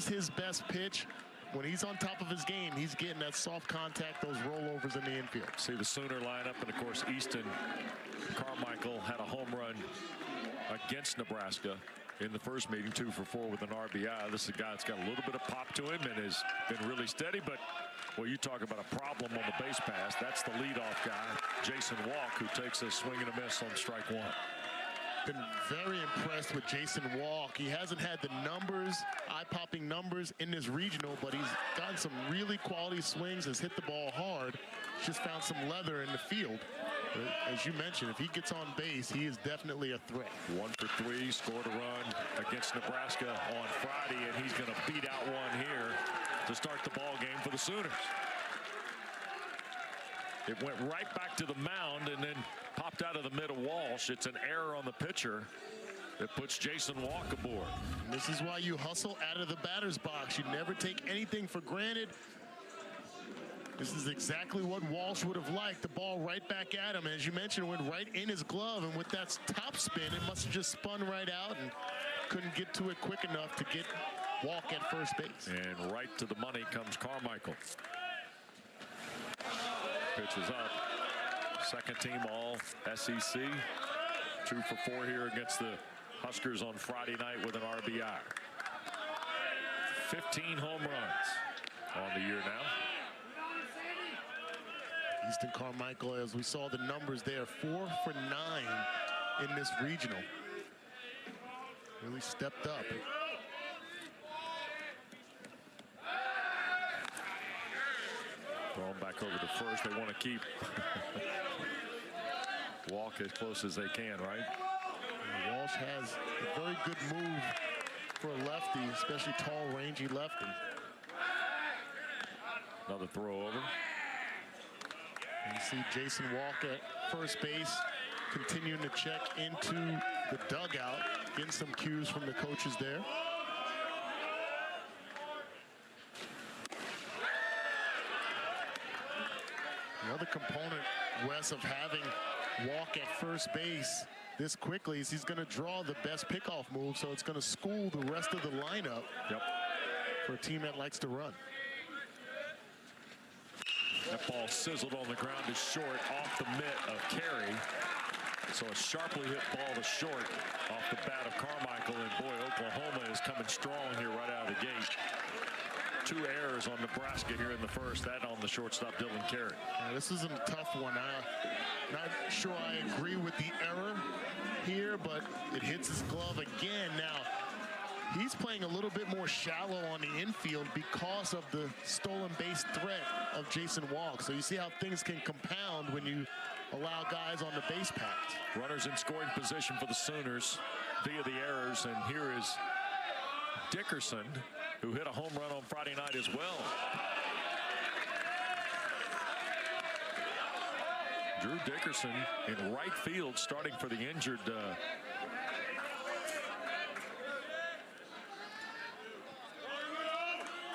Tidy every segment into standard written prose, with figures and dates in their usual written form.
is his best pitch. When he's on top of his game, he's getting that soft contact, those rollovers in the infield. See the Sooner lineup, and of course Easton Carmichael had a home run against Nebraska in the first meeting, 2 for 4 with an RBI. This is a guy that's got a little bit of pop to him and has been really steady. But well, you talk about a problem on the base pass. That's the leadoff guy, Jason Walk, who takes a swing and a miss on strike 1. Been very impressed with Jason Walk. He hasn't had the numbers, eye-popping numbers in this regional, but he's gotten some really quality swings, has hit the ball hard, just found some leather in the field. But as you mentioned, if he gets on base, he is definitely a threat. 1 for 3, scored a run against Nebraska on Friday, and he's going to beat out one here to start the ball game for the Sooners. It went right back to the mound and then popped out of the mid of Walsh. It's an error on the pitcher that puts Jason Walk aboard. And this is why you hustle out of the batter's box. You never take anything for granted. This is exactly what Walsh would have liked. The ball right back at him. As you mentioned, went right in his glove. And with that top spin, it must have just spun right out and couldn't get to it quick enough to get Walk at first base. And right to the money comes Carmichael. Pitch is up. Second team all SEC. 2 for 4 here against the Huskers on Friday night with an RBI. 15 home runs on the year now. Easton Carmichael, as we saw the numbers there, 4 for 9 in this regional. Really stepped up. Thrown back over to first. They want to keep Walk as close as they can, right? And Walsh has a very good move for a lefty, especially tall, rangy lefty. Another throw over. And you see Jason Walk at first base, continuing to check into the dugout, getting some cues from the coaches there. Another component, Wes, of having Walk at first base this quickly is he's going to draw the best pickoff move, so it's going to school the rest of the lineup. Yep. For a team that likes to run. That ball sizzled on the ground is short off the mitt of Carey. So a sharply hit ball to short off the bat of Carmichael, and boy, Oklahoma is coming strong here right out of the gate. 2 errors on Nebraska here in the first, that on the shortstop Dylan Carey. Yeah, this is a tough one. Not sure I agree with the error here, but it hits his glove again. Now, he's playing a little bit more shallow on the infield because of the stolen base threat of Jason Walk. So you see how things can compound when you allow guys on the base paths. Runners in scoring position for the Sooners via the errors, and here is Dickerson, who hit a home run on Friday night as well. Drew Dickerson in right field, starting for the injured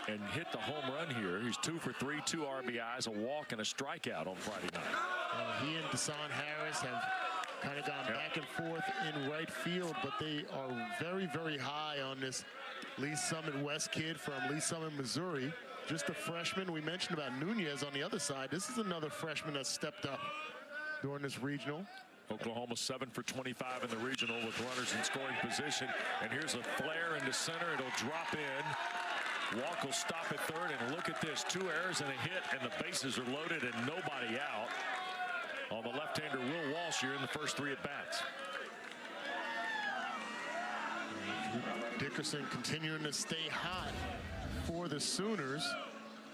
and hit the home run here. He's 2 for 3, 2 RBIs, a walk, and a strikeout on Friday night. He and Deshaun Harris have kind of gone back and forth in right field, but they are very, very high on this Lee Summit West kid from Lee Summit, Missouri. Just a freshman. We mentioned about Nunez on the other side. This is another freshman that stepped up during this regional. Oklahoma 7 for 25 in the regional with runners in scoring position. And here's a flare into center. It'll drop in. Walk will stop at third, and look at this. 2 errors and a hit, and the bases are loaded and nobody out. On the left-hander Will Walsh here in the first 3 at-bats. Dickerson continuing to stay hot for the Sooners.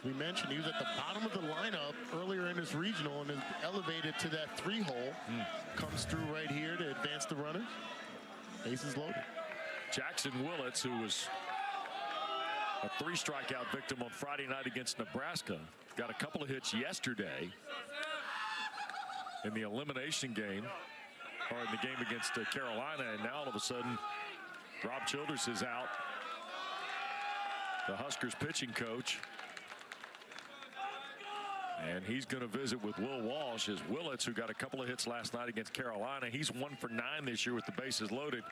We mentioned he was at the bottom of the lineup earlier in his regional and is elevated to that 3-hole. Comes through right here to advance the runner. Bases loaded. Jackson Willits, who was a 3-strikeout victim on Friday night against Nebraska, got a couple of hits yesterday in the elimination game, or in the game against Carolina, and now all of a sudden Rob Childress is out, the Huskers pitching coach, and he's going to visit with Will Walsh. As Willits, who got a couple of hits last night against Carolina, he's 1 for 9 this year with the bases loaded.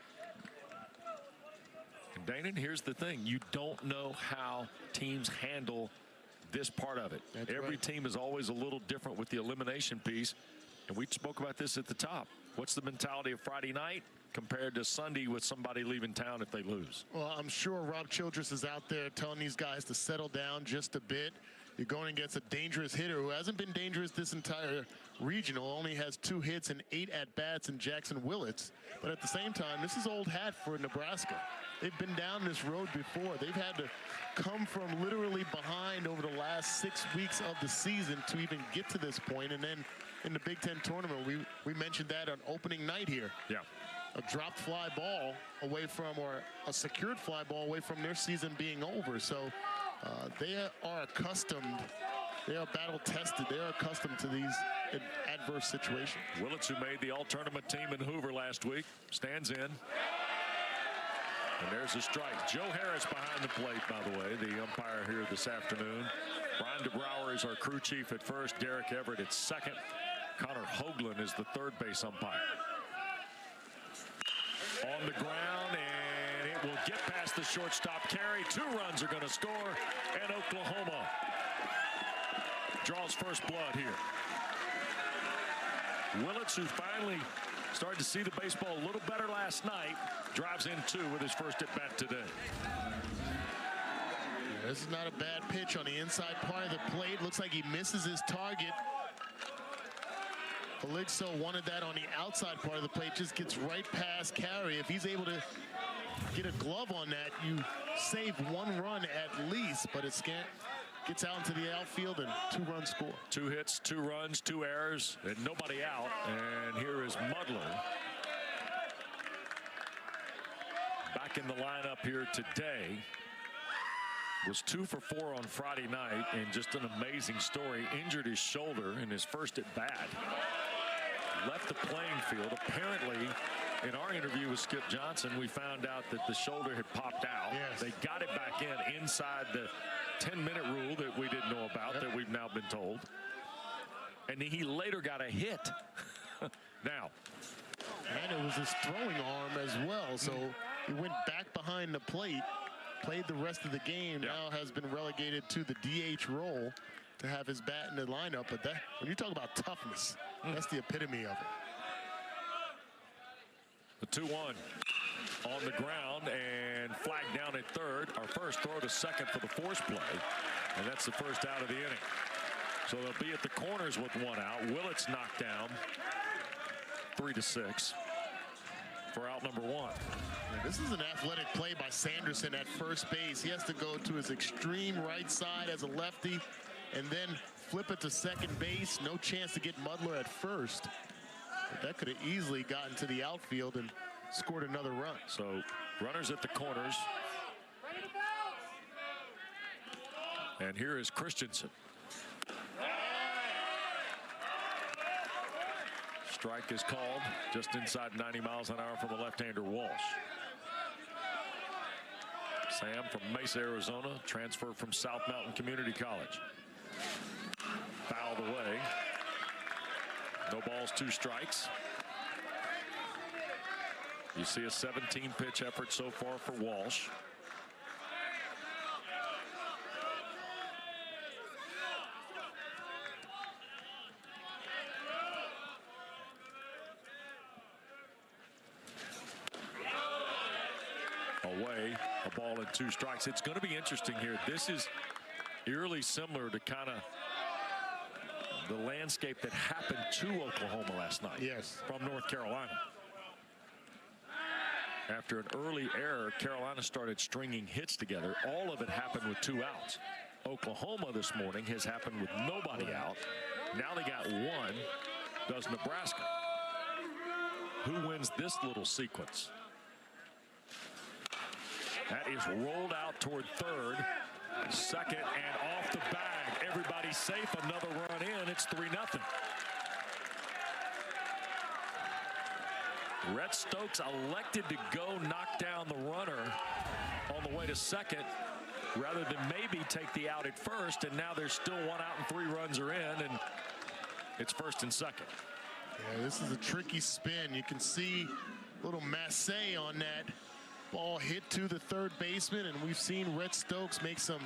And Dana, here's the thing. You don't know how teams handle this part of it. That's Every right. team is always a little different with the elimination piece. And we spoke about this at the top. What's the mentality of Friday night compared to Sunday with somebody leaving town if they lose? Well, I'm sure Rob Childress is out there telling these guys to settle down just a bit. You're going against a dangerous hitter who hasn't been dangerous this entire regional, only has 2 hits and 8 at-bats in Jackson Willits. But at the same time, this is old hat for Nebraska. They've been down this road before. They've had to come from literally behind over the last 6 weeks of the season to even get to this point. And then in the Big Ten tournament, we mentioned that on opening night here. Yeah. A dropped fly ball away from, or a secured fly ball away from their season being over. So they are accustomed, they are battle tested, they are accustomed to these adverse situations. Willits, who made the all-tournament team in Hoover last week, stands in. And there's a strike. Joe Harris behind the plate, by the way, the umpire here this afternoon. Brian DeBrouwer is our crew chief at first. Derek Everett at second. Connor Hoagland is the third base umpire. On the ground, and it will get past the shortstop carry. 2 runs are going to score, and Oklahoma draws first blood here. Willits, who finally started to see the baseball a little better last night, drives in 2 with his first at bat today. This is not a bad pitch on the inside part of the plate. Looks like he misses his target. Caligso wanted that on the outside part of the plate, just gets right past carry. If he's able to get a glove on that, you save 1 run at least, but it gets out into the outfield and 2-run score. 2 hits, 2 runs, 2 errors, and nobody out. And here is Mudler back in the lineup here today. Was 2 for 4 on Friday night, and just an amazing story. Injured his shoulder in his first at bat. Left the playing field. Apparently, in our interview with Skip Johnson, we found out that the shoulder had popped out. Yes. They got it back in inside the 10-minute rule that we didn't know about, that we've now been told. And he later got a hit. Now. And it was his throwing arm as well. So he went back behind the plate, played the rest of the game, now has been relegated to the DH role to have his bat in the lineup. But that, when you talk about toughness, that's the epitome of it. The 2-1 on the ground and flagged down at third. Our first throw to second for the force play, and that's the first out of the inning. So they'll be at the corners with 1 out. Willits knocked down 3-6 for out number 1. This is an athletic play by Sanderson at first base. He has to go to his extreme right side as a lefty and then flip it to second base. No chance to get Mudler at first. But that could have easily gotten to the outfield and scored another run. So runners at the corners. And here is Christensen. Strike is called just inside 90 miles an hour from the left-hander Walsh. Sam from Mesa, Arizona, transferred from South Mountain Community College. Fouled away. No balls, 2 strikes. You see a 17-pitch effort so far for Walsh. Away, a ball and 2 strikes. It's going to be interesting here. This is eerily similar to kind of the landscape that happened to Oklahoma last night. Yes. From North Carolina. After an early error, Carolina started stringing hits together. All of it happened with 2 outs. Oklahoma this morning has happened with nobody out. Now they got 1. Does Nebraska? Who wins this little sequence? That is rolled out toward third. Second and off the bag. Everybody's safe. Another run in. It's 3-0. Rhett Stokes elected to go knock down the runner on the way to second rather than maybe take the out at first. And now there's still 1 out and 3 runs are in, and it's first and second. Yeah, this is a tricky spin. You can see a little masse on that Ball hit to the third baseman, and we've seen Red Stokes make some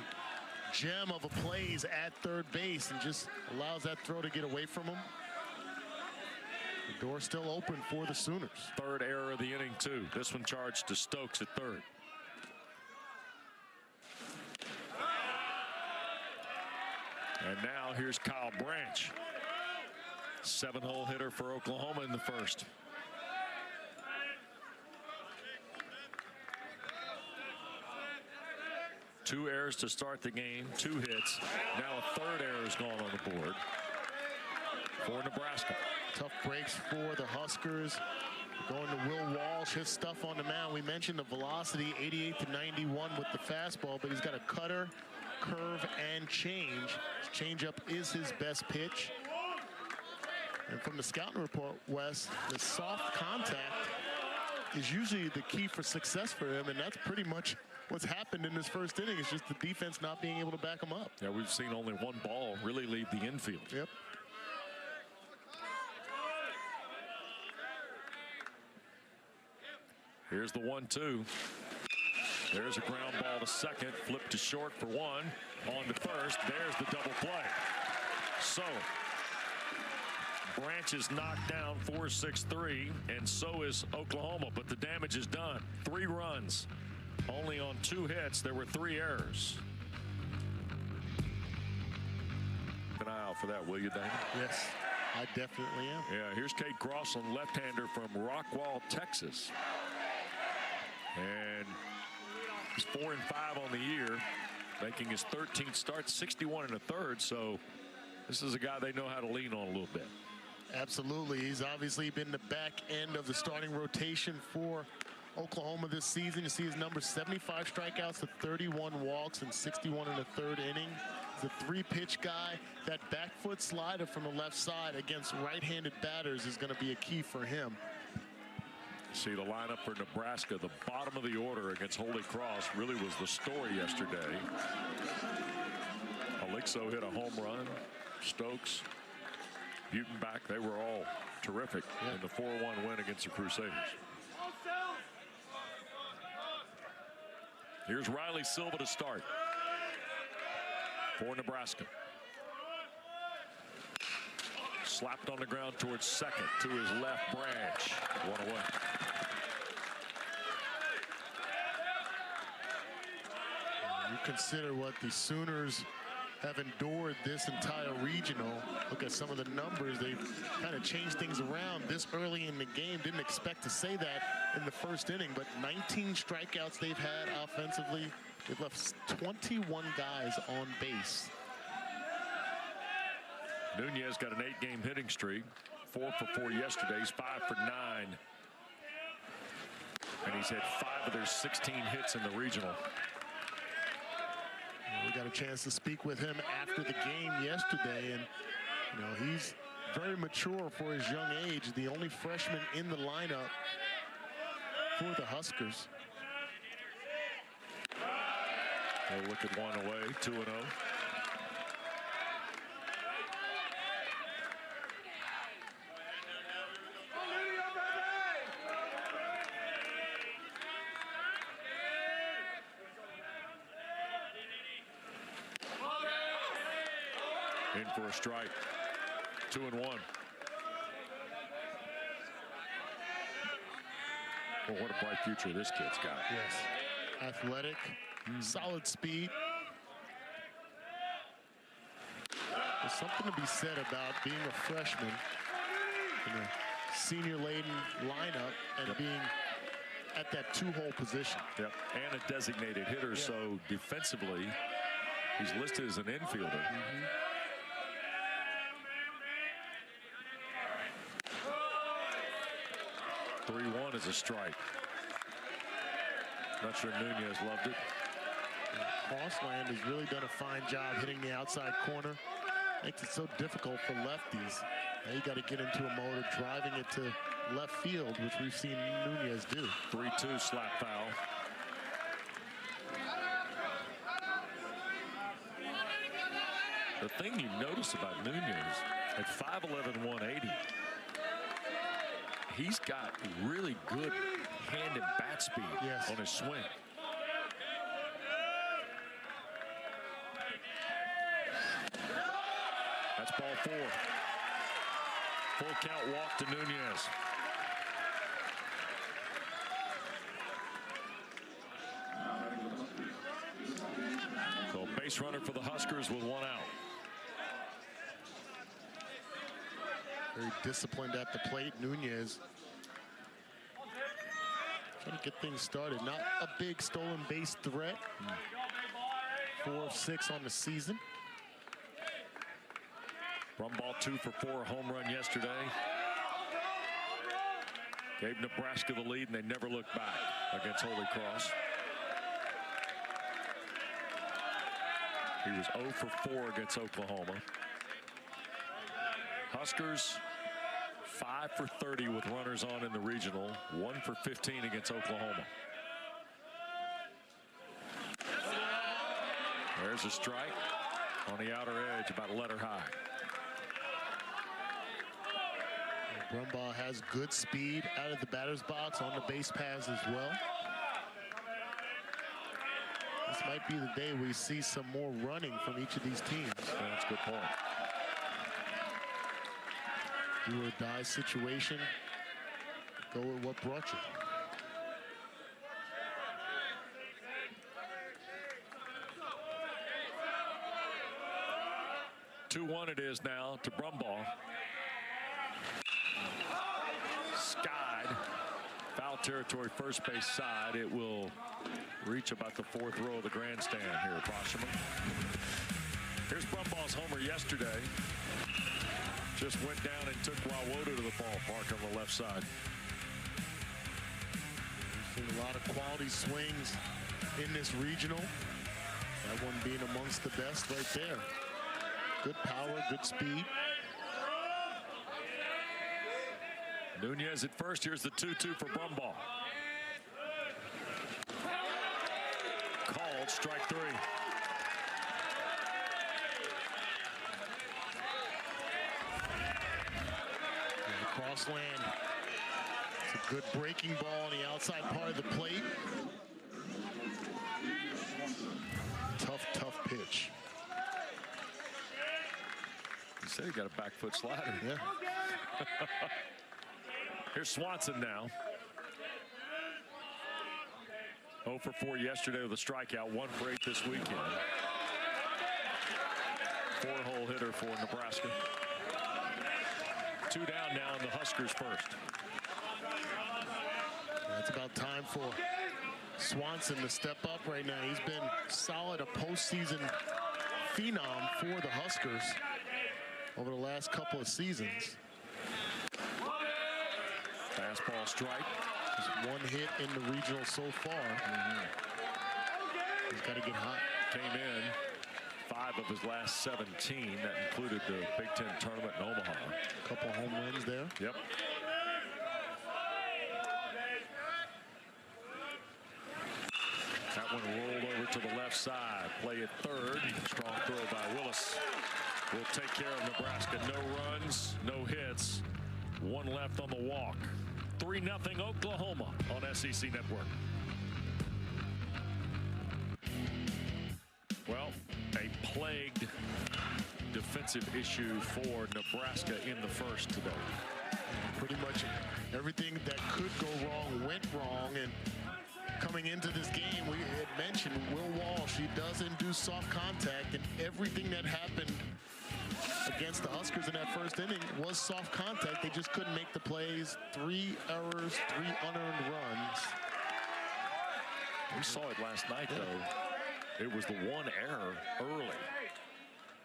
gem of a plays at third base and just allows that throw to get away from him. The door still open for the Sooners. Third error of the inning, too. This one charged to Stokes at third. And now here's Kyle Branch. 7-hole hitter for Oklahoma in the first. Two errors to start the game, 2 hits. Now a third error has gone on the board for Nebraska. Tough breaks for the Huskers. Going to Will Walsh, his stuff on the mound. We mentioned the velocity, 88 to 91 with the fastball, but he's got a cutter, curve, and change. His changeup is his best pitch. And from the scouting report, Wes, the soft contact is usually the key for success for him, and that's pretty much what's happened in this first inning. It's just the defense not being able to back him up. Yeah, we've seen only one ball really leave the infield. Yep. Here's the 1-2. There's a ground ball to second, flip to short for 1, on to first. There's the double play. So Branch is knocked down 4-6-3, and so is Oklahoma, but the damage is done. 3 runs, only on 2 hits. There were 3 errors. Keep an eye out for that, will you, Dana? Yes, I definitely am. Yeah, here's Cade Crossland, left-hander from Rockwall, Texas. And he's 4-5 on the year, making his 13th start, 61 1/3. So this is a guy they know how to lean on a little bit. Absolutely. He's obviously been the back end of the starting rotation for Oklahoma this season. You see his numbers: 75 strikeouts to 31 walks in 61 1/3 inning. He's a 3-pitch guy. That back foot slider from the left side against right-handed batters is going to be a key for him. See the lineup for Nebraska, the bottom of the order against Holy Cross really was the story yesterday. Alixo hit a home run. Stokes, Butenbach, they were all terrific in the 4-1 win against the Crusaders. Here's Riley Silva to start for Nebraska. Slapped on the ground towards second, to his left. Branch, 1 away. You consider what the Sooners have endured this entire regional. Look at some of the numbers. They've kind of changed things around this early in the game. Didn't expect to say that in the first inning, but 19 strikeouts they've had offensively. They've left 21 guys on base. Nunez got an 8-game hitting streak, 4 for 4 yesterday. He's 5 for 9. And he's had 5 of their 16 hits in the regional. We got a chance to speak with him after the game yesterday, and you know, he's very mature for his young age. The only freshman in the lineup for the Huskers. We'll look at 1 away, 2-0. In for a strike. 2-1. Well, what a bright future this kid's got. Yes. Athletic, solid speed. There's something to be said about being a freshman in a senior-laden lineup and being at that 2-hole position. Yep. And a designated hitter, so defensively, he's listed as an infielder. 3-1 is a strike. Not sure Nunez loved it. Crossland has really done a fine job hitting the outside corner. Makes it so difficult for lefties. Now you got to get into a mode of driving it to left field, which we've seen Nunez do. 3-2 slap foul. The thing you notice about Nunez at 5'11", 180, he's got really good hand and bat speed on his swing. That's ball 4. Full count walk to Nunez. So base runner for the Huskers with 1 out. Very disciplined at the plate, Nunez. Trying to get things started. Not a big stolen base threat. 4 of 6 on the season. Brumbaugh 2 for 4, a home run yesterday. Gave Nebraska the lead, and they never looked back against Holy Cross. He was 0 for 4 against Oklahoma. Huskers 5 for 30 with runners on in the regional, 1 for 15 against Oklahoma. There's a strike on the outer edge, about letter high. Brumbaugh has good speed out of the batter's box on the base paths as well. This might be the day we see some more running from each of these teams. Yeah, that's a good point. Do or die situation. Go with what brought you. Two-1 it is now to Brumbaugh. Skied. Foul territory, first base side. It will reach about the 4th row of the grandstand here approximately. Here's Brumbaugh's homer yesterday. Just went down and took Wawoda to the ballpark on the left side. We've seen a lot of quality swings in this regional. That one being amongst the best right there. Good power, good speed. Nunez at first. Here's the 2-2 for Brumbaugh. Called, strike 3. Cross land. It's a good breaking ball on the outside part of the plate. Tough pitch. He said he got a back foot slider. Yeah. Here's Swanson now. 0 for 4 yesterday with a strikeout, 1 for 8 this weekend. 4-hole hitter for Nebraska. 2 down now in the Huskers first. It's about time for Swanson to step up right now. He's been solid, a postseason phenom for the Huskers over the last couple of seasons. Fastball strike. Just 1 hit in the regional so far. He's got to get hot. Came in 5 of his last 17. That included the Big Ten tournament in Omaha. A couple home runs there. Yep. That one rolled over to the left side. Play at third. Strong throw by Willis. Will take care of Nebraska. No runs, no hits. 1 left on the walk. 3-0 Oklahoma on SEC Network. Well, a plagued defensive issue for Nebraska in the first today. Pretty much everything that could go wrong went wrong, and coming into this game, we had mentioned Will Walsh. He doesn't do soft contact, and everything that happened against the Huskers in that first inning was soft contact. They just couldn't make the plays. 3 errors, 3 unearned runs. We saw it last night, though. It was the 1 error early.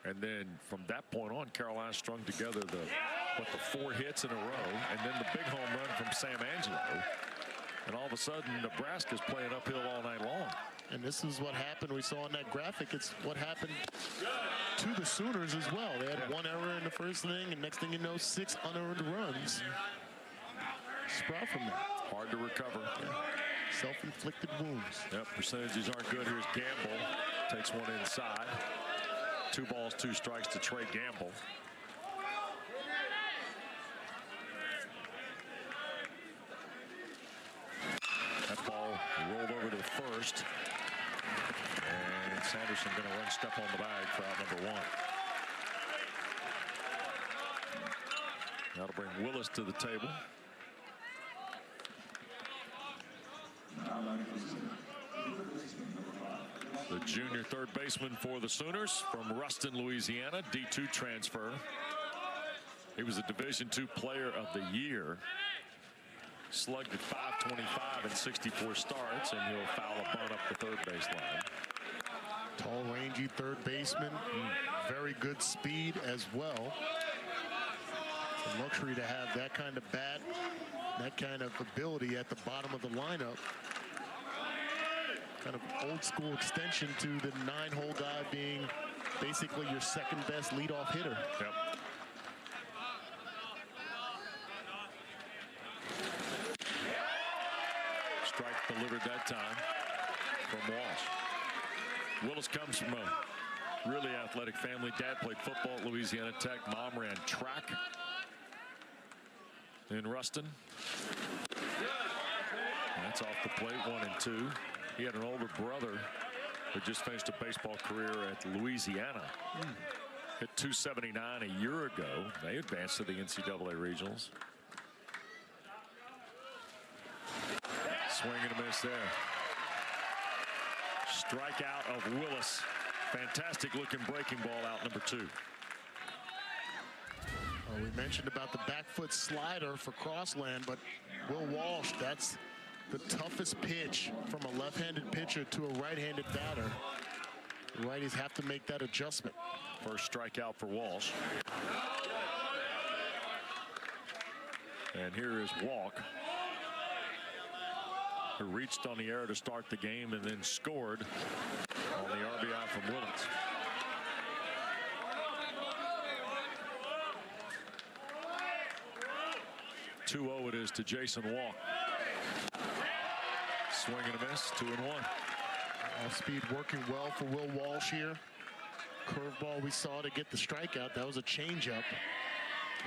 And then from that point on, Carolina strung together the 4 hits in a row, and then the big home run from Sam Angelo. And all of a sudden, Nebraska's playing uphill all night long. And this is what happened. We saw on that graphic. It's what happened to the Sooners as well. They had 1 error in the first inning, and next thing you know, 6 unearned runs sprout from that. Hard to recover. Self-inflicted wounds. Yep, percentages aren't good. Here's Gamble. Takes one inside. 2 balls, 2 strikes to Trey Gamble. first. And Sanderson going to run step on the bag for out number 1. That'll bring Willis to the table. The junior third baseman for the Sooners from Ruston, Louisiana, D2 transfer. He was a Division II Player of the Year. Slugged at .525 in 64 starts, and he'll foul a bunt up the third baseline. Tall, rangy third baseman. Very good speed as well. It's a luxury to have that kind of bat, that kind of ability at the bottom of the lineup. Kind of old school extension to the 9-hole guy being basically your second best leadoff hitter. Yep. Strike delivered that time from Walsh. Willis comes from a really athletic family. Dad played football at Louisiana Tech. Mom ran track in Ruston. That's off the plate, 1 and 2. He had an older brother who just finished a baseball career at Louisiana. Hit .279 a year ago. They advanced to the NCAA regionals. Swing and a miss there. Strikeout of Willis. Fantastic looking breaking ball out number 2. We mentioned about the back foot slider for Crossland, but Will Walsh, that's the toughest pitch from a left-handed pitcher to a right-handed batter. The righties have to make that adjustment. First strikeout for Walsh. And here is Walk, who reached on the air to start the game and then scored on the RBI from Willis. .2-0 it is to Jason Walk. Swing and a miss, 2 and 1. Off speed working well for Will Walsh here. Curveball we saw to get the strikeout. That was a changeup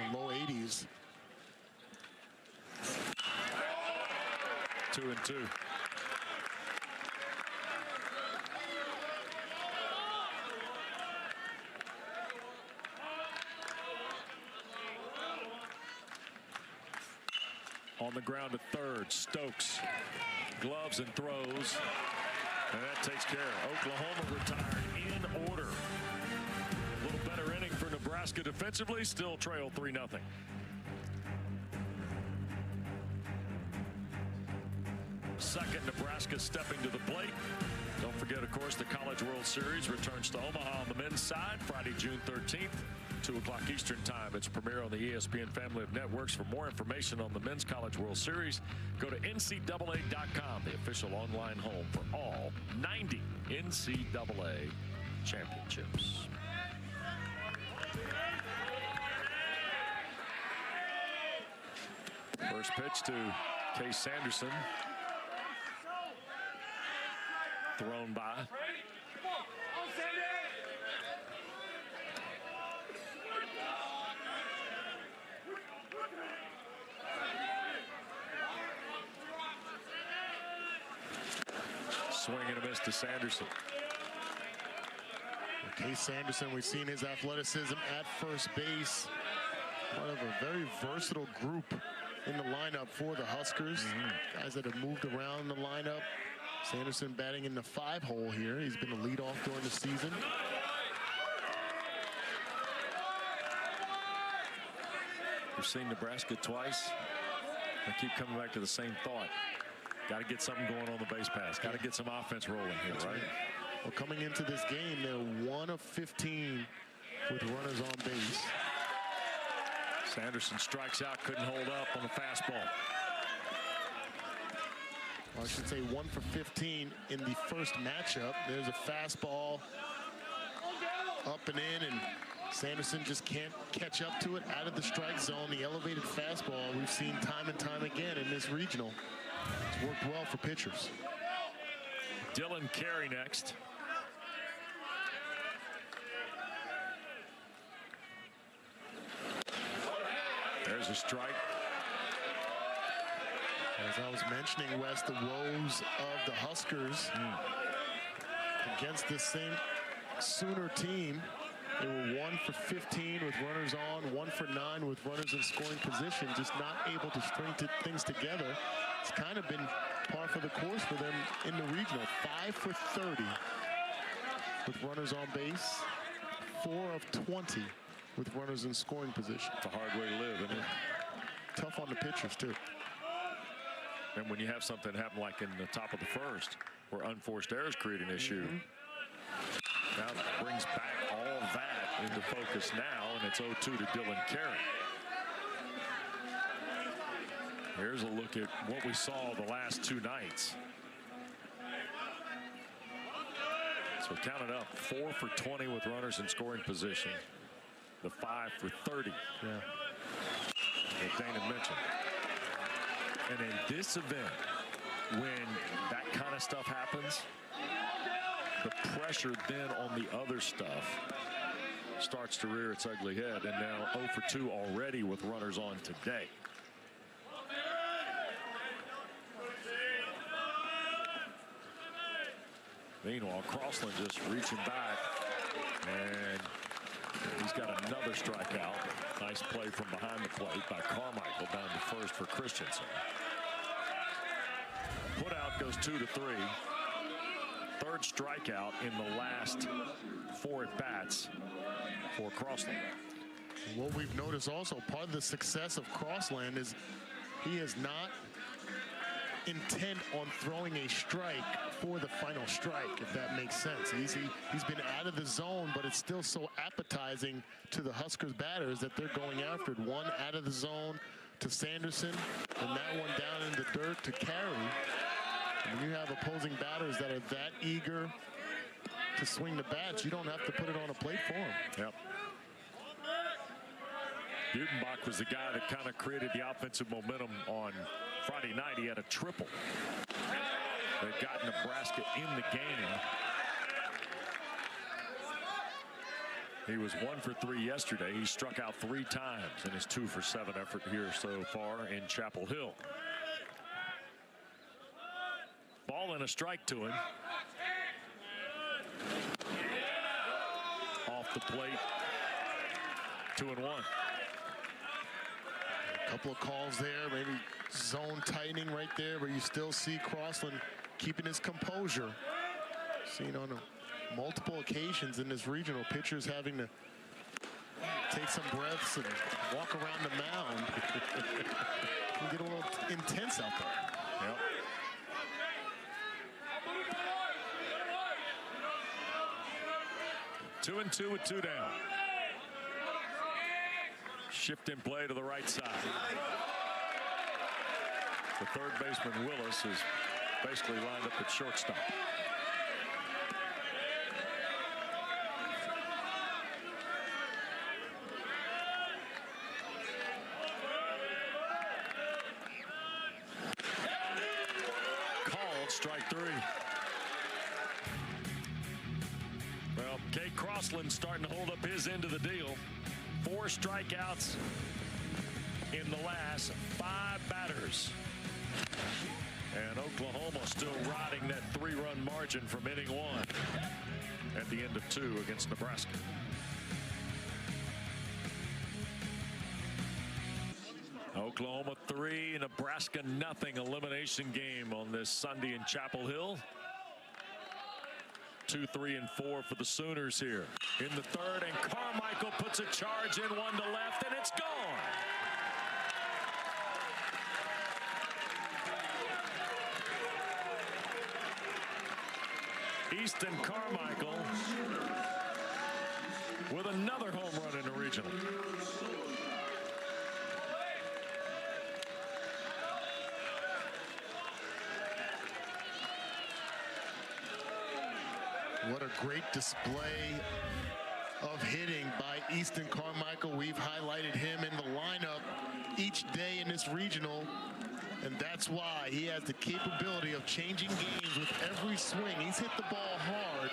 in low 80s. 2 and 2. On the ground at third, Stokes gloves and throws, and that takes care. Oklahoma retired in order. A little better inning for Nebraska defensively, still trail 3-0. Second, Nebraska stepping to the plate. Don't forget, of course, the College World Series returns to Omaha on the men's side Friday, June 13th. 2 o'clock Eastern time. It's premiere on the ESPN family of networks. For more information on the Men's College World Series, go to NCAA.com, the official online home for all 90 NCAA championships. First pitch to Case Sanderson. Thrown by. Swing and a miss to Sanderson. Case Sanderson, we've seen his athleticism at first base. Part of a very versatile group in the lineup for the Huskers. Guys that have moved around the lineup. Sanderson batting in the 5-hole here. He's been a leadoff during the season. We've seen Nebraska twice. I keep coming back to the same thought. Got to get something going on the base pass. Got to get some offense rolling here, right? Well, coming into this game, they're 1 of 15 with runners on base. Sanderson strikes out, couldn't hold up on a fastball. Well, I should say 1 for 15 in the first matchup. There's a fastball up and in, and Sanderson just can't catch up to it out of the strike zone. The elevated fastball we've seen time and time again in this regional. It's worked well for pitchers. Dylan Carey next. There's a strike. As I was mentioning, Wes, the woes of the Huskers against this same Sooner team. They were 1 for 15 with runners on, 1 for 9 with runners in scoring position, just not able to string things together. It's kind of been par for the course for them in the regional. 5 for 30 with runners on base, 4 of 20 with runners in scoring position. It's a hard way to live, isn't it? Tough on the pitchers, too. And when you have something happen like in the top of the first, where unforced errors create an issue, now it brings back all that into focus now, and it's 0-2 to Dylan Carey. Here's a look at what we saw the last 2 nights. So count it up, 4 for 20 with runners in scoring position. The 5 for 30. Yeah. That Dana mentioned. And in this event, when that kind of stuff happens, the pressure then on the other stuff starts to rear its ugly head. And now 0 for 2 already with runners on today. Meanwhile, Crossland just reaching back, and he's got another strikeout. Nice play from behind the plate by Carmichael down to first for Christensen. Put out goes 2 to 3. Third strikeout in the last 4 at-bats for Crossland. What we've noticed also, part of the success of Crossland is he is not intent on throwing a strike for the final strike, if that makes sense. He's been out of the zone, but it's still so appetizing to the Huskers batters that they're going after it. One out of the zone to Sanderson, and that one down in the dirt to Carey. And when you have opposing batters that are that eager to swing the bats, you don't have to put it on a plate for them. Yep. Butenbach was the guy that kind of created the offensive momentum on Friday night. He had a triple that got Nebraska in the game. He was 1 for 3 yesterday. He struck out 3 times in his 2 for 7 effort here so far in Chapel Hill. Ball and a strike to him. Off the plate. 2-1. A couple of calls there, maybe zone tightening right there, but you still see Crossland keeping his composure. Seen on multiple occasions in this regional, pitchers having to take some breaths and walk around the mound. Can get a little intense out there. Yep. Two and 2 with 2 down. Shift in play to the right side. The third baseman, Willis, is basically lined up at shortstop. Called strike 3. Well, Kate Crossland starting to hold up his end of the deal. 4 strikeouts in the last 5 batters. And Oklahoma still riding that 3-run margin from inning 1 at the end of 2 against Nebraska. Oklahoma 3, Nebraska nothing. Elimination game on this Sunday in Chapel Hill. 2, 3, and 4 for the Sooners here in the third, and Carmichael puts a charge in 1 to left, and it's gone. Easton Carmichael with another home run in the regional. What a great display of hitting by Easton Carmichael. We've highlighted him in the lineup each day in this regional, and that's why he has the capability of changing games with every swing. He's hit the ball hard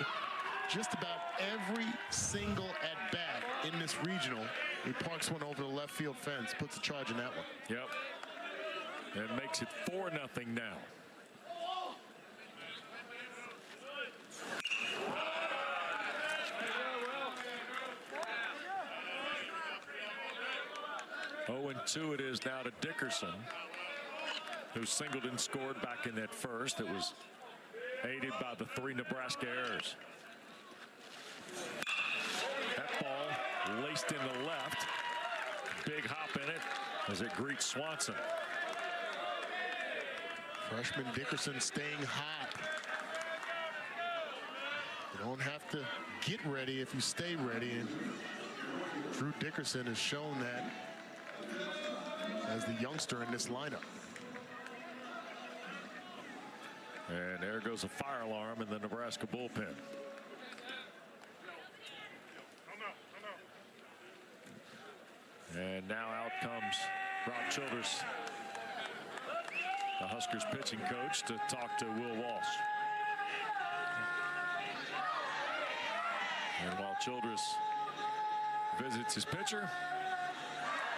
just about every single at-bat in this regional. He parks one over the left field fence, puts a charge in that one. Yep. and makes it 4-0 now. Oh, and 2 it is now to Dickerson, who singled and scored back in that first. It was aided by the 3 Nebraska errors. That ball laced in the left. Big hop in it as it greets Swanson. Freshman Dickerson staying hot. You don't have to get ready if you stay ready. And Drew Dickerson has shown that as the youngster in this lineup. And there goes a fire alarm in the Nebraska bullpen. And now out comes Rob Childress, the Huskers pitching coach, to talk to Will Walsh. And while Childress visits his pitcher,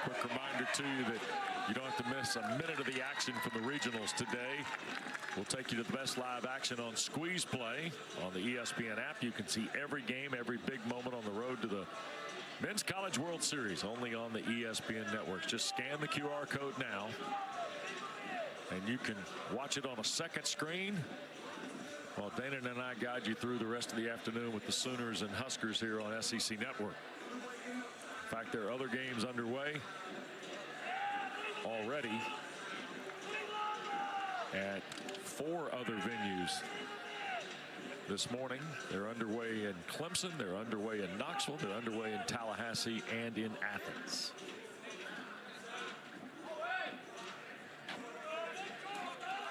quick reminder to you that you don't have to miss a minute of the action from the regionals today. We'll take you to the best live action on Squeeze Play on the ESPN app. You can see every game, every big moment on the road to the Men's College World Series, only on the ESPN networks. Just scan the QR code now, and you can watch it on a second screen while Dana and I guide you through the rest of the afternoon with the Sooners and Huskers here on SEC Network. In fact, there are other games underway already at 4 other venues this morning. They're underway in Clemson, they're underway in Knoxville, they're underway in Tallahassee, and in Athens.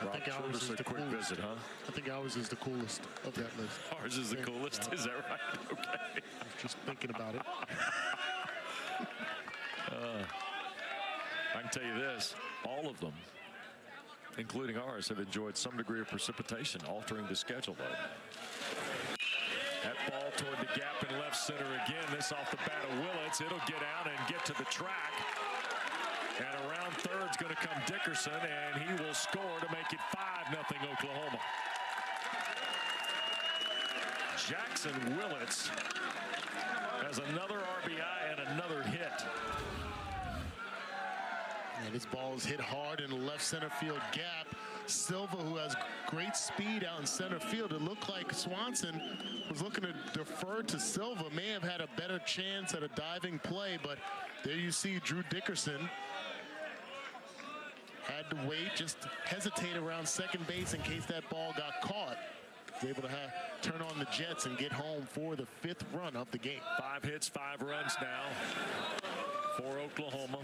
I think ours is the quick coolest. visit, huh? I think ours is the coolest of that list. Ours is the coolest. Yeah. Is that right? Okay. Just thinking about it. I can tell you this, all of them, including ours, have enjoyed some degree of precipitation, altering the schedule, though. That ball toward the gap in left center again. This off the bat of Willits. It'll get out and get to the track. And around third's going to come Dickerson, and he will score to make it 5-0 Oklahoma. Jackson Willits has another RBI and another hit. And his ball is hit hard in the left center field gap. Silva, who has great speed out in center field. It looked like Swanson was looking to defer to Silva. May have had a better chance at a diving play, but there you see Drew Dickerson had to wait, just hesitate around second base in case that ball got caught. Was able to turn on the Jets and get home for the 5th run of the game. 5 hits, 5 runs now for Oklahoma.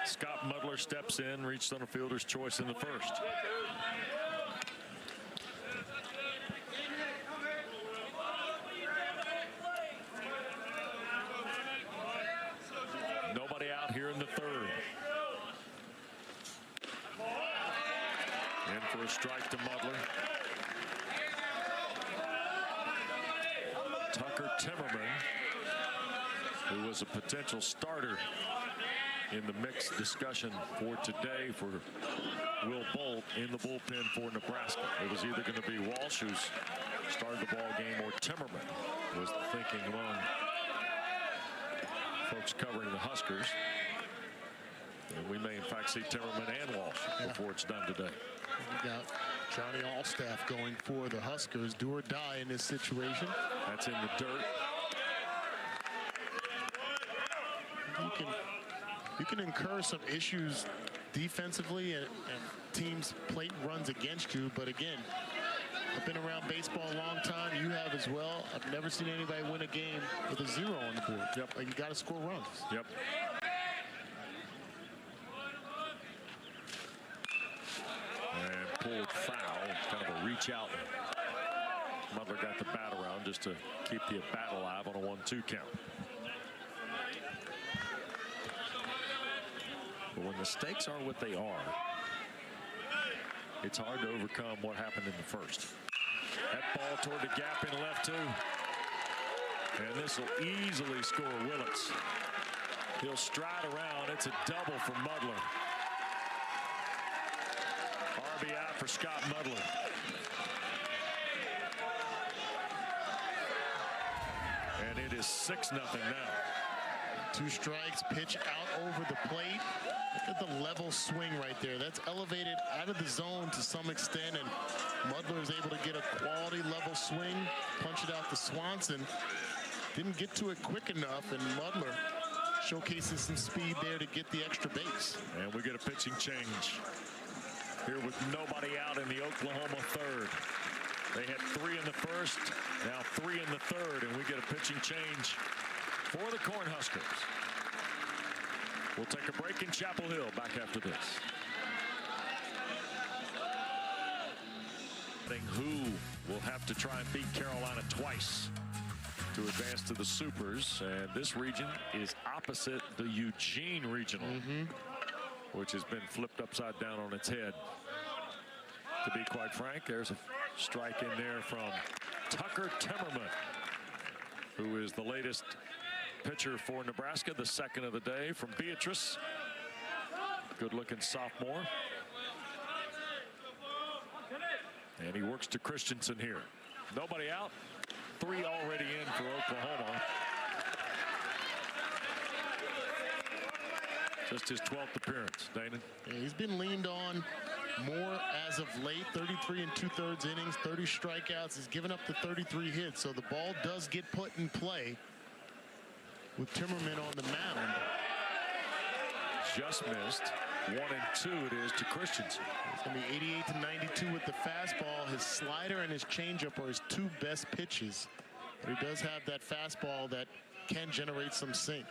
Scott Mudler steps in, reached on a fielder's choice in the first. Nobody out here in the 3rd. In for a strike to Mudler. Tucker Timmerman, who was a potential starter in the mixed discussion for today for Will Bolt in the bullpen for Nebraska. It was either going to be Walsh, who's started the ball game, or Timmerman was the thinking among folks covering the Huskers. And we may in fact see Timmerman and Walsh before it's done today. We got Johnny Allstaff going for the Huskers. Do or die in this situation. That's in the dirt. You can incur some issues defensively and teams plate runs against you, but again, I've been around baseball a long time. You have as well. I've never seen anybody win a game with a 0 on the board. Yep. Like, you got to score runs. Yep. And pulled foul, kind of a reach out. Mudler got the bat around just to keep the bat alive on a 1-2 count. But when the stakes are what they are, it's hard to overcome what happened in the first. That ball toward the gap in left too. And this will easily score Willits. He'll stride around. It's a double for Mudler. RBI for Scott Mudler. And it is 6-0 now. 2 strikes, pitch out over the plate. Look at the level swing right there. That's elevated out of the zone to some extent, and Mudler is able to get a quality level swing, punch it out to Swanson. Didn't get to it quick enough, and Mudler showcases some speed there to get the extra base. And we get a pitching change here with nobody out in the Oklahoma third. They had 3 in the first, now 3 in the third, and we get a pitching change for the Cornhuskers. We'll take a break in Chapel Hill. Back after this. Who will have to try and beat Carolina twice to advance to the Supers, and this region is opposite the Eugene Regional, which has been flipped upside down on its head. To be quite frank, there's a strike in there from Tucker Timmerman, who is the latest pitcher for Nebraska, the second of the day from Beatrice. Good-looking sophomore. And he works to Christensen here. Nobody out. 3 already in for Oklahoma. Just his 12th appearance, Dana. Yeah, he's been leaned on more as of late. 33 2/3 innings, 30 strikeouts. He's given up the 33 hits, so the ball does get put in play with Timmerman on the mound. Just missed. 1-2 it is to Christensen. It's going to be 88-92 with the fastball. His slider and his changeup are his 2 best pitches. But he does have that fastball that can generate some sink.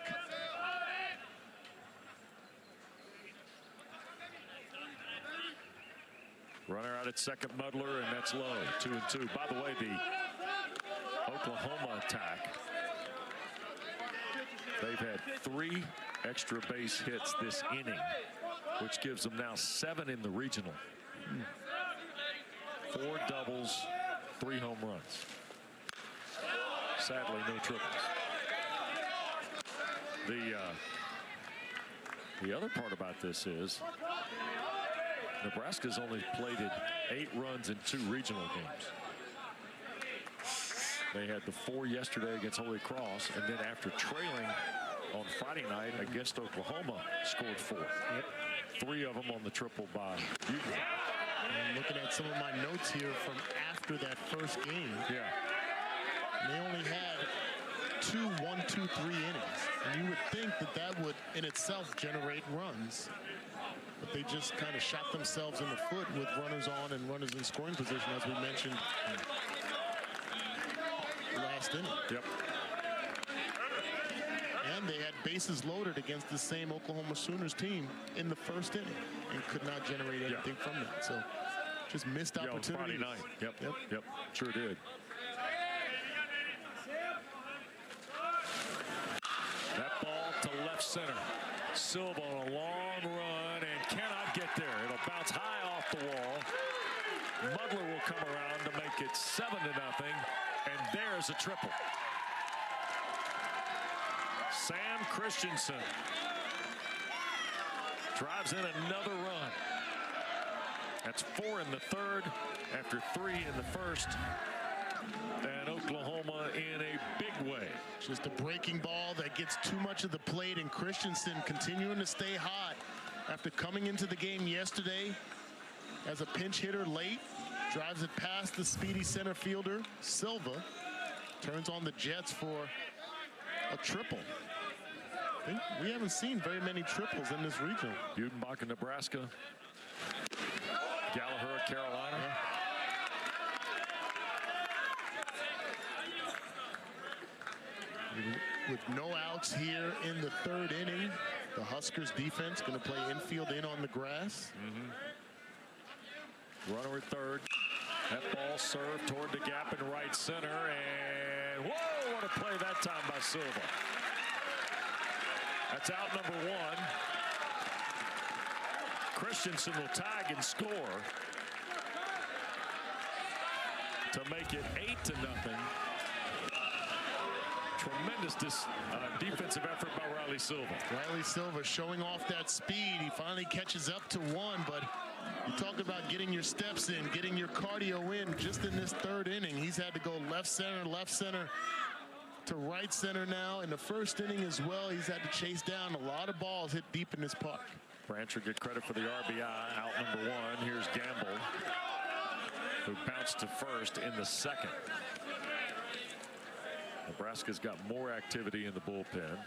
Runner out at second, Mudler, and that's low. 2-2. By the way, the Oklahoma attack, they've had 3 extra base hits this inning, which gives them now 7 in the regional. 4 doubles, 3 home runs. Sadly, no triples. The other part about this is Nebraska's only plated 8 runs in 2 regional games. They had the 4 yesterday against Holy Cross, and then after trailing on Friday night against Oklahoma, scored 4. Yep. 3 of them on the triple by Bugle. I'm looking at some of my notes here from after that first game. Yeah. And they only had 2 1-2-3 innings. And you would think that that would in itself generate runs. But they just kind of shot themselves in the foot with runners on and runners in scoring position, as we mentioned last inning. Yep. And they had bases loaded against the same Oklahoma Sooners team in the first inning and could not generate anything from that. So just missed opportunities. Friday night. Yep. Sure did. That ball to left center. Silva on a long run and cannot get there. It'll bounce high off the wall. Mudler will come around to make it 7-0, and there's a triple. Sam Christensen drives in another run. That's 4 in the third after 3 in the first. And Oklahoma in a big way. Just a breaking ball that gets too much of the plate, and Christensen continuing to stay hot after coming into the game yesterday as a pinch hitter late. Drives it past the speedy center fielder, Silva. Turns on the Jets for a triple. I think we haven't seen very many triples in this region. Budenbach in Nebraska. Gallagher at Carolina. With no outs here in the third inning, the Huskers defense going to play infield in on the grass. Runner at third. That ball served toward the gap in right center, and whoa, what a play that time by Silva. That's out number 1. Christensen will tag and score to make it 8-0. Tremendous defensive effort by Riley Silva. Riley Silva showing off that speed. He finally catches up to 1, but You talk about getting your steps in, getting your cardio in just in this third inning. He's had to go left center to right center now. In the first inning as well, he's had to chase down a lot of balls hit deep in this park. Brancher get credit for the RBI. Out number one. Here's Gamble, who bounced to first in the second. Nebraska's got more activity in the bullpen.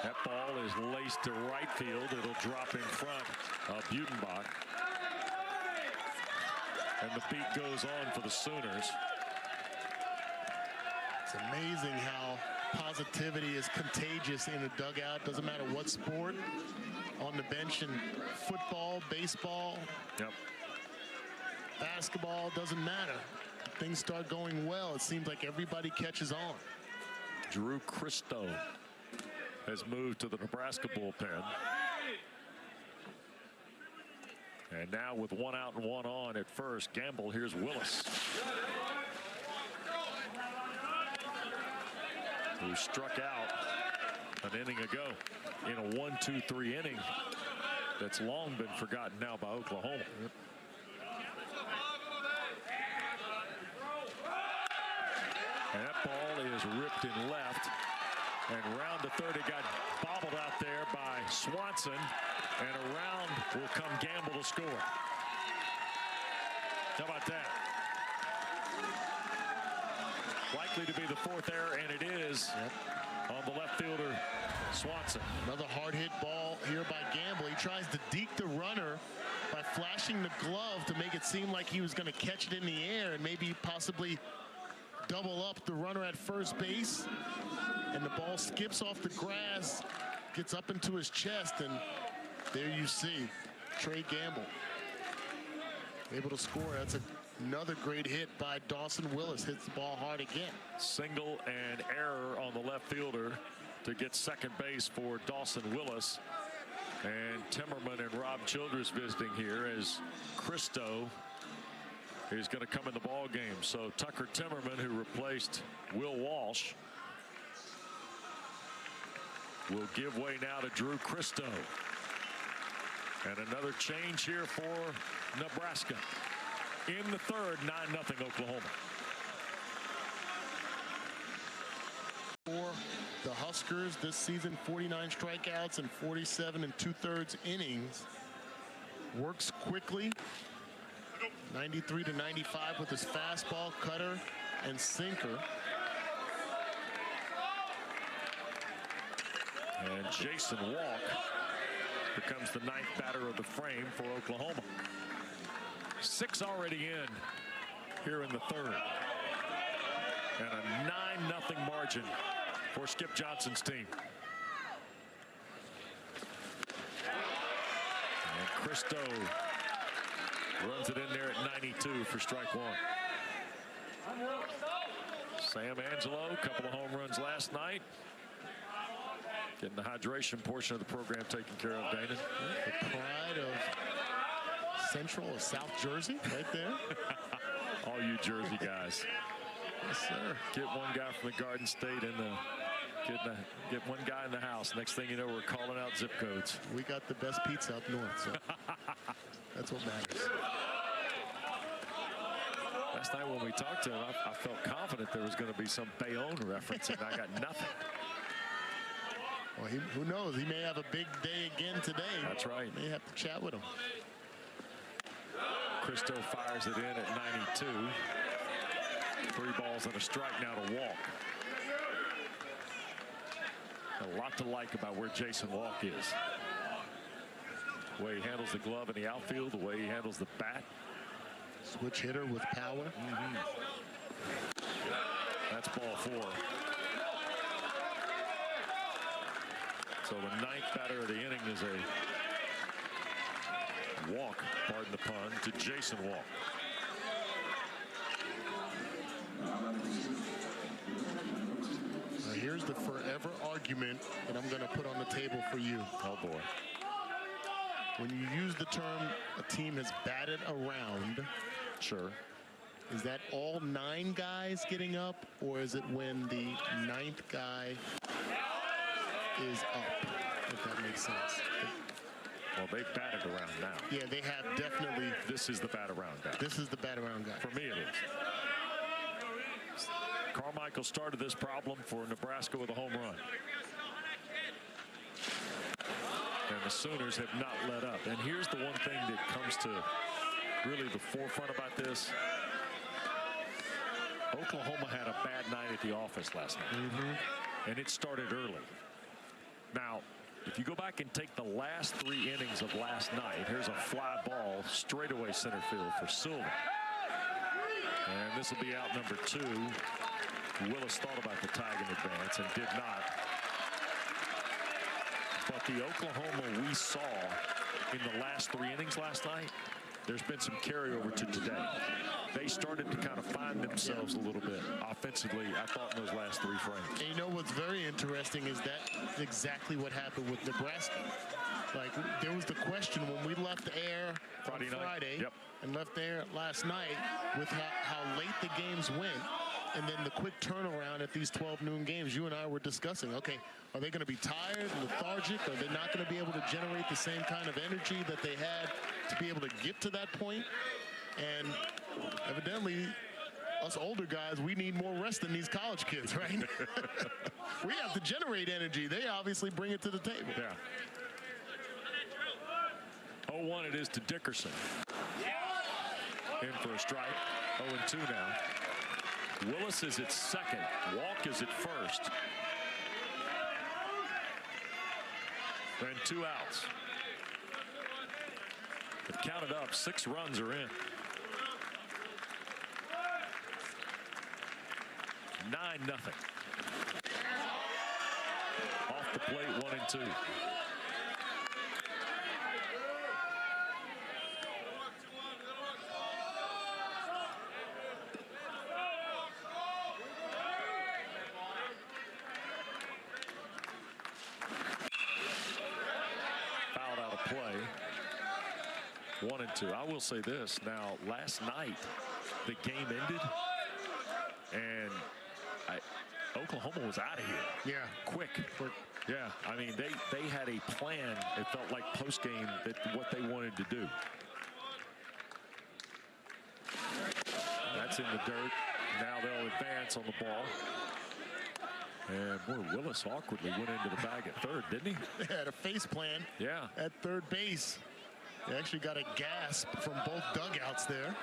That ball is laced to right field. It'll drop in front of Butenbach. And the beat goes on for the Sooners. It's amazing how positivity is contagious in a dugout. Doesn't matter what sport. On the bench in football, baseball, basketball, doesn't matter. Things start going well. It seems like everybody catches on. Drew Christo has moved to the Nebraska bullpen. And now with 1 out and 1 on at first, Gamble. Here's Willis, who struck out an inning ago in a 1-2-3 inning that's long been forgotten now by Oklahoma. And that ball is ripped in left, and round to third. It got bobbled out there by Swanson, and around will come Gamble to score. How about that? Likely to be the fourth error, and it is on the left fielder, Swanson. Another hard hit ball here by Gamble. He tries to deke the runner by flashing the glove to make it seem like he was going to catch it in the air and maybe possibly double up the runner at first base. And the ball skips off the grass, gets up into his chest, and there you see Trey Gamble able to score. That's another great hit by Dawson Willis. Hits the ball hard again. Single and error on the left fielder to get second base for Dawson Willis. And Timmerman and Rob Childress visiting here as Christo is going to come in the ball game. So Tucker Timmerman, who replaced Will Walsh, will give way now to Drew Christo. And another change here for Nebraska. In the third, 9-0 Oklahoma. For the Huskers this season, 49 strikeouts and 47 2/3 innings. Works quickly. 93 to 95 with his fastball, cutter, and sinker. And Jason Walk becomes the 9th batter of the frame for Oklahoma. 6 already in here in the third. And a 9-0 margin for Skip Johnson's team. And Christo runs it in there at 92 for strike one. Sam Angelo, a couple of home runs last night. Getting the hydration portion of the program taken care of, Dana. The pride of Central or South Jersey right there. All you Jersey guys. Yes, sir. Get one guy from the Garden State in the get one guy in the house. Next thing you know, we're calling out zip codes. We got the best pizza up north, so that's what matters. Last night when we talked to him, I felt confident there was going to be some Bayonne reference, and I got nothing. Well, who knows? He may have a big day again today. That's right. May have to chat with him. Christo fires it in at 92. 3 balls and a strike now to Walk. A lot to like about where Jason Walk is. The way he handles the glove in the outfield, the way he handles the bat. Switch hitter with power. That's ball 4. So the 9th batter of the inning is a walk, pardon the pun, to Jason Walk. Now here's the forever argument that I'm going to put on the table for you. Oh boy. When you use the term a team has batted around, Sure. is that all 9 guys getting up, or is it when the 9th guy is up, if that makes sense? Well, they batted around now. Yeah, they have definitely. This is the bat around guy. This is the bat around guy. For me, it is. Carmichael started this problem for Nebraska with a home run. And the Sooners have not let up. And here's the one thing that comes to really the forefront about this. Oklahoma had a bad night at the office last night. And it started early. Now, if you go back and take the last 3 innings of last night, here's a fly ball straightaway center field for Silva. And this will be out number 2. Willis thought about the tag in advance and did not. But the Oklahoma we saw in the last 3 innings last night, there's been some carryover to today. They started to kind of find themselves a little bit offensively, I thought, in those last 3 frames. And you know what's very interesting is that exactly what happened with Nebraska. Like, there was the question when we left the air on Friday and left the air last night with how late the games went. And then the quick turnaround at these 12 noon games, you and I were discussing, okay, are they going to be tired, lethargic? Are they not going to be able to generate the same kind of energy that they had to be able to get to that point? And evidently, us older guys, we need more rest than these college kids, right? We have to generate energy. They obviously bring it to the table. Yeah. 0-1 it is to Dickerson. In for a strike. 0-2 now. Willis is at second. Walk is at first. And 2 outs. But counted up, 6 runs are in. 9-0. Off the plate, 1-2. Fouled out of play. 1-2. I will say this. Now, last night, the game ended, and Oklahoma was out of here. Yeah. Quick. Yeah. I mean, they had a plan. It felt like post-game that what they wanted to do. That's in the dirt. Now they'll advance on the ball. And boy, Willis awkwardly went into the bag at third, didn't he? They had a face plan. Yeah. At third base. They actually got a gasp from both dugouts there.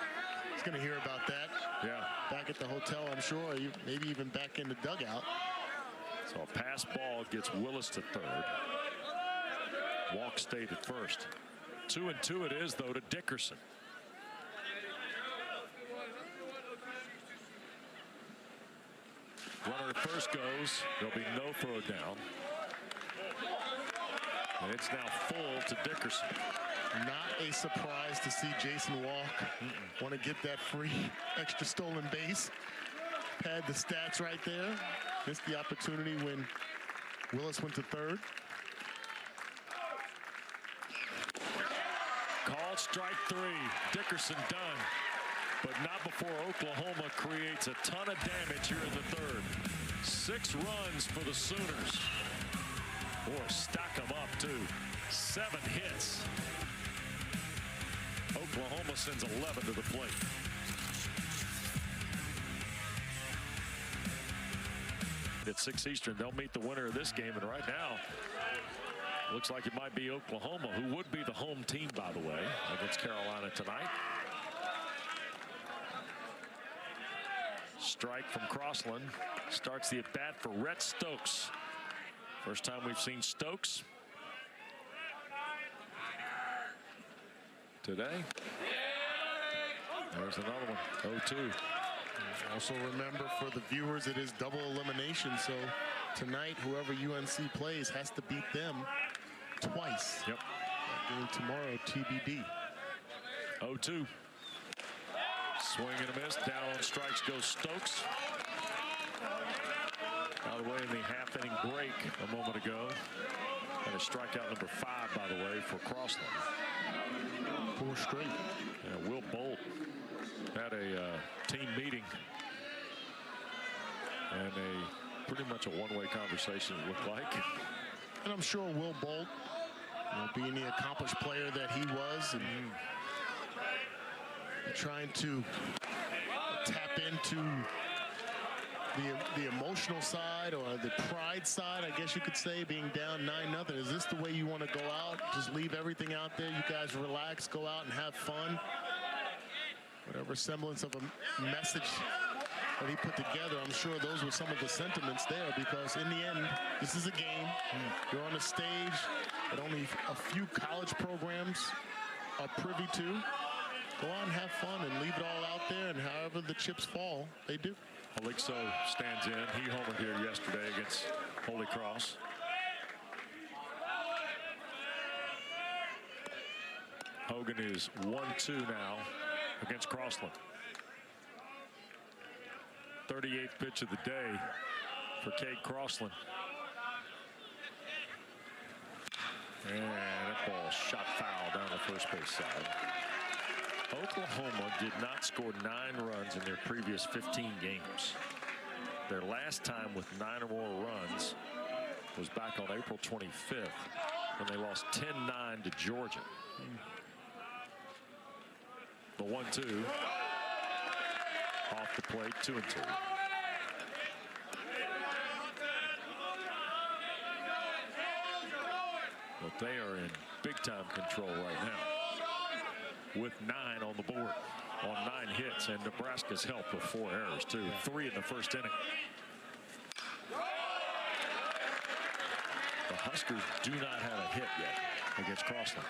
He's going to hear about that. Yeah. Back at the hotel, I'm sure, or maybe even back in the dugout. So a pass ball gets Willis to third. Walk stayed at first. 2-2 it is, though, to Dickerson. Runner at first goes. There'll be no throw down. And it's now full to Dickerson. Not a surprise to see Jason Walk want to get that free extra stolen base. Had the stats right there. Missed the opportunity when Willis went to third. Called strike 3. Dickerson done. But not before Oklahoma creates a ton of damage here in the third. 6 runs for the Sooners. Or stack them up, too. 7 hits. Oklahoma sends 11 to the plate. At 6 Eastern, they'll meet the winner of this game. And right now, looks like it might be Oklahoma, who would be the home team, by the way, against Carolina tonight. Strike from Crossland. Starts the at-bat for Rhett Stokes. First time we've seen Stokes today. There's another one. 0-2. Also remember, for the viewers, it is double elimination. So tonight, whoever UNC plays has to beat them twice. Yep. That game tomorrow, TBD. 0-2. Swing and a miss. Down on strikes goes Stokes. By the way, in the half-inning break a moment ago. And a strikeout number 5, by the way, for Crossland. 4 straight. Yeah, Will Bolt had a team meeting. And pretty much a one-way conversation, it looked like. And I'm sure Will Bolt being the accomplished player that he was, and trying to tap into the emotional side or the pride side, I guess you could say, being down 9-0. Is this the way you want to go out? Just leave everything out there? You guys relax, go out and have fun? Whatever semblance of a message that he put together, I'm sure those were some of the sentiments there, because in the end, this is a game. You're on a stage that only a few college programs are privy to. Go out and have fun and leave it all out there, and however the chips fall, they do. Alixo stands in. He homered here yesterday against Holy Cross. Hogan is 1-2 now against Crossland. 38th pitch of the day for Cade Crossland. And that ball shot foul down the first base side. Oklahoma did not score 9 runs in their previous 15 games. Their last time with 9 or more runs was back on April 25th when they lost 10-9 to Georgia. The 1-2 off the plate, 2-2. But they are in big time control right now, with 9 on the board on 9 hits, and Nebraska's helped with 4 errors too. 3 in the first inning. The Huskers do not have a hit yet against Crossland.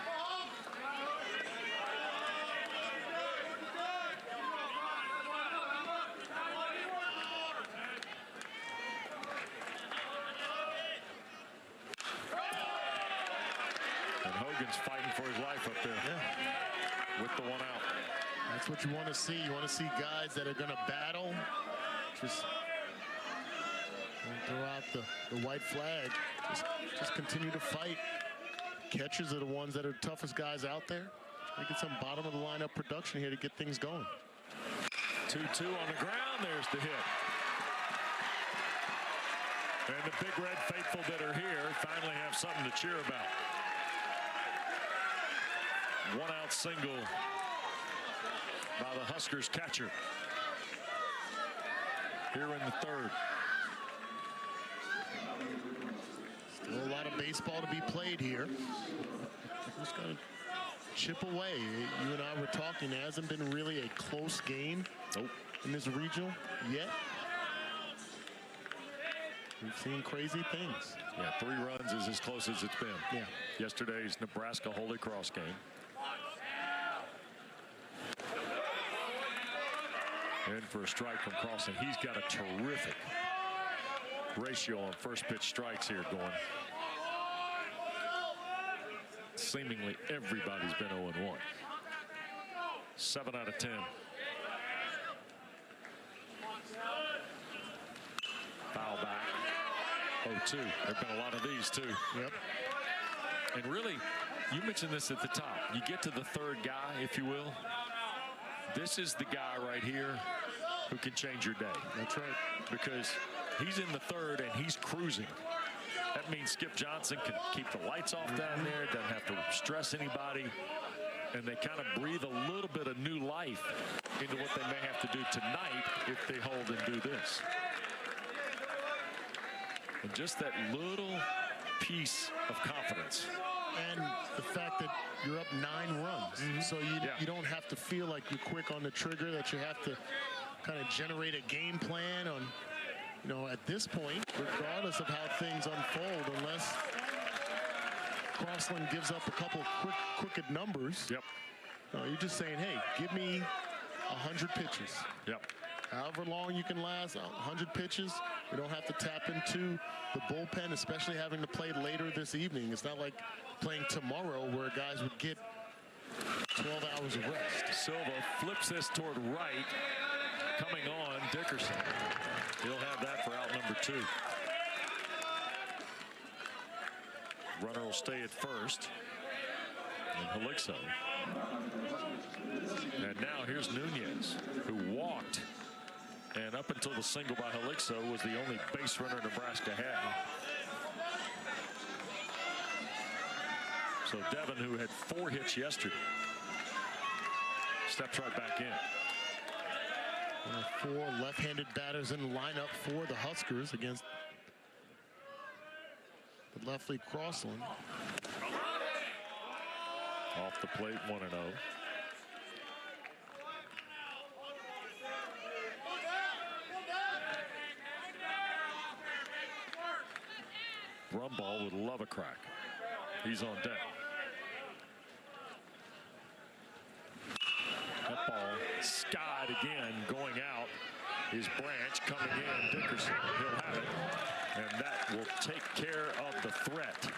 And Hogan's fighting for his life up there. Yeah. With the 1 out. That's what you want to see. You want to see guys that are going to battle. Just throw out the white flag. Just continue to fight. Catchers are the ones that are the toughest guys out there. Get some bottom of the lineup production here to get things going. 2-2 on the ground. There's the hit. And the Big Red faithful that are here finally have something to cheer about. 1 out single by the Huskers catcher here in the 3rd. Still a lot of baseball to be played here. Just going to chip away. You and I were talking, it hasn't been really a close game in this regional yet. We've seen crazy things. Yeah, 3 runs is as close as it's been. Yeah. Yesterday's Nebraska Holy Cross game. In for a strike from Crossland. He's got a terrific ratio on first pitch strikes here going. Seemingly everybody's been 0-1. 7 out of 10. Foul back. 0-2. There've been a lot of these too. Yep. And really, you mentioned this at the top. You get to the 3rd guy, if you will. This is the guy right here who can change your day. That's right. Because he's in the 3rd and he's cruising. That means Skip Johnson can keep the lights off down there, doesn't have to stress anybody, and they kind of breathe a little bit of new life into what they may have to do tonight if they hold and do this. And just that little piece of confidence. And the fact that you're up 9 runs. So you don't have to feel like you're quick on the trigger, that you have to kind of generate a game plan on, you know, at this point, regardless of how things unfold, unless Crossland gives up a couple crooked numbers. Yep. No, you're just saying, hey, give me 100 pitches. Yep. However long you can last, 100 pitches. We don't have to tap into the bullpen, especially having to play later this evening. It's not like playing tomorrow where guys would get 12 hours of rest. Silva flips this toward right. Coming on, Dickerson. He'll have that for out number 2. Runner will stay at first. And Helixo. And now here's Nunez, who walked. And up until the single by Helixo was the only base runner Nebraska had. So Devin, who had 4 hits yesterday, steps right back in. 4 left-handed batters in the lineup for the Huskers against the left-lead Crossland. Off the plate, 1-0. Brumball would love a crack. He's on deck. That ball skied again, going out. Is Branch coming in? Dickerson, he'll have it. And that will take care of the threat.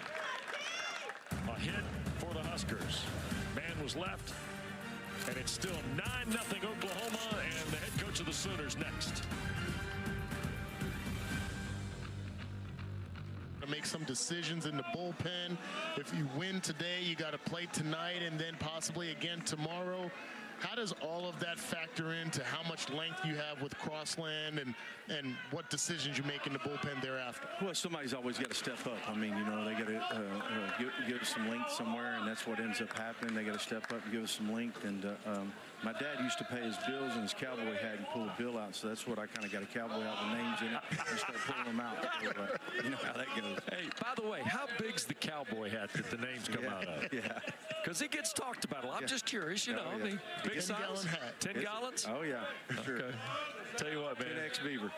A hit for the Huskers. Man was left, and it's still 9-0 Oklahoma, and the head coach of the Sooners next. Make some decisions in the bullpen. If you win today, you got to play tonight and then possibly again tomorrow. How does all of that factor into how much length you have with Crossland and what decisions you make in the bullpen thereafter? Well, somebody's always got to step up. I mean, you know, they got to give us some length somewhere, and that's what ends up happening. They got to step up and give us some length. And my dad used to pay his bills in his cowboy hat and pull a bill out, so that's what I kind of got a cowboy out with names in it and start pulling them out. So, you know how that goes. Hey, by the way, how big's the cowboy hat that the names come out of? Yeah. Because it gets talked about a lot. I'm just curious, you know. Yeah. I mean, big 10 size? gallon hat. 10 gallons? Oh, yeah. Sure. Okay. Tell you what, man. 10X Beaver.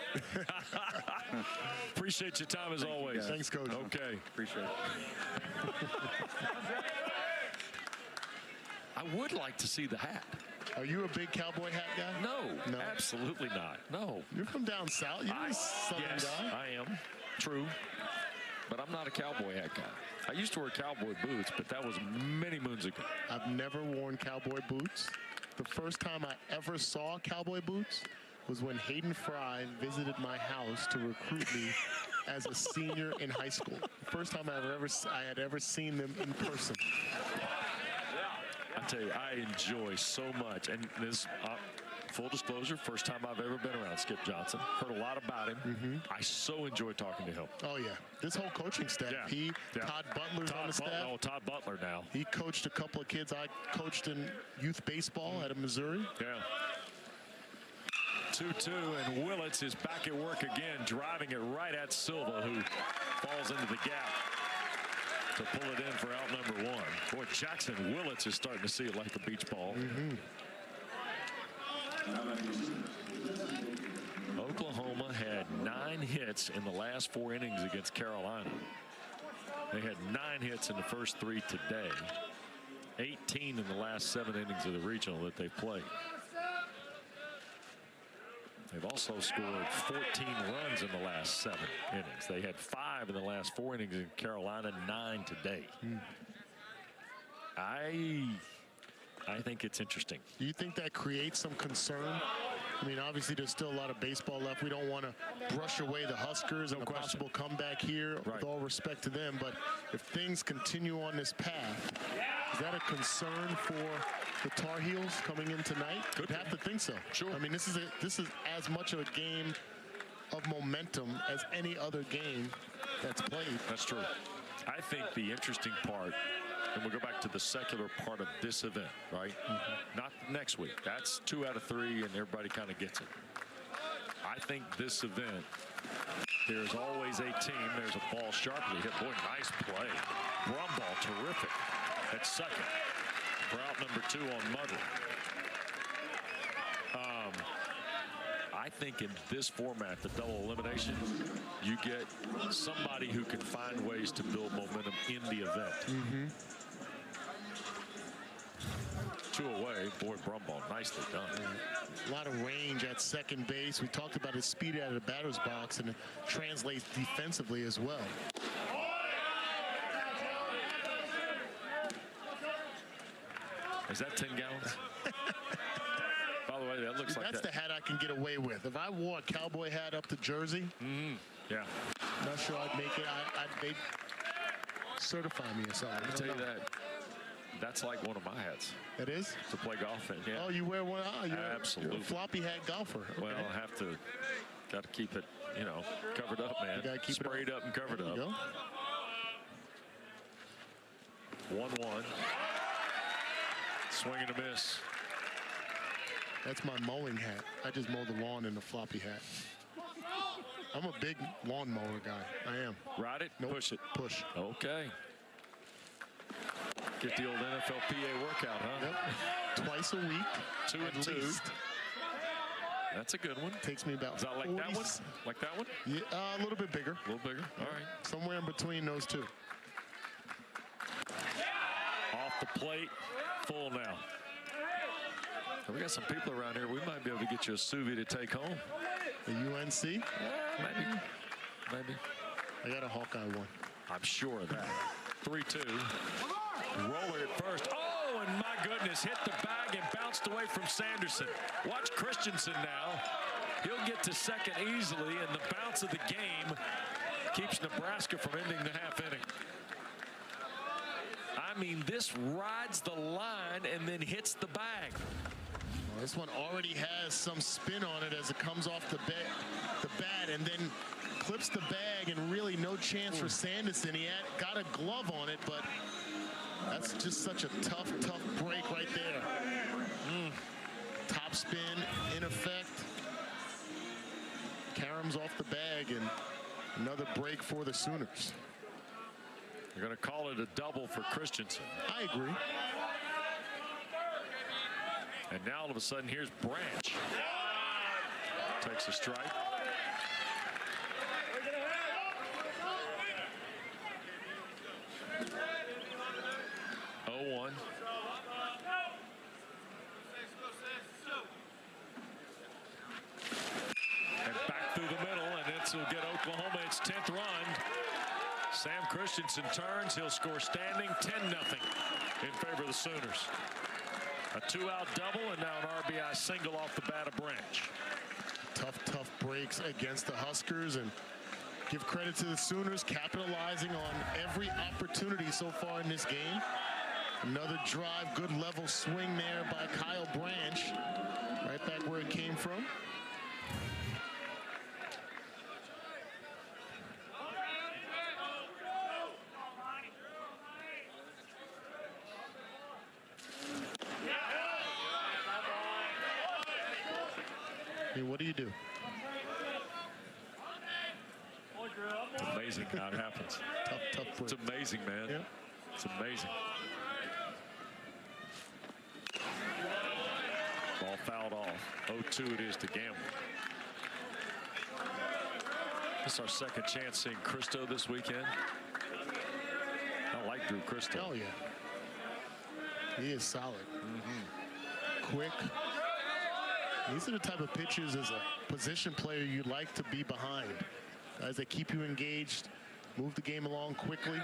Appreciate your time as always. Thanks, Coach. Okay. Appreciate it. I would like to see the hat. Are you a big cowboy hat guy? No, absolutely not. No. You're from down south. You're a southern Yes, guy. I am. True. But I'm not a cowboy hat guy. I used to wear cowboy boots, but that was many moons ago. I've never worn cowboy boots. The first time I ever saw cowboy boots was when Hayden Fry visited my house to recruit me as a senior in high school. The first time I had ever seen them in person. I tell you, I enjoy so much. And this, full disclosure, first time I've ever been around Skip Johnson. Heard a lot about him. I so enjoy talking to him. Oh, yeah. This whole coaching staff. Yeah. Todd Butler's on the staff. Oh, Todd Butler now. He coached a couple of kids I coached in youth baseball at Missouri. Yeah. 2-2, and Willits is back at work again, driving it right at Silva, who falls into the gap to pull it in for out number 1. Boy, Jackson Willits is starting to see it like a beach ball. Oklahoma had 9 hits in the last 4 innings against Carolina. They had 9 hits in the first 3 today. 18 in the last 7 innings of the regional that they've played. They've also scored 14 runs in the last 7 innings. They had 5 in the last 4 innings in Carolina, 9 today. I think it's interesting. Do you think that creates some concern? I mean, obviously, there's still a lot of baseball left. We don't want to brush away the Huskers and a possible comeback here, with all respect to them. But if things continue on this path, is that a concern for the Tar Heels coming in tonight? You'd have to think so. Sure. I mean, this is as much of a game of momentum as any other game that's played. That's true. I think the interesting part, and we'll go back to the secular part of this event, right? Not next week. That's 2 out of 3, and everybody kind of gets it. I think this event, there's always a team. There's a ball sharply hit. Boy, nice play. Brumball, terrific at second for out number 2 on Mudley. I think in this format, the double elimination, you get somebody who can find ways to build momentum in the event. 2 away. Boy, Brumball, nicely done. A lot of range at second base. We talked about his speed out of the batter's box, and it translates defensively as well. Is that 10 gallons? By the way, that looks like that's the hat I can get away with. If I wore a cowboy hat up to Jersey, yeah, I'm not sure I'd make it. They'd certify me or something. I'll tell you that. That's like one of my hats. It is? To play golf in, yeah. Oh, you wear one? Oh, Absolutely. You're a floppy hat golfer. Okay. Well, I have to, got to keep it, you know, covered up, man. You got to keep sprayed it up and covered there up. You go. 1-1. Swing and a miss. That's my mowing hat. I just mow the lawn in a floppy hat. I'm a big lawnmower guy. I am. Ride it, Nope. push it. Push. Okay. Get the old NFLPA workout, huh? Yep. Twice a week. 2 and at 2. least. That's a good one. Takes me about Is that like 40, that one? Like that one? Yeah, a little bit bigger. A little bigger. All right. Somewhere in between those two. Off the plate. Full now. We got some people around here. We might be able to get you a sous vide to take home. The UNC? Maybe. Maybe. I got a Hawkeye one. I'm sure of that. 3-2. Roller at first. Oh, and my goodness, hit the bag and bounced away from Sanderson. Watch Christensen now. He'll get to second easily, and the bounce of the game keeps Nebraska from ending the half inning. I mean, this rides the line and then hits the bag. Well, this one already has some spin on it as it comes off the bat and then clips the bag, and really no chance for Sanderson. He had got a glove on it, but that's just such a tough break right there. Top spin in effect. Caroms off the bag, and another break for the Sooners. They're going to call it a double for Christensen. I agree. And now all of a sudden, here's Branch. Takes a strike. one. And back through the middle, and this will get Oklahoma its 10th run. Sam Christensen turns. He'll score standing 10-0 in favor of the Sooners. A 2-out double, and now an RBI single off the bat of Branch. Tough breaks against the Huskers, and give credit to the Sooners capitalizing on every opportunity so far in this game. Another drive, good level swing there by Kyle Branch. Right back where it came from. Hey, what do you do? It's amazing how it happens. Tough break. It's amazing, man. Yeah. It's amazing. Ball fouled off. 0-2 it is to Gamble. This is our second chance seeing Christo this weekend. I like Drew Christo. Oh, yeah. He is solid. Quick. These are the type of pitchers as a position player you'd like to be behind. Guys that keep you engaged, move the game along quickly,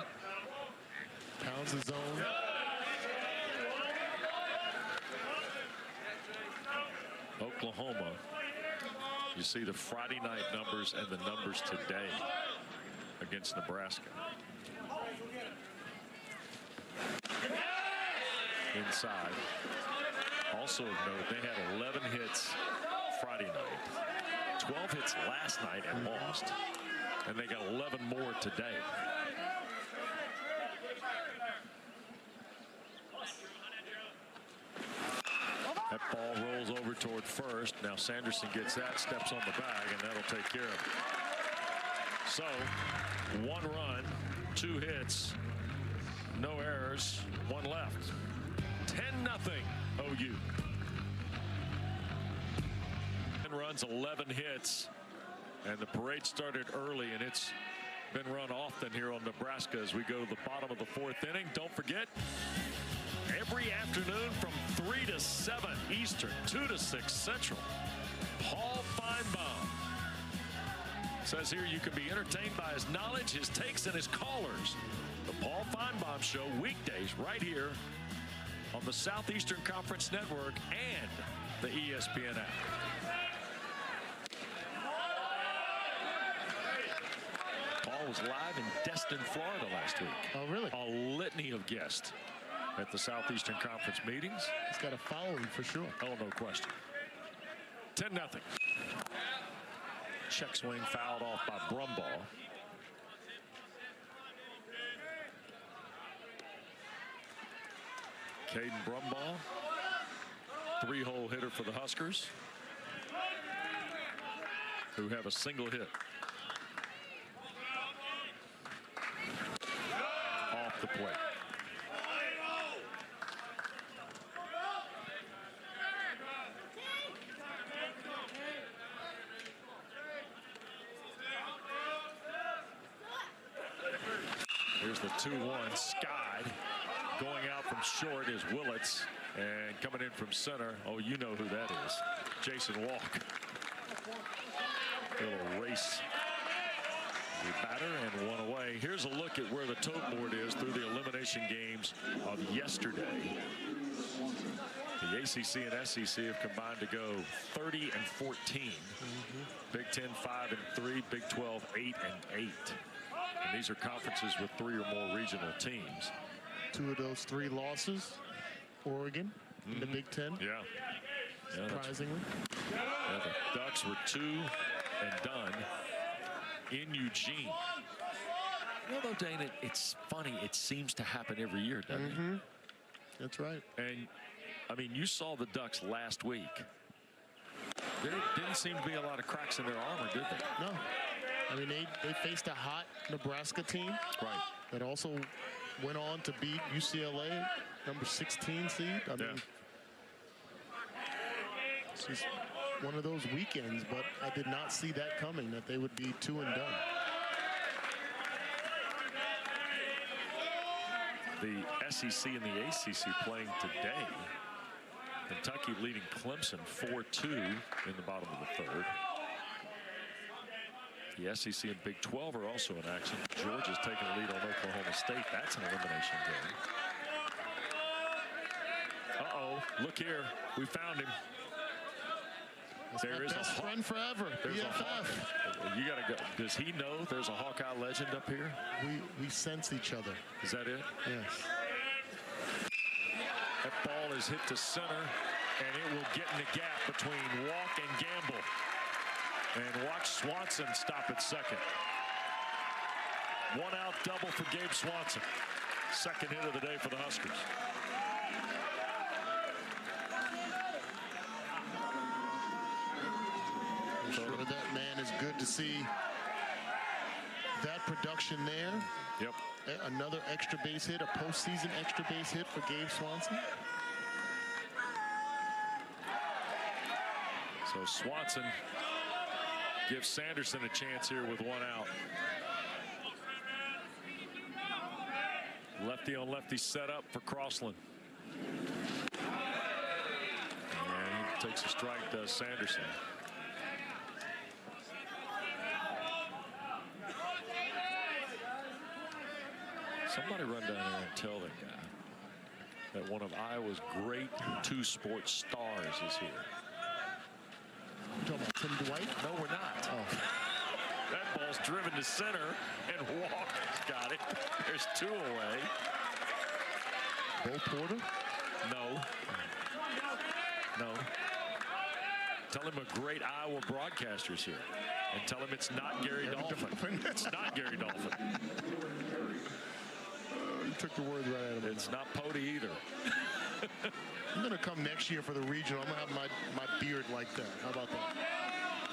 pounds the zone. Oklahoma, you see the Friday night numbers and the numbers today against Nebraska. Inside. Also of note, they had 11 hits Friday night, 12 hits last night and lost, and they got 11 more today. That ball rolls over toward first. Now Sanderson gets that, steps on the bag, and that'll take care of it. So, 1 run, 2 hits, no errors, 1 left. 10-0 OU. 10 runs, 11 hits, and the parade started early, and it's been run often here on Nebraska as we go to the bottom of the 4th inning. Don't forget, every afternoon from 3 to 7 Eastern, 2 to 6 Central, Paul Feinbaum says here you can be entertained by his knowledge, his takes, and his callers. The Paul Feinbaum Show, weekdays right here on the Southeastern Conference Network and the ESPN app. Paul was live in Destin, Florida last week. Oh, really? A litany of guests at the Southeastern Conference meetings. He's got a following for sure. Oh, no question. 10-0. Check swing fouled off by Brumbaugh. Caden Brumbaugh, 3-hole hitter for the Huskers, who have a single hit. Off the plate. Here's the 2-1. Skied. Going out from short is Willits. And coming in from center, oh, you know who that is. Jason Walk. A little race. The batter and one away. Here's a look at where the tote board is through the elimination games of yesterday. The ACC and SEC have combined to go 30-14. Big Ten 5-3, Big 12 8-8. And these are conferences with 3 or more regional teams. 2 of those 3 losses, Oregon in the Big Ten. Yeah. Surprisingly. Yeah, the Ducks were 2 and done in Eugene. You know, though, Dana, it's funny. It seems to happen every year, doesn't it? That's right. And, I mean, you saw the Ducks last week. There didn't seem to be a lot of cracks in their armor, did they? No. I mean, they faced a hot Nebraska team. Right. That also went on to beat UCLA, number 16 seed. I mean, it's just one of those weekends, but I did not see that coming, that they would be 2 and done. The SEC and the ACC playing today. Kentucky leading Clemson 4-2 in the bottom of the 3rd. The SEC and Big 12 are also in action. Georgia's taking the lead on Oklahoma State. That's an elimination game. Uh-oh, look here. We found him. There is best friend forever. BFF. You gotta go. Does he know there's a Hawkeye legend up here? We sense each other. Is that it? Yes. That ball is hit to center, and it will get in the gap between Walk and Gamble. And watch Swanson stop at second. 1-out double for Gabe Swanson. Second hit of the day for the Huskers. I'm sure that man is good to see that production there. Yep. Another extra base hit, a postseason extra base hit for Gabe Swanson. So Swanson gives Sanderson a chance here with 1 out. Lefty on lefty set up for Crossland. And he takes a strike, does Sanderson. Somebody run down there and tell that guy that one of Iowa's great 2-sport stars is here. You talking about Tim Dwight? No, we're not. Oh. That ball's driven to center, and Walker's got it. There's 2 away. Bo Porter? No. No. Tell him a great Iowa broadcaster's here. And tell him it's not Gary Dolphin. It's not Gary Dolphin. You took the words right out of it. It's not Pody either. I'm going to come next year for the regional. I'm going to have my beard like that. How about that?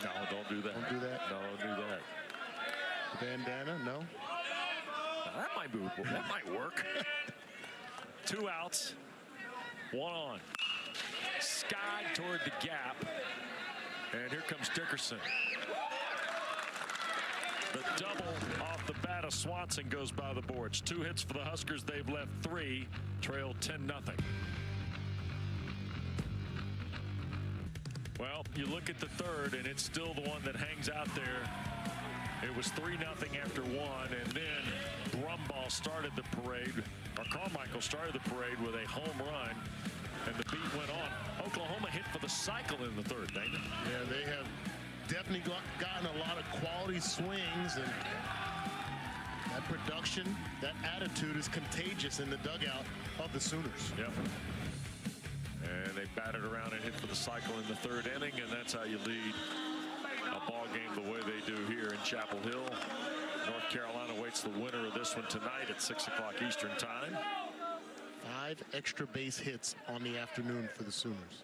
No, don't do that. Don't do that? No, don't do that. Bandana? No? Now, that might work. 2 outs. 1 on. Skied toward the gap. And here comes Dickerson. The double off the bat of Swanson goes by the boards. 2 hits for the Huskers. They've left 3. Trail 10-0. Well, you look at the 3rd, and it's still the one that hangs out there. It was 3-0 after 1, and then Brumbaugh started the parade, or Carmichael started the parade with a home run, and the beat went on. Oklahoma hit for the cycle in the 3rd, Dana. Yeah, they have definitely gotten a lot of quality swings, and that production, that attitude is contagious in the dugout of the Sooners. Yep. And they batted around and hit for the cycle in the 3rd inning, and that's how you lead a ball game the way they do here in Chapel Hill. North Carolina waits the winner of this one tonight at 6 o'clock Eastern time. 5 extra base hits on the afternoon for the Sooners.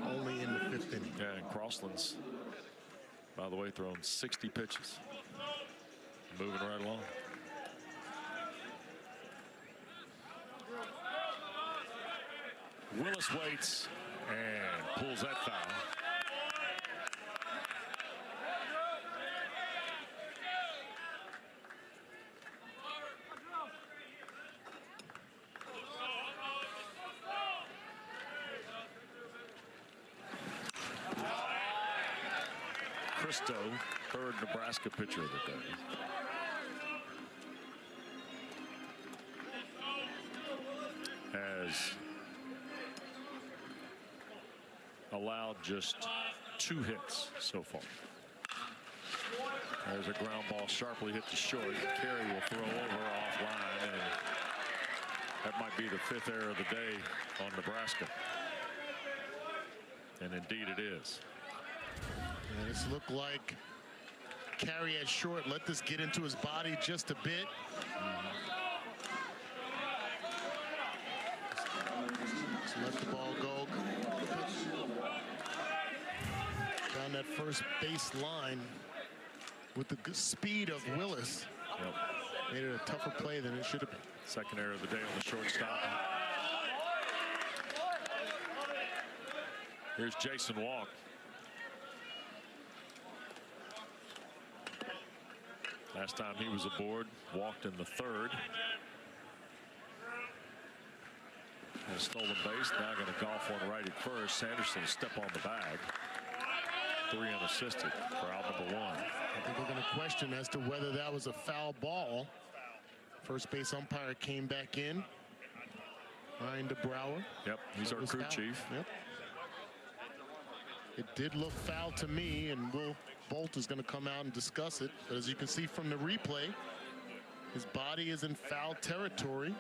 Only in the 5th inning. Yeah, and Crossland's, by the way, thrown 60 pitches. Moving right along. Willis waits and pulls that foul. Cristo, third Nebraska pitcher of the day. Has allowed just 2 hits so far. There's a ground ball sharply hit to short. Carey will throw over offline, and that might be the 5th error of the day on Nebraska. And indeed it is. And this looked like Carey at short. Let this get into his body just a bit. Just let the ball go. Down that first base line with the good speed of Willis. Yep. Made it a tougher play than it should have been. Second error of the day on the shortstop. Here's Jason Walk. Last time he was aboard, walked in the 3rd. And a stolen base. Now going to golf one right at first. Sanderson step on the bag. 3 unassisted for out number 1. I think we're going to question as to whether that was a foul ball. First base umpire came back in. Ryan DeBrouwer. Yep, he's our crew chief. Yep. It did look foul to me, and Will Bolt is going to come out and discuss it. But as you can see from the replay, his body is in foul territory.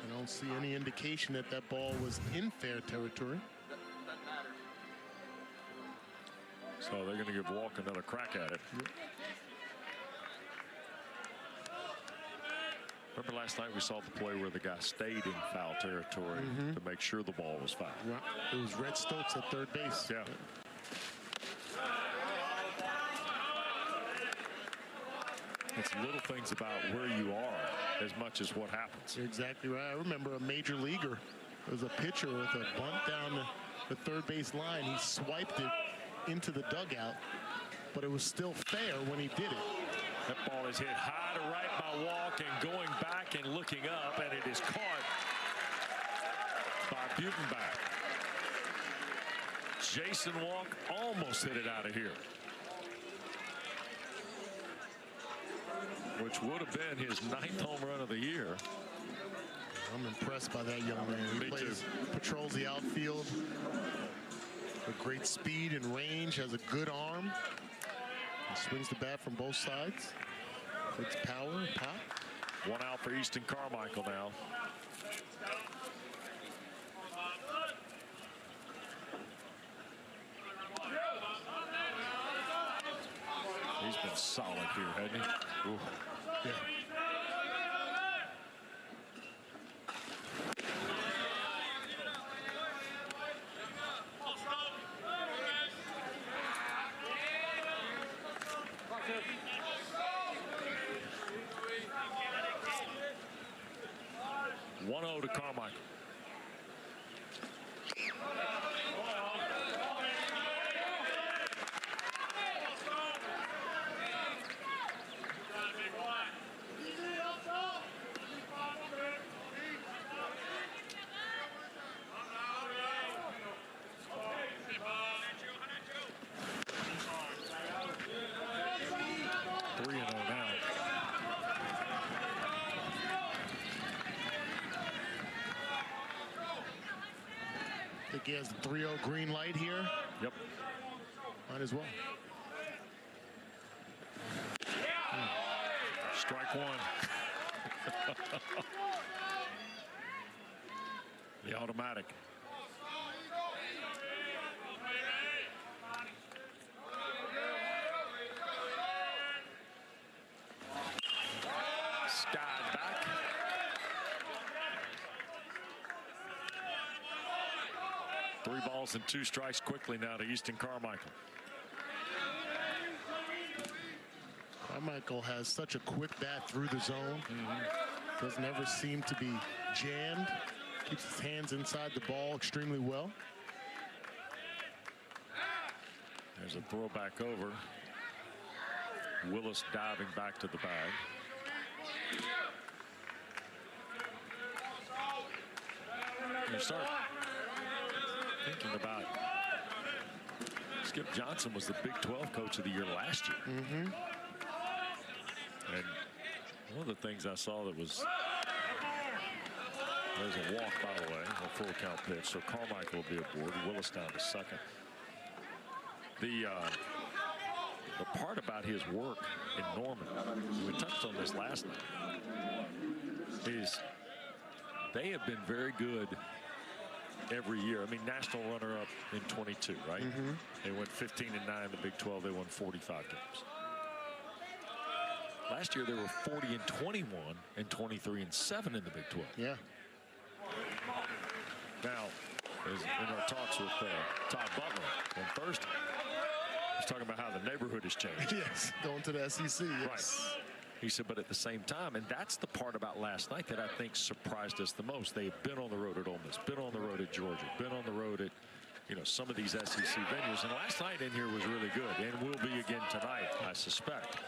I don't see any indication that that ball was in fair territory. So they're going to give Walk another crack at it. Yep. Remember last night we saw the play where the guy stayed in foul territory to make sure the ball was foul. Yeah, it was Red Stokes at third base. Yeah. It's little things about where you are as much as what happens. You're exactly right. I remember a major leaguer. There was a pitcher with a bunt down the third base line. He swiped it into the dugout, but it was still fair when he did it. That ball is hit high to right by Walk, and going back and looking up, and it is caught by Butenbach. Jason Walk almost hit it out of here, which would have been his 9th home run of the year. I'm impressed by that young man. He patrols the outfield with great speed and range, has a good arm. He swings the bat from both sides. It's power and pop. 1 out for Easton Carmichael now. He's been solid here, hasn't he? Ooh. Yeah. To Carmichael. He has the 3-0 green light here. Yep. Might as well. Strike 1. The automatic. Skied back. 3 balls and 2 strikes quickly now to Easton Carmichael. Carmichael has such a quick bat through the zone. Doesn't ever seem to be jammed. Keeps his hands inside the ball extremely well. There's a throw back over. Willis diving back to the bag. You start thinking about Skip Johnson was the Big 12 Coach of the Year last year. And one of the things I saw that was, there's a walk, by the way, a full count pitch. So Carmichael will be aboard. Willis down to second. The part about his work in Norman, we touched on this last night, is they have been very good every year. I mean, national runner-up in 22, right? They went 15-9 in the Big 12. They won 45 games. Last year, they were 40-21 and 23-7 in the Big 12. Yeah. Now, in our talks with Todd Butler on Thursday, he's talking about how the neighborhood has changed. Yes, going to the SEC. Yes. Right. He said, but at the same time, and that's the part about last night that I think surprised us the most. They've been on the road at Ole Miss, been on the road at Georgia, been on the road at, some of these SEC venues. And last night in here was really good, and will be again tonight, I suspect.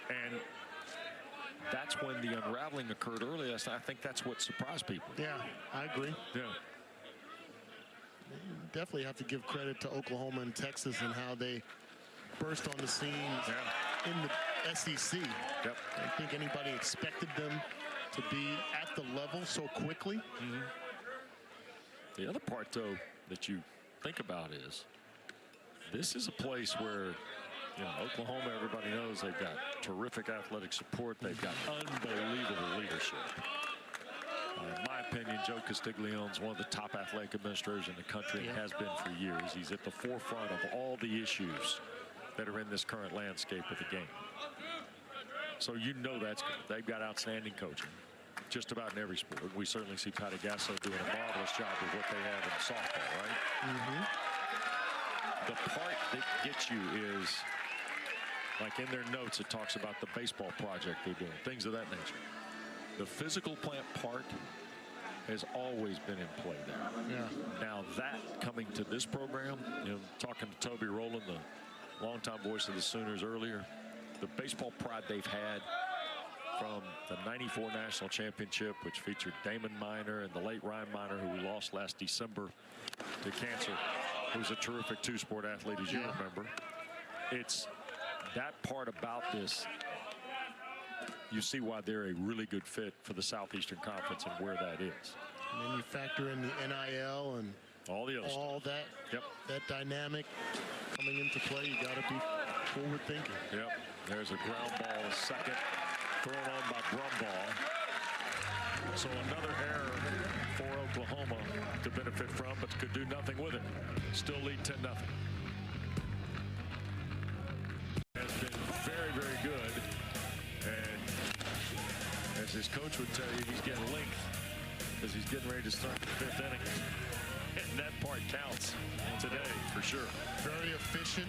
And that's when the unraveling occurred early last night. I think that's what surprised people. Yeah, I agree. Yeah. Definitely have to give credit to Oklahoma and Texas and how they burst on the scene in the SEC. Yep. I don't think anybody expected them to be at the level so quickly. The other part, though, that you think about is this is a place where, Oklahoma, everybody knows they've got terrific athletic support. They've got unbelievable leadership. In my opinion, Joe Castiglione's one of the top athletic administrators in the country and has been for years. He's at the forefront of all the issues that are in this current landscape of the game. So that's good. They've got outstanding coaching just about in every sport. We certainly see Patty Gasso doing a marvelous job with what they have in softball, right? The part that gets you is, like in their notes, it talks about the baseball project they're doing, things of that nature. The physical plant part has always been in play there. Yeah. Now that coming to this program, talking to Toby Rowland, the longtime voice of the Sooners earlier, the baseball pride they've had from the '94 national championship, which featured Damon Minor and the late Ryan Minor, who we lost last December to cancer, who's a terrific two-sport athlete, as you remember. It's that part about this. You see why they're a really good fit for the Southeastern Conference and where that is. And then you factor in the NIL and all the other stuff. that. That dynamic coming into play. You got to be forward thinking. Yep. There's a ground ball, a second, thrown on by Brumball. So another error for Oklahoma to benefit from, but could do nothing with it. Still lead 10-0. Has been very, very good. And as his coach would tell you, he's getting length as he's getting ready to start the 5th inning. And that part counts today for sure. Very efficient.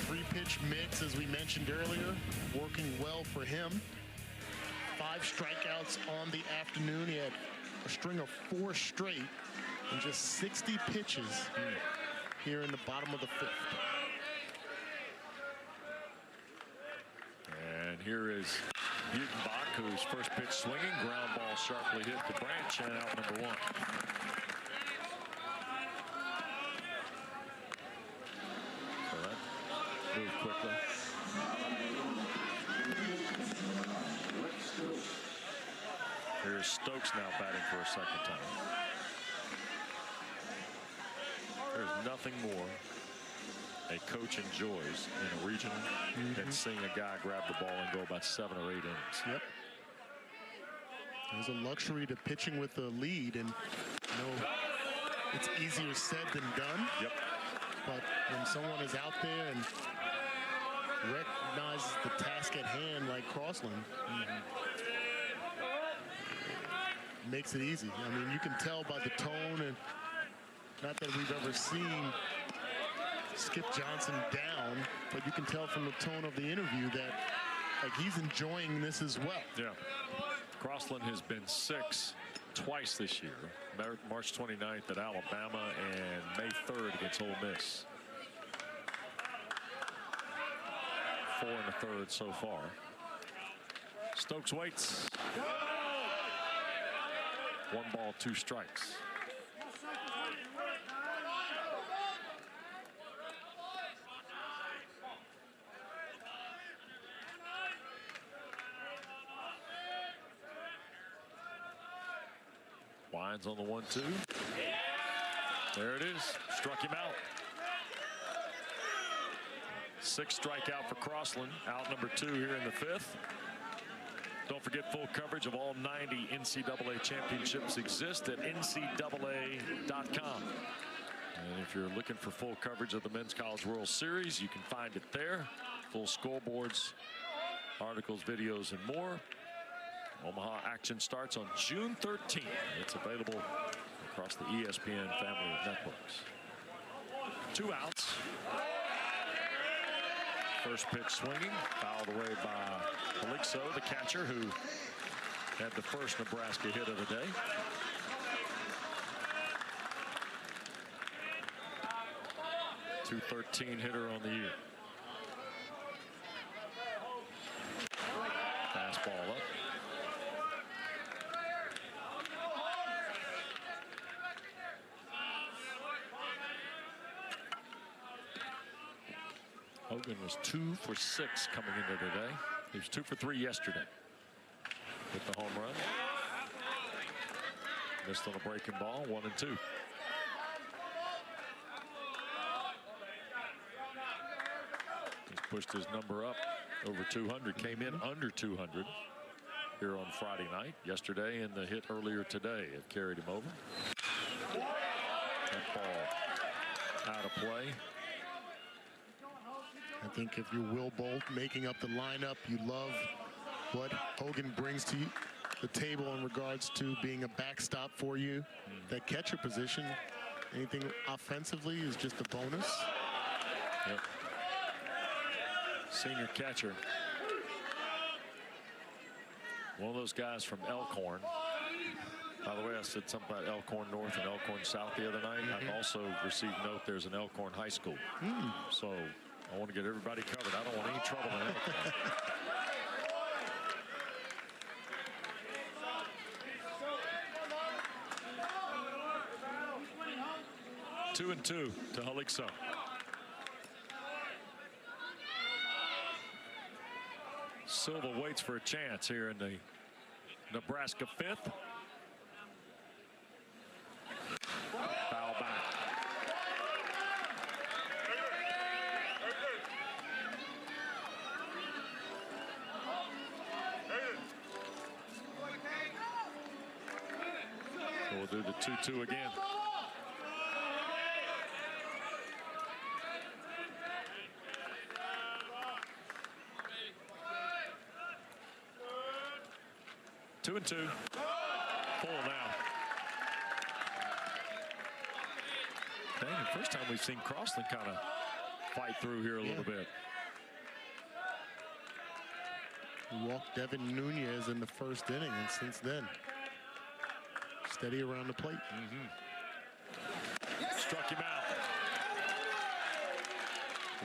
3-pitch mix, as we mentioned earlier, working well for him. 5 strikeouts on the afternoon. He had a string of 4 straight and just 60 pitches here in the bottom of the 5th. And here is Butenbach, whose first pitch swinging, ground ball sharply hit the branch and out number 1. So that moved quickly. Here's Stokes now batting for a second time. There's nothing more a coach enjoys in a regional than seeing a guy grab the ball and go about 7 or 8 innings. Yep. There's a luxury to pitching with the lead, and it's easier said than done. Yep. But when someone is out there and recognizes the task at hand, like Crossland, makes it easy. I mean, you can tell by the tone and Not that we've ever seen Skip Johnson down, but you can tell from the tone of the interview that he's enjoying this as well. Yeah. Crossland has been 6 twice this year. March 29th at Alabama and May 3rd against Ole Miss. 4 1/3 so far. Stokes waits. 1 ball, 2 strikes. Winds on the 1-2. There it is. Struck him out. 6th strikeout for Crossland. Out number 2 here in the 5th. Don't forget, full coverage of all 90 NCAA championships exist at ncaa.com. And if you're looking for full coverage of the Men's College World Series, you can find it there. Full scoreboards, articles, videos, and more. Omaha action starts on June 13th. It's available across the ESPN family of networks. 2 outs. First pitch swinging, fouled away by Alixo, the catcher, who had the first Nebraska hit of the day. .213 hitter on the year. Fastball up. Hogan was 2 for 6 coming into today. He was 2 for 3 yesterday with the home run. Missed on a breaking ball, 1-2. He's pushed his number up over 200. Came in under 200 here on Friday night. Yesterday, and the hit earlier today have carried him over. That ball out of play. I think if you're Will Bolt making up the lineup, you love what Hogan brings to the table in regards to being a backstop for you. That catcher position, anything offensively is just a bonus. Yep. Senior catcher. One of those guys from Elkhorn. By the way, I said something about Elkhorn North and Elkhorn South the other night. I've also received note there's an Elkhorn High School. So I want to get everybody covered. I don't want any trouble in Elkhorn. Two and 2 to Alixo. Silva waits for a chance here in the Nebraska 5th. Foul back. So we'll do the 2-2 again. Two and 2. Full now. Dang, the first time we've seen Crossland kind of fight through here a little bit. He walked Devin Nunez in the first inning, and since then, steady around the plate. Struck him out.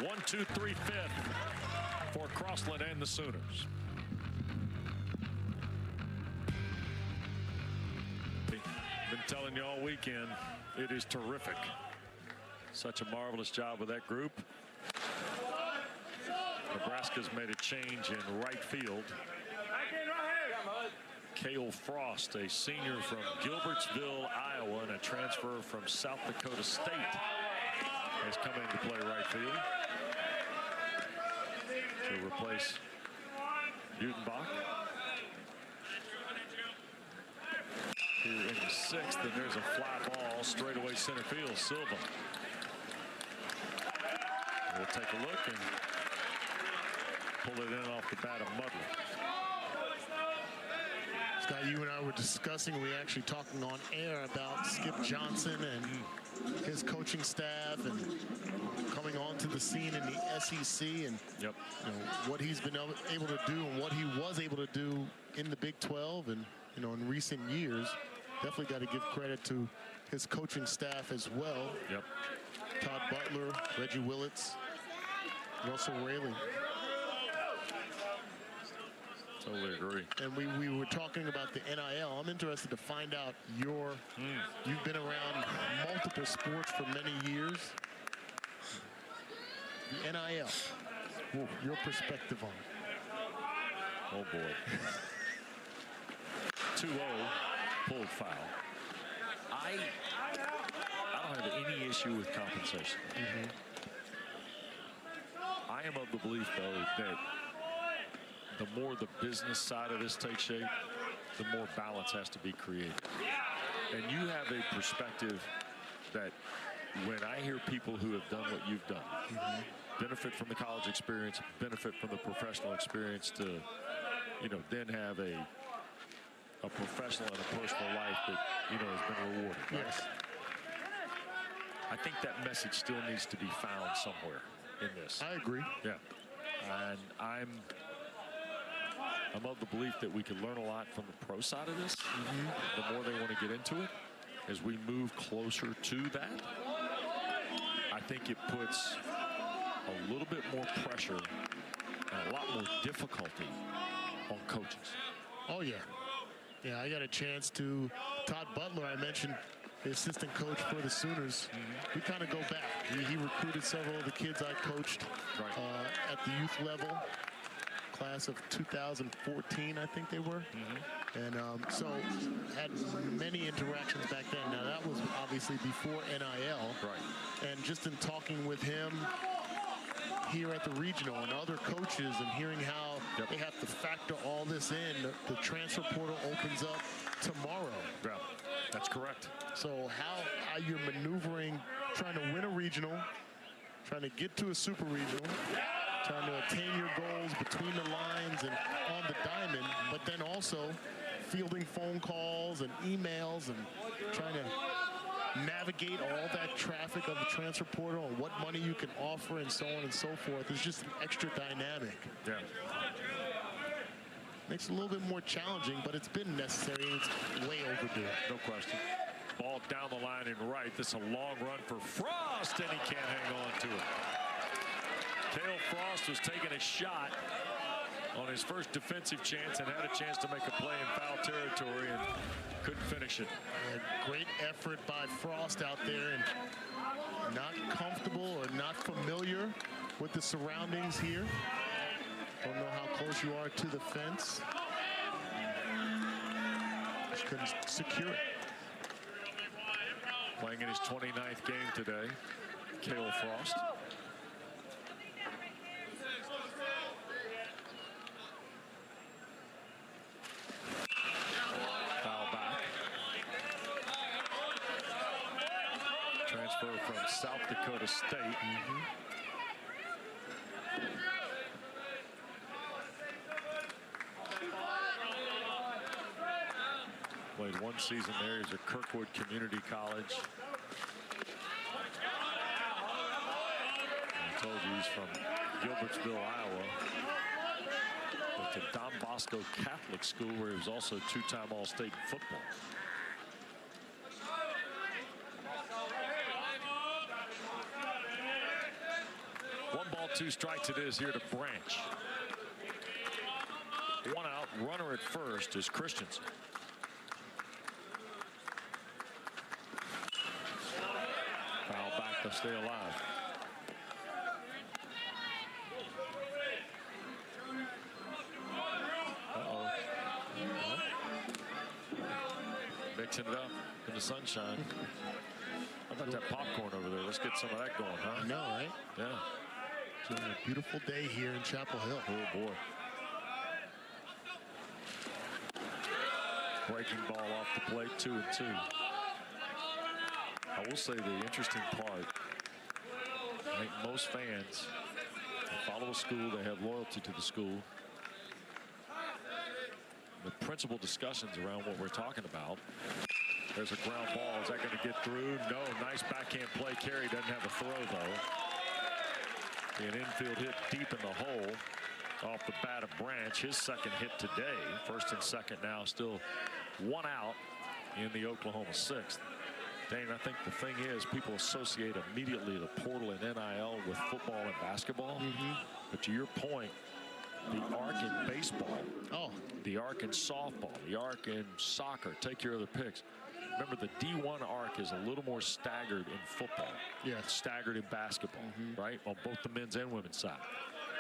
1-2-3 5th for Crossland and the Sooners. Been telling you all weekend, it is terrific. Such a marvelous job with that group. Nebraska's made a change in right field. Cale Frost, a senior from Gilbertsville, Iowa, and a transfer from South Dakota State, has come in to play right field to replace Butenbach. Here in the 6th, and there's a fly ball straightaway center field. Silva will take a look and pull it in off the bat of Mudley. Scott, you and I were discussing, we actually talking on air about Skip Johnson and his coaching staff and coming onto the scene in the SEC and what he's been able to do and what he was able to do in the Big 12 and in recent years. Definitely got to give credit to his coaching staff as well. Todd Butler, Reggie Willits, Russell Rayleigh. Totally agree. And we were talking about the NIL. I'm interested to find out you've been around multiple sports for many years. The NIL, your perspective on it. Oh boy. 2-0 pulled foul. I don't have any issue with compensation. I am of the belief, though, that the more the business side of this takes shape, the more balance has to be created. And you have a perspective that when I hear people who have done what you've done, benefit from the college experience, benefit from the professional experience to, then have a professional and a personal life that, has been rewarded. Right? Yes. I think that message still needs to be found somewhere in this. I agree. Yeah. And I'm of the belief that we can learn a lot from the pro side of this. The more they want to get into it, as we move closer to that, I think it puts a little bit more pressure and a lot more difficulty on coaches. Oh, yeah. Yeah, I got a chance to Todd Butler, I mentioned, the assistant coach for the Sooners. We kind of go back. He recruited several of the kids I coached at the youth level. Class of 2014, I think they were. And so had many interactions back then. Now, that was obviously before NIL. And just in talking with him here at the regional and other coaches and hearing how they have to factor all this in, the transfer portal opens up tomorrow. Yeah, that's correct. So how you're maneuvering, trying to win a regional, trying to get to a super regional, trying to attain your goals between the lines and on the diamond, but then also fielding phone calls and emails and trying to navigate all that traffic of the transfer portal and what money you can offer and so on and so forth. It's just an extra dynamic. Yeah. Makes it a little bit more challenging, but it's been necessary and it's way overdue. No question. Ball down the line and right. This is a long run for Frost, and he can't hang on to it. Cale Frost was taking a shot on his first defensive chance and had a chance to make a play in foul territory and couldn't finish it. A great effort by Frost out there, and not comfortable or not familiar with the surroundings here. Don't know how close you are to the fence. Just couldn't secure it. Playing in his 29th game today, Cale Frost. Foul back. Transfer from South Dakota State. Played one season there. He's at Kirkwood Community College. I told you he's from Gilbertsville, Iowa. Went to Don Bosco Catholic School, where he was also two-time All-State in football. One ball, two strikes it is here to Branch. One out, runner at first is Christensen. Foul back to stay alive. Mixing it up in the sunshine. How about that popcorn over there? Let's get some of that going, huh? I know, right? Yeah. It's a beautiful day here in Chapel Hill. Oh, boy. Breaking ball off the plate, 2-2. I will say the interesting part, I think most fans, they follow a school, they have loyalty to the school. The principal discussions around what we're talking about There's a ground ball. Is that going to get through? No. Nice backhand play. Carey doesn't have a throw, though. An infield hit deep in the hole off the bat of Branch. His second hit today. First and second now. Still one out in the Oklahoma 6th. Dane, I think the thing is people associate immediately the portal and NIL with football and basketball. But to your point, the arc in baseball, the arc in softball, the arc in soccer, take your other picks. Remember, the D1 arc is a little more staggered in football. Yeah. Staggered in basketball, right? On both the men's and women's side.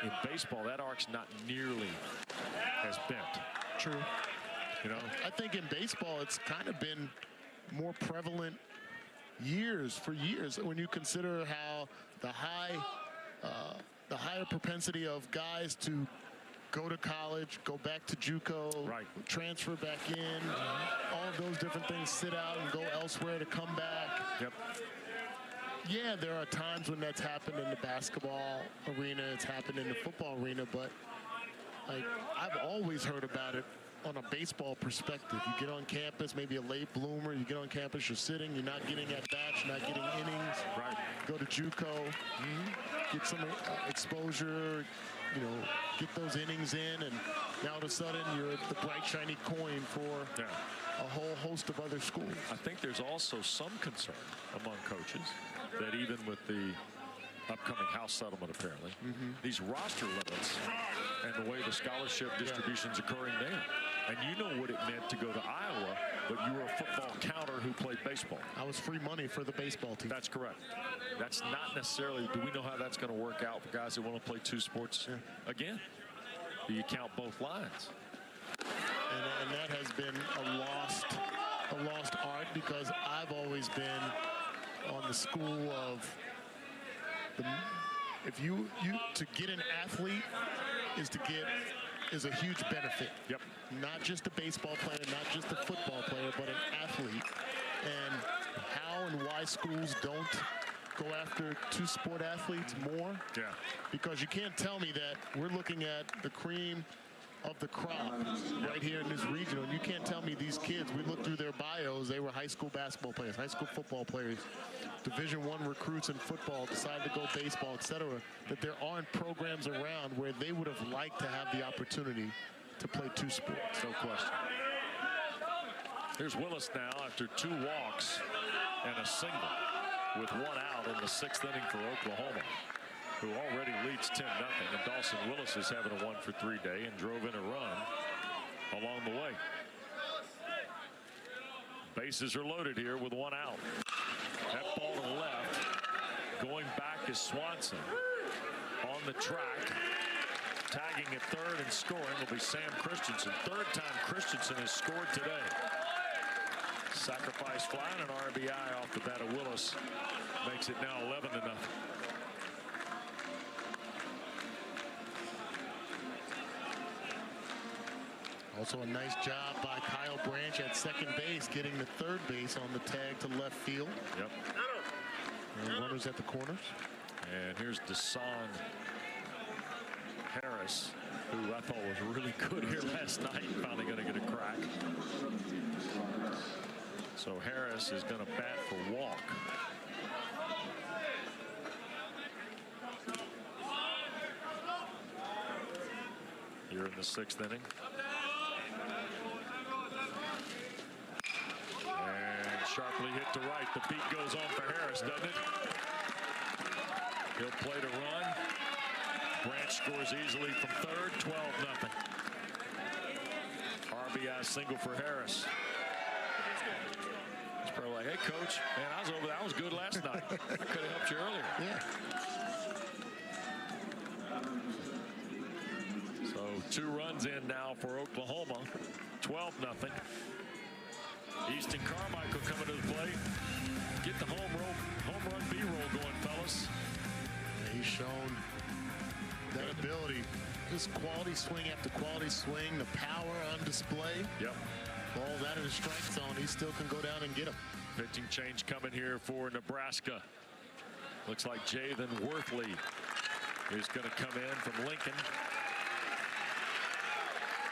In baseball, that arc's not nearly as bent. True. You know? I think in baseball, it's kind of been more prevalent for years when you consider how the higher propensity of guys to go to college, go back to JUCO, transfer back in, all of those different things, sit out and go elsewhere to come back. Yep. Yeah, there are times when that's happened in the basketball arena, it's happened in the football arena, but I've always heard about it on a baseball perspective. You get on campus, maybe a late bloomer, you get on campus, you're sitting, you're not getting at bats, you're not getting innings. Right. Go to JUCO, get some exposure, you know, get those innings in, and now all of a sudden you're the bright, shiny coin for a whole host of other schools. I think there's also some concern among coaches that even with the upcoming House settlement, apparently, these roster limits and the way the scholarship distribution is occurring there. And you know what it meant to go to Iowa, but you were a football counter who played baseball. I was free money for the baseball team. That's correct. That's not necessarily, do we know how that's going to work out for guys that want to play two sports again? Do you count both lines? And that has been a lost art, because I've always been on the school of if you to get an athlete is a huge benefit. Yep. Not just a baseball player, not just a football player, but an athlete. And how and why schools don't go after two-sport athletes more? Yeah. Because you can't tell me that we're looking at the cream of the crop right here in this region. And you can't tell me these kids, we look through their bios, they were high school basketball players, high school football players, Division I recruits in football, decided to go baseball, etc., that there aren't programs around where they would have liked to have the opportunity to play two sports. No question. Here's Willis now after 2 walks and a single with 1 out in the 6th inning for Oklahoma, who already leads 10-0. And Dawson Willis is having a 1-for-3 day and drove in a run along the way. Bases are loaded here with 1 out. That ball to the left. Going back is Swanson. On the track. Tagging at third and scoring will be Sam Christensen. 3rd time Christensen has scored today. Sacrifice fly and an RBI off the bat of Willis. Makes it now 11-0. Also a nice job by Kyle Branch at second base, getting the third base on the tag to left field. Yep. And runners at the corners. And here's Deshaun Harris, who I thought was really good here last night. Finally going to get a crack. So Harris is going to bat for walk. Here in the 6th inning. And sharply hit to right. The beat goes on for Harris, doesn't it? He'll play to run. Branch scores easily from third, 12-0. RBI single for Harris. He's probably like, hey, coach, man, I was over there. I was good last night. I could have helped you earlier. Yeah. So 2 runs in now for Oklahoma, 12-0. Easton Carmichael coming to the plate. Get the home run B-roll going, fellas. Yeah, he's shown that ability. Just quality swing after quality swing, the power on display. Yep. All that in the strike zone, he still can go down and get him. Pitching change coming here for Nebraska. Looks like Jathan Worthley is going to come in from Lincoln.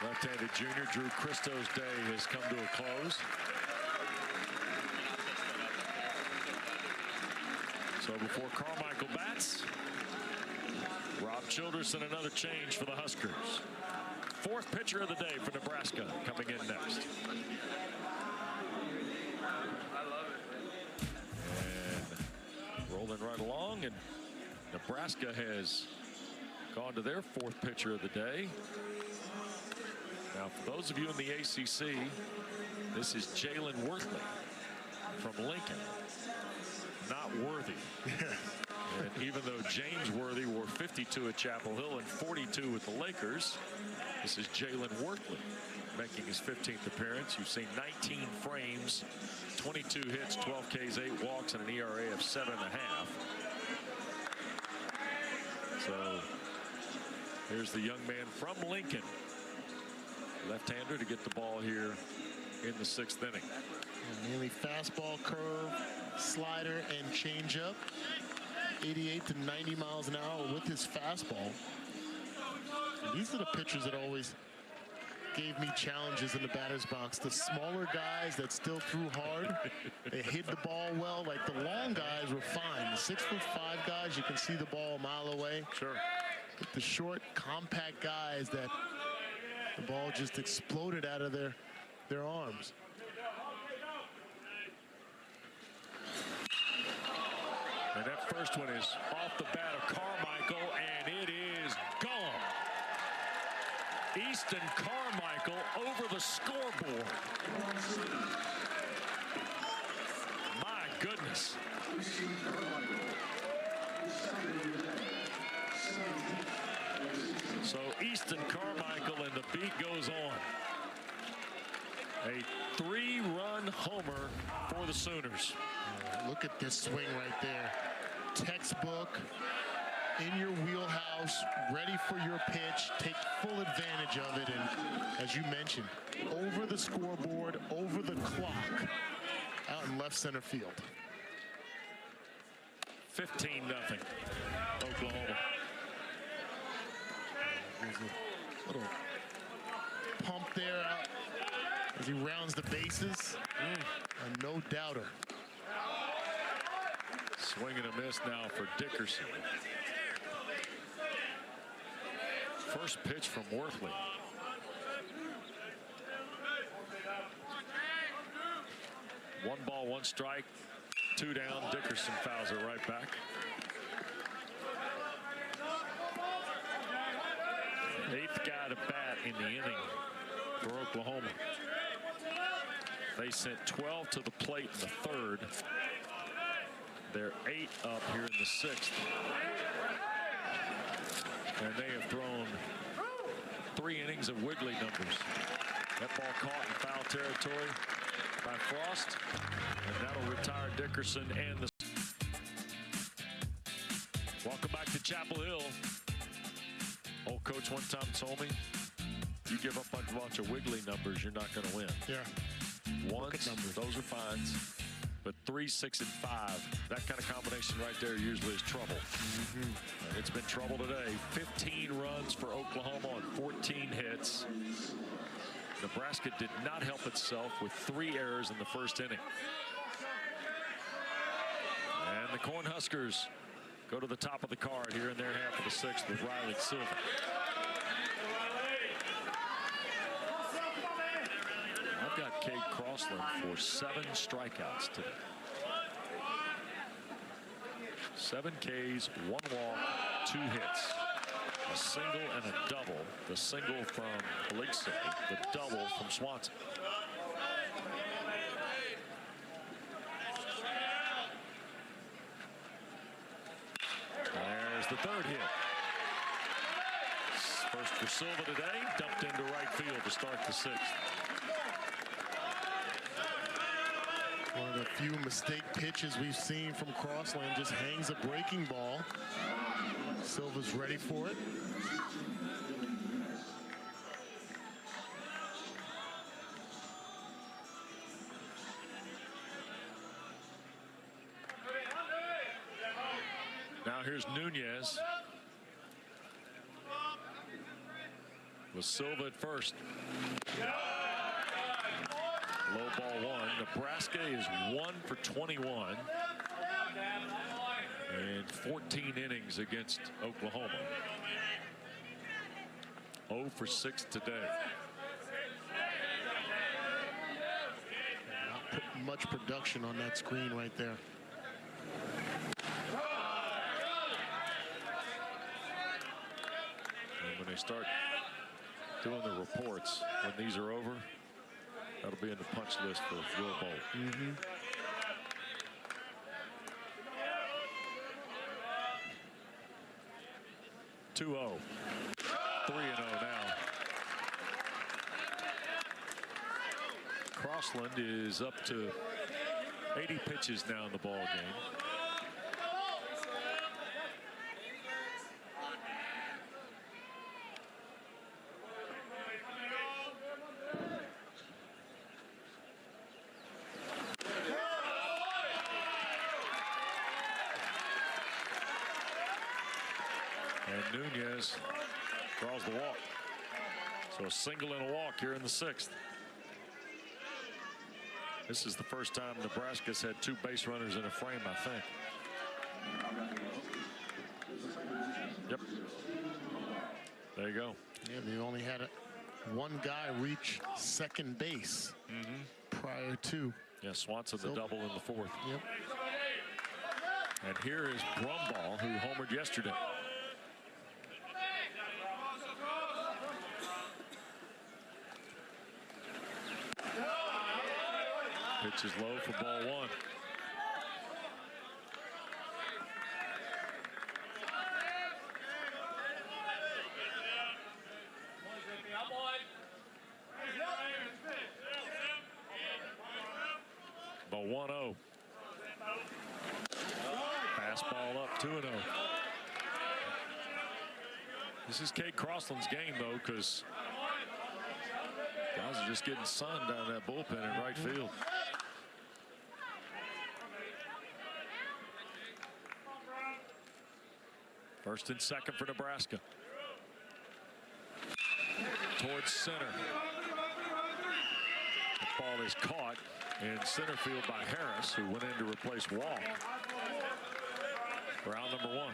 Left-handed junior Drew Christo's day has come to a close. So before Carmichael bats, Rob Childress and another change for the Huskers. Fourth pitcher of the day for Nebraska coming in next. And rolling right along, and Nebraska has gone to their fourth pitcher of the day. Now, for those of you in the ACC, this is Jalen Worthley from Lincoln. Not Worthy. And even though James Worthy wore 52 at Chapel Hill and 42 with the Lakers, this is Jalen Worthley making his 15th appearance. You've seen 19 frames, 22 hits, 12 Ks, 8 walks, and an ERA of 7.5. So here's the young man from Lincoln, left-hander, to get the ball here in the 6th inning. Mainly fastball, curve, slider, and changeup. 88 to 90 miles an hour with his fastball. And these are the pitchers that always gave me challenges in the batter's box. The smaller guys that still threw hard, they hit the ball well. Like the long guys were fine. The 6'5" guys, you can see the ball a mile away. Sure. But the short, compact guys that the ball just exploded out of their arms. And that first one is off the bat of Carmichael, and it is gone. Easton Carmichael over the scoreboard. My goodness. So Easton Carmichael, and the beat goes on. A 3-run homer for the Sooners. Look at this swing right there. Textbook, in your wheelhouse, ready for your pitch. Take full advantage of it. And as you mentioned, over the scoreboard, over the clock, out in left center field. 15-0 Oklahoma. There's a little pump there out as he rounds the bases. A no doubter. Swing and a miss now for Dickerson. First pitch from Worthley. One ball, one strike, 2 down. Dickerson fouls it right back. 8th guy to bat in the inning for Oklahoma. They sent 12 to the plate in the 3rd. They're 8 up here in the 6th. And they have thrown 3 innings of wiggly numbers. That ball caught in foul territory by Frost. And that'll retire Dickerson and the... Welcome back to Chapel Hill. Old coach one time told me, you give up a bunch of wiggly numbers, you're not going to win. Yeah. Ones, those are fines. But 3, 6, and 5, that kind of combination right there usually is trouble. It's been trouble today. 15 runs for Oklahoma on 14 hits. Nebraska did not help itself with 3 errors in the first inning. And the Cornhuskers go to the top of the card here in their half of the 6th with Riley Silva. I've got Cade Crossland for 7 strikeouts today. 7 Ks, 1 walk, 2 hits. A single and a double. The single from Elixir, the double from Swanson. There's the 3rd hit. First for Silva today, dumped into right field to start the 6th. One of the few mistake pitches we've seen from Crossland, just hangs a breaking ball. Silva's ready for it. Now here's Nunez. With Silva at first. Low ball 1. Nebraska is 1 for 21. in 14 innings against Oklahoma. 0 for 6 today. Not putting much production on that screen right there. And when they start doing the reports, when these are over, that'll be in the punch list for Will Bolt. 2-0. 3-0 now. Crossland is up to 80 pitches now in the ball game. And Nunez draws the walk. So a single and a walk here in the 6th. This is the first time Nebraska's had 2 base runners in a frame, I think. Yep. There you go. Yeah, they only had one guy reach second base prior to. Yeah, Swanson the double in the 4th. Yep. And here is Brumball, who homered yesterday. Pitch is low for ball 1. Ball 1-0. Fastball up 2-0. This is Cade Crossland's game, though, because guys are just getting sun down that bullpen in right field. First and second for Nebraska. Towards center. The ball is caught in center field by Harris, who went in to replace Wall. For out number 1.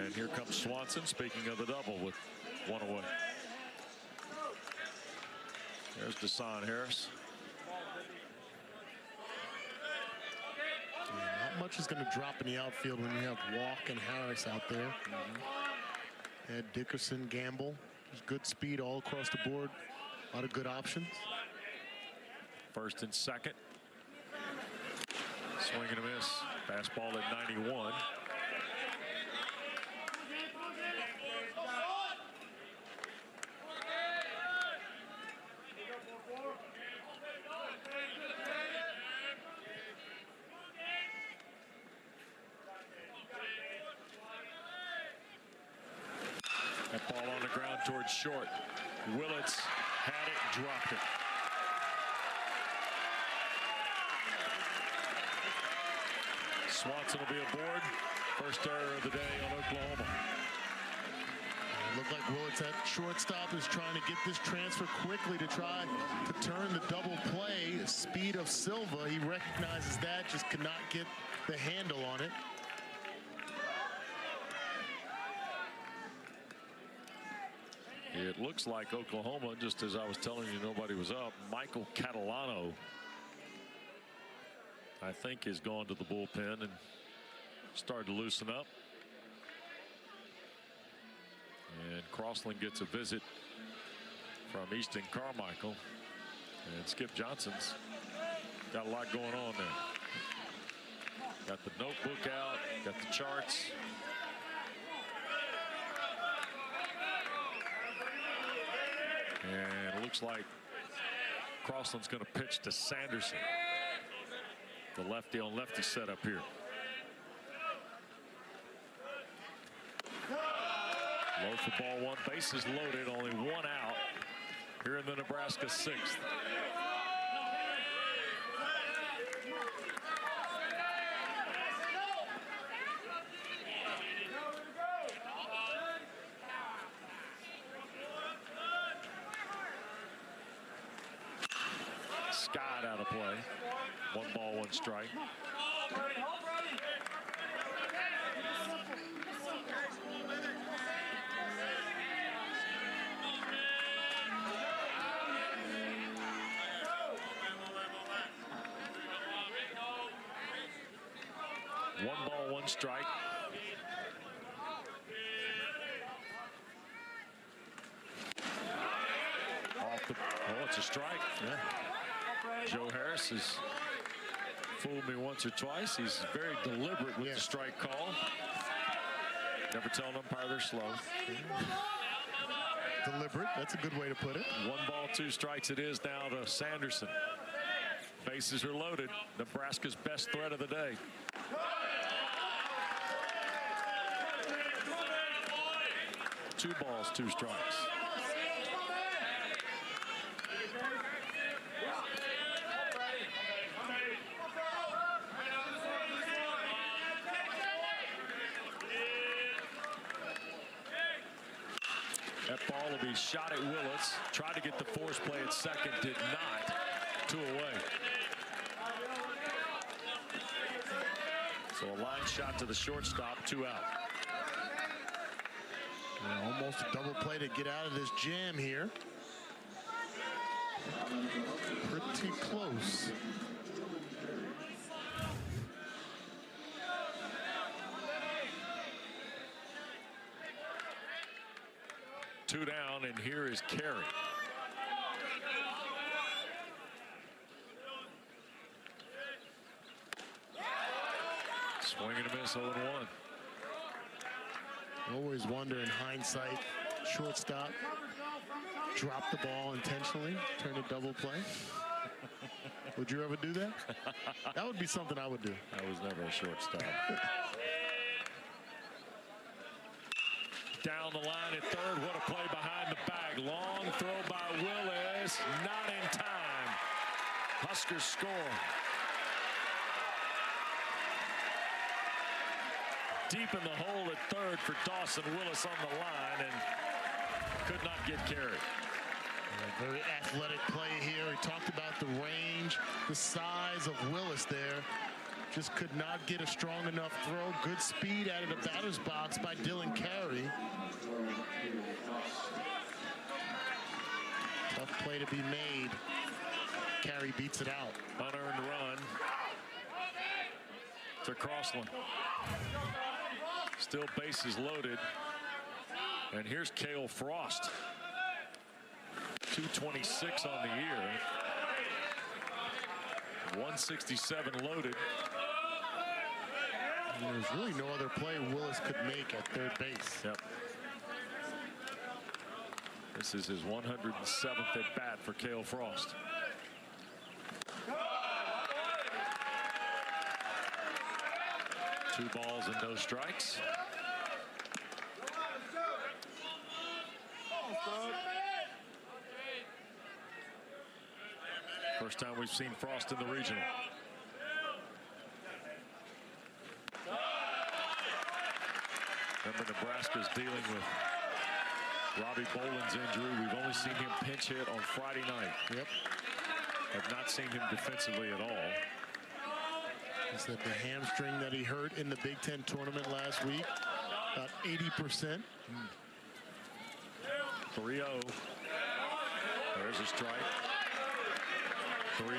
And here comes Swanson, speaking of the double, with 1 away. There's Deshaun Harris. Not much is going to drop in the outfield when you have Walk and Harris out there. And Dickerson, Gamble. There's good speed all across the board. A lot of good options. First and second. Swing and a miss. Fastball at 91. That ball on the ground towards short. Willits had it, dropped it. Swanson will be aboard. First error of the day on Oklahoma. It looked like Willits at shortstop is trying to get this transfer quickly to try to turn the double play. Speed of Silva, he recognizes that, just could not get the handle on it. It looks like Oklahoma, just as I was telling you, nobody was up. Michael Catalano, I think, has gone to the bullpen and started to loosen up. And Crossland gets a visit from Easton Carmichael. And Skip Johnson's got a lot going on there. Got the notebook out, got the charts. And it looks like Crossland's going to pitch to Sanderson. The lefty on lefty setup here. Low for ball 1. Bases loaded. Only 1 out here in the Nebraska 6th. Scott out of play. 1 ball, 1 strike. One ball, 1 strike. Oh, it's a strike. Yeah. Joe Harris has fooled me once or twice. He's very deliberate with the strike call. Never tell an umpire they're slow. Deliberate. That's a good way to put it. 1 ball, 2 strikes it is now to Sanderson. Bases are loaded. Nebraska's best threat of the day. Two balls, 2 strikes. That ball will be shot at Willis. Tried to get the force play at second, did not. 2 away. So a line shot to the shortstop, 2 out. And almost a double play to get out of this jam here. Pretty close. Two down, and here is Carey. Swing and a miss, 0-1. Always wonder in hindsight, shortstop drop the ball intentionally, turn it double play. Would you ever do that? That would be something I would do. I was never a shortstop. Down the line at third. What a play behind the bag. Long throw by Willis. Not in time. Huskers score. Deep in the hole at third for Dawson. Willis on the line and could not get carried. Very athletic play here. He talked about the range, the size of Willis there. Just could not get a strong enough throw. Good speed out of the batter's box by Dylan Carey. Tough play to be made. Carey beats it out. Unearned run to Crossland. Still bases loaded. And here's Cale Frost. 226 on the year. 167 loaded. And there's really no other play Willis could make at third base. Yep. This is his 107th at bat for Cale Frost. Two balls and no strikes. First time we've seen Frost in the regional. Remember, Nebraska's dealing with Robbie Boland's injury. We've only seen him pinch hit on Friday night. Yep. Have not seen him defensively at all. He said the hamstring that he hurt in the Big Ten tournament last week, about 80%. 3-0. There's a strike. 3-1.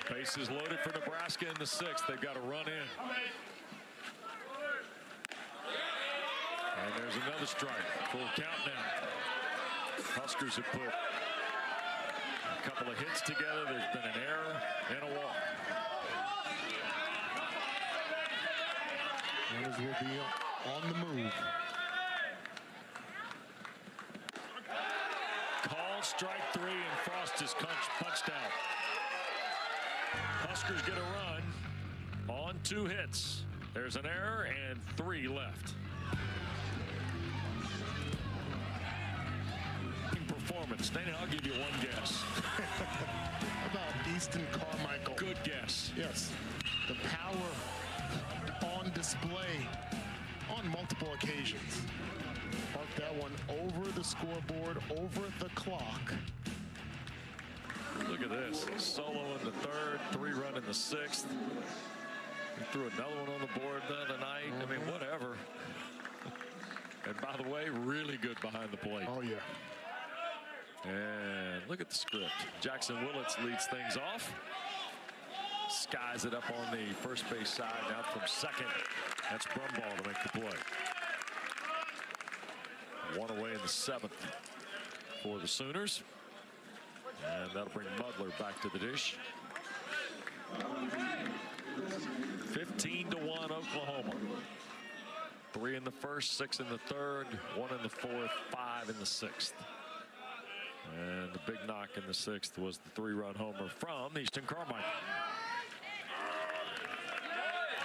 Bases loaded for Nebraska in the 6th. They've got to run in. And there's another strike. Full count now. Huskers have put a couple of hits together. There's been an error and a walk. Runners will be on the move. Called strike 3, and Frost is punched out. Huskers get a run on 2 hits. There's an error and 3 left. Performance. Danny, I'll give you one guess. How about Easton Carmichael? Good guess. Yes. The power on display on multiple occasions. Parked that one over the scoreboard, over the clock. Look at this. Solo in the third, 3-run in the sixth. He threw another one on the board the other night. I mean, whatever. And by the way, really good behind the plate. Oh, yeah. And look at the script. Jackson Willits leads things off. Skies it up on the first base side. Out from second. That's Brumball to make the play. One away in the seventh for the Sooners. And that'll bring Mudler back to the dish. 15-1 Oklahoma. 3 in the first, 6 in the third, 1 in the fourth, 5 in the sixth. And the big knock in the sixth was the 3-run homer from Easton Carmichael.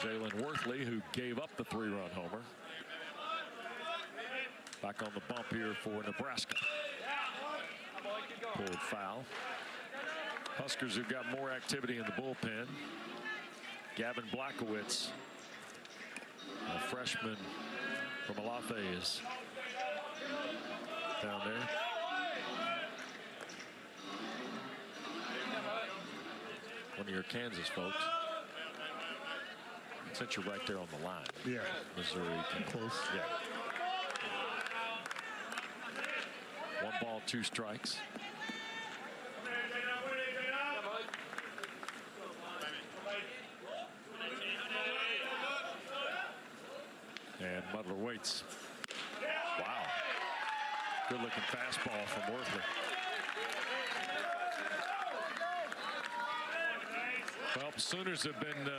Jalen Worthley, who gave up the 3-run homer. Back on the bump here for Nebraska. Pulled foul. Huskers have got more activity in the bullpen. Gavin Blackowitz, a freshman from Olathe, is down there. One of your Kansas folks. Since you're right there on the line. Yeah. Missouri. Close. Yeah. 1 ball, 2 strikes. And Mudler waits. Wow. Good looking fastball from Worthley. Well, the Sooners have been,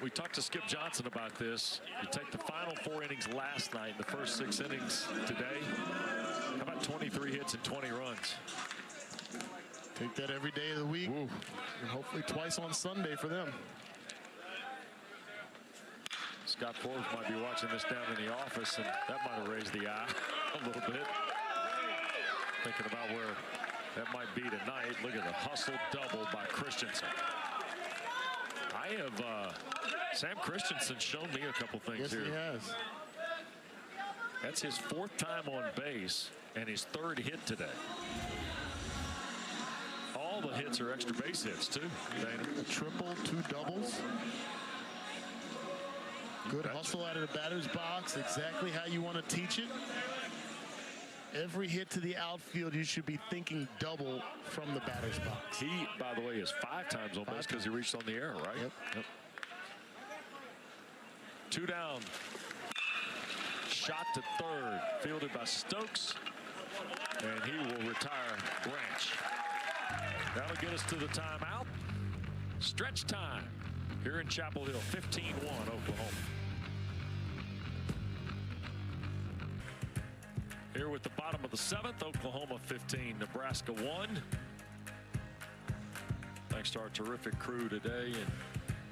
we talked to Skip Johnson about this. You take the final 4 innings last night, the first 6 innings today. How about 23 hits and 20 runs? Take that every day of the week. Ooh. And hopefully twice on Sunday for them. Scott Forbes might be watching this down in the office, and that might have raised the eye a little bit. Thinking about where that might be tonight. Look at the hustle double by Christensen. I have Sam Christensen shown me a couple things Yes, here. he has. That's his 4th time on base and his 3rd hit today. All the hits are extra base hits too, Dana. A triple, 2 doubles. Good hustle out of the batter's box. Exactly how you want to teach it. Every hit to the outfield, you should be thinking double from the batter's box. He, by the way, is 5 times on base because he reached on the air, right? Yep. 2 down. Shot to third. Fielded by Stokes. And he will retire Branch. That'll get us to the timeout. Stretch time here in Chapel Hill. 15-1 Oklahoma. Here with the bottom of the 7th, Oklahoma 15, Nebraska 1. Thanks to our terrific crew today and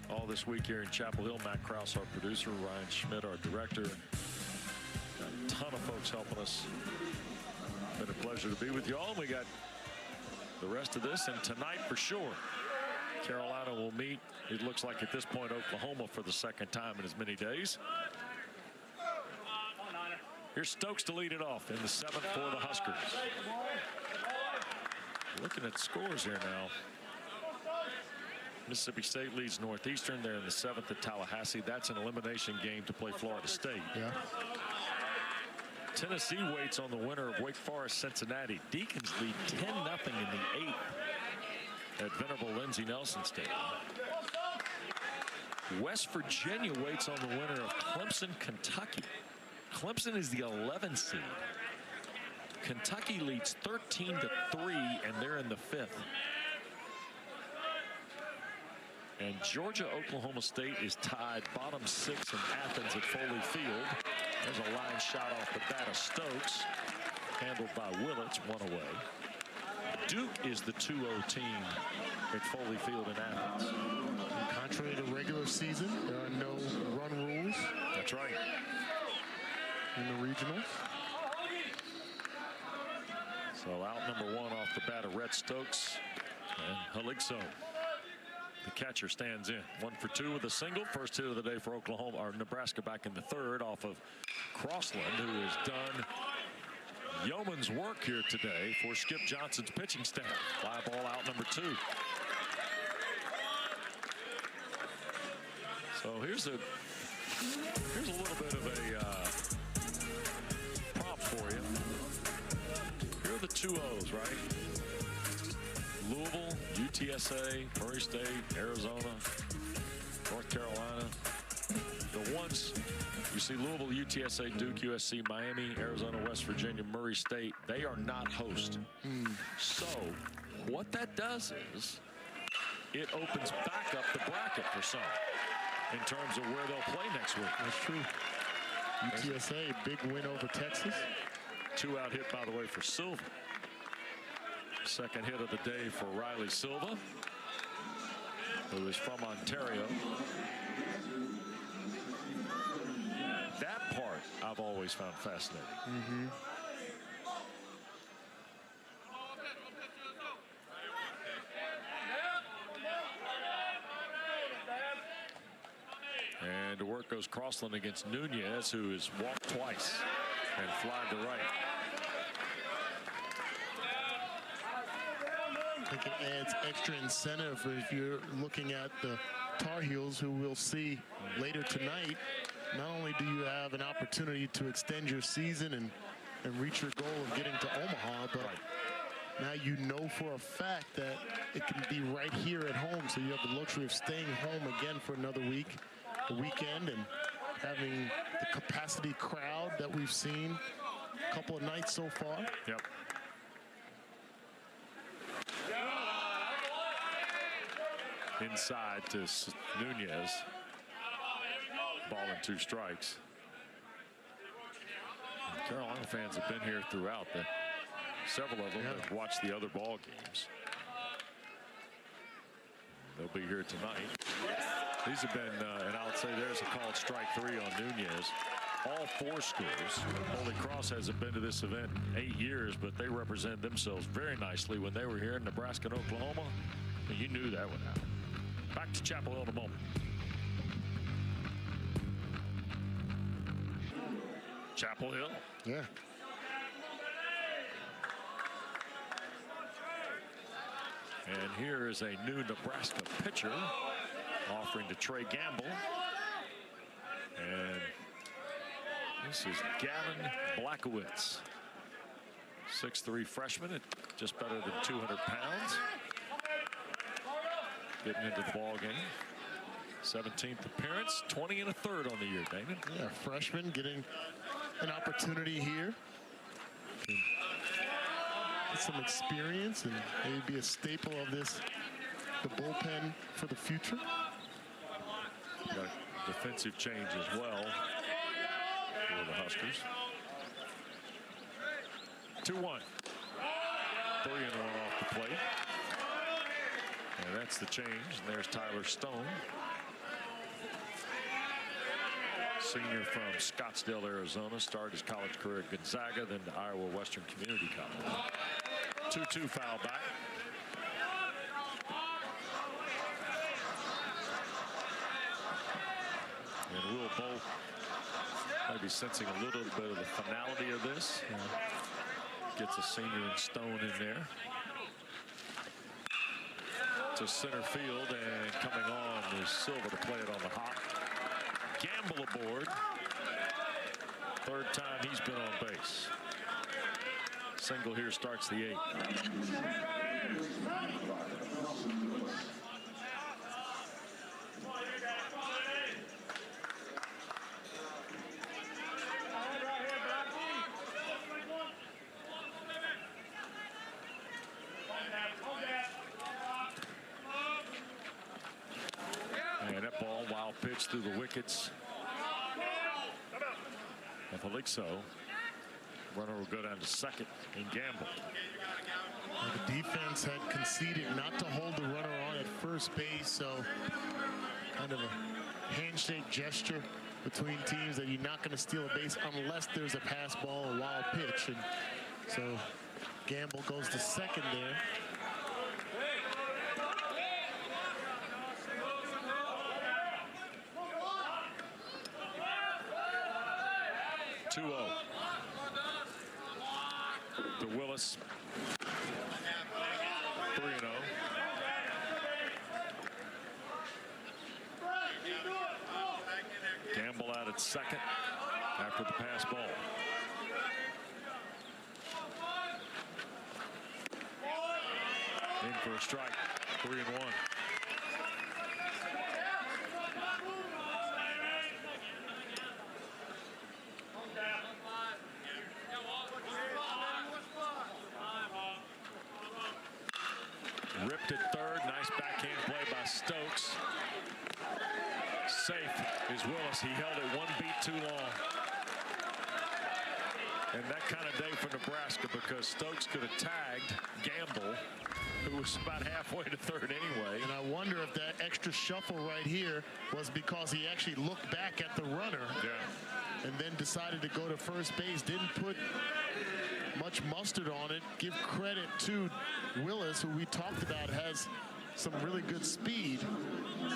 all this week here in Chapel Hill. Matt Krause, our producer, Ryan Schmidt, our director. Got a ton of folks helping us. Been a pleasure to be with you all. We got the rest of this, and tonight for sure, Carolina will meet, it looks like at this point, Oklahoma for the 2nd time in as many days. Here's Stokes to lead it off in the 7th for the Huskers. Looking at scores here now. Mississippi State leads Northeastern. They're in the 7th at Tallahassee. That's an elimination game to play Florida State. Yeah. Tennessee waits on the winner of Wake Forest Cincinnati. Deacons lead 10-0 in the 8th at Venerable Lindsey Nelson Stadium. West Virginia waits on the winner of Clemson, Kentucky. Clemson is the 11th seed. Kentucky leads 13-3, and they're in the 5th. And Georgia, Oklahoma State is tied bottom 6 in Athens at Foley Field. There's a line shot off the bat of Stokes, handled by Willits, 1 away. Duke is the 2-0 team at Foley Field in Athens. And contrary to regular season, there are no run rules. That's right. In the regionals. So out number 1 off the bat of Rhett Stokes and Haligso. The catcher stands in. 1 for 2 with a single. First hit of the day for Oklahoma or Nebraska back in the third off of Crossland, who has done yeoman's work here today for Skip Johnson's pitching staff. Fly ball out number 2. So here's a little bit of a prompt for you. Here are the 2 O's, right? Louisville, UTSA, Murray State, Arizona, North Carolina. The ones you see: Louisville, UTSA, Duke, USC, Miami, Arizona, West Virginia, Murray State. They are not host. So what that does is it opens back up the bracket for some in terms of where they'll play next week. That's true. UTSA, big win over Texas. 2 out hit, by the way, for Silva. Second hit of the day for Riley Silva, who is from Ontario. That part I've always found fascinating. And to work goes Crossland against Nunez, who has walked twice and flied to right. I think it adds extra incentive if you're looking at the Tar Heels, who we'll see later tonight. Not only do you have an opportunity to extend your season and reach your goal of getting to Omaha, but now you know for a fact that it can be right here at home. So you have the luxury of staying home again for another week, a weekend, and having the capacity crowd that we've seen a couple of nights so far. Yep. Inside to Nunez. Ball and 2 strikes. Carolina fans have been here throughout. Several of them have watched the other ball games. They'll be here tonight. These have been, and I'll say there's a called strike 3 on Nunez. All 4 schools. Holy Cross hasn't been to this event in 8 years, but they represented themselves very nicely when they were here in Nebraska and Oklahoma. And you knew that would happen. Back to Chapel Hill in a moment. Chapel Hill. Yeah. And here is a new Nebraska pitcher offering to Trey Gamble. And this is Gavin Blackowitz. 6'3" freshman at just better than 200 pounds. Getting into the ball game. 17th appearance, 20 1/3 on the year, Damon. Yeah, freshman getting an opportunity here. Get some experience and maybe be a staple of the bullpen for the future. Got a defensive change as well for the Huskers. 2-1. 3-1 off the plate. And that's the change. And there's Tyler Stone, senior from Scottsdale, Arizona. Started his college career at Gonzaga, then to Iowa Western Community College. 2-2 foul back. And Will Bolt might be sensing a little bit of the finality of this. Gets a senior and Stone in there. To center field, and coming on is Silva to play it on the hop. Gamble aboard. 3rd time he's been on base. Single here starts the 8th. And that ball, wild pitch through the wickets. If I think so, runner will go down to second and Gamble. The defense had conceded not to hold the runner on at first base, so kind of a handshake gesture between teams that you're not going to steal a base unless there's a pass ball, a wild pitch. And so Gamble goes to second there. 2-0 to Willis. 3-0. Gamble out at second after the pass ball. In for a strike. 3-1. Ripped at third. Nice backhand play by Stokes. Safe is Willis. He held it one beat too long. And that kind of day for Nebraska, because Stokes could have tagged Gamble, who was about halfway to third anyway. And I wonder if that extra shuffle right here was because he actually looked back at the runner. Yeah. And then decided to go to first base. Didn't put much mustard on it. Give credit to Willis, who we talked about has some really good speed.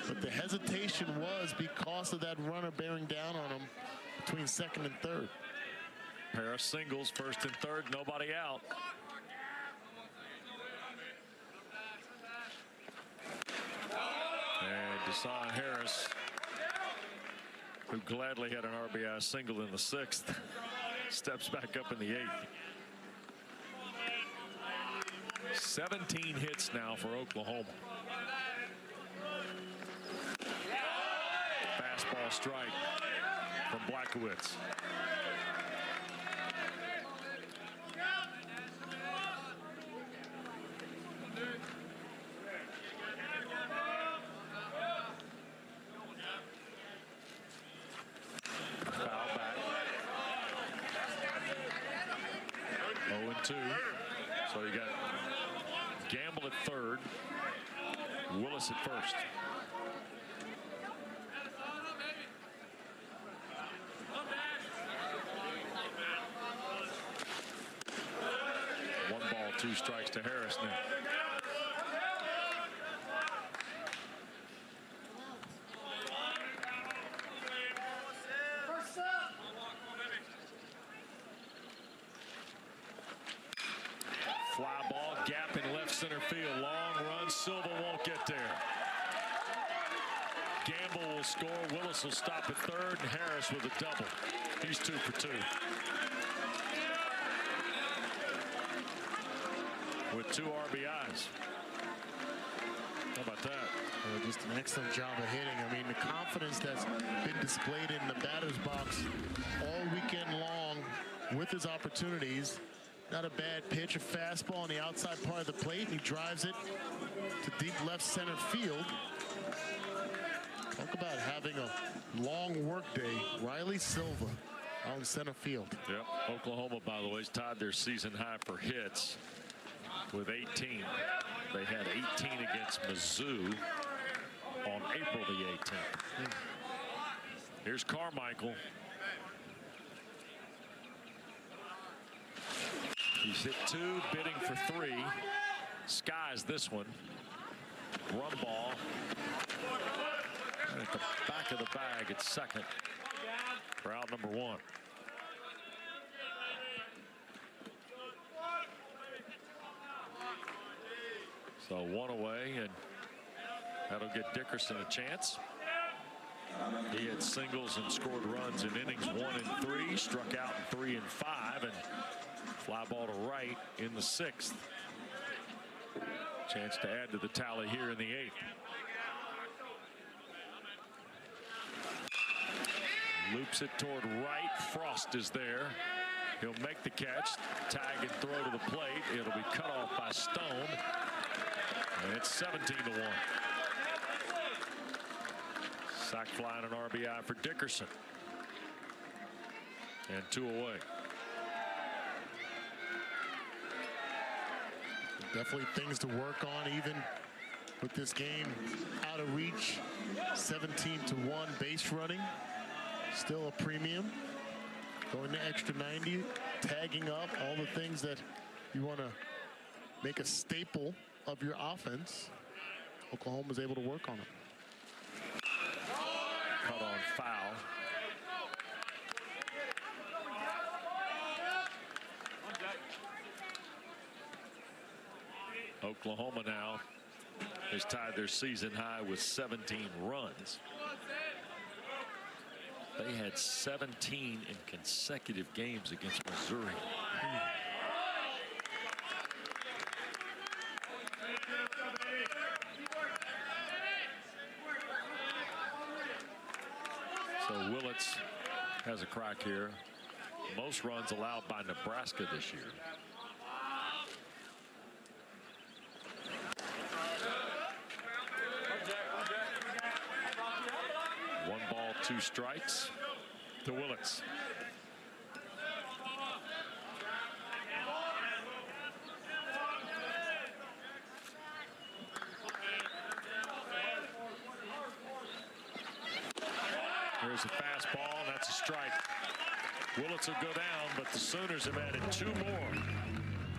But the hesitation was because of that runner bearing down on him between second and third. Pair of singles, first and third, nobody out. And Deshaun Harris, who gladly had an RBI single in the sixth, steps back up in the eighth. 17 hits now for Oklahoma. Fastball strike from Blackowitz. Foul back. 0-2. So you got Gamble at third, Willis at first. One ball, two strikes to Harris now. Fly ball, gap in left center field. Long run, Silva won't get there. Gamble will score. Willis will stop at third, and Harris with a double. He's 2 for 2. With 2 RBIs. How about that? Just an excellent job of hitting. I mean, the confidence that's been displayed in the batter's box all weekend long with his opportunities. Not a bad pitch, a fastball on the outside part of the plate. He drives it to deep left center field. Talk about having a long work day. Riley Silva out in center field. Yep. Oklahoma, by the way, has tied their season high for hits with 18. They had 18 against Mizzou on April the 18th. Here's Carmichael. He's hit 2, bidding for 3. Skies this one. Run ball. At the back of the bag at second for out number 1. So 1 away, and that'll get Dickerson a chance. He had singles and scored runs in innings 1 and 3, struck out in 3 and 5, and fly ball to right in the 6th. Chance to add to the tally here in the 8th. Loops it toward right. Frost is there. He'll make the catch, tag and throw to the plate. It'll be cut off by Stone. And it's 17-1. Sac fly and an RBI for Dickerson. And 2 away. Definitely things to work on, even with this game out of reach. 17-1 base running. Still a premium. Going to extra 90, tagging up, all the things that you want to make a staple of your offense. Oklahoma's able to work on it. Cut on foul. Oklahoma now has tied their season high with 17 runs. They had 17 in consecutive games against Missouri. So Willits has a crack here. Most runs allowed by Nebraska this year. One ball, 2 strikes to Willits. There's a fastball, and that's a strike. Willits will go down, but the Sooners have added 2 more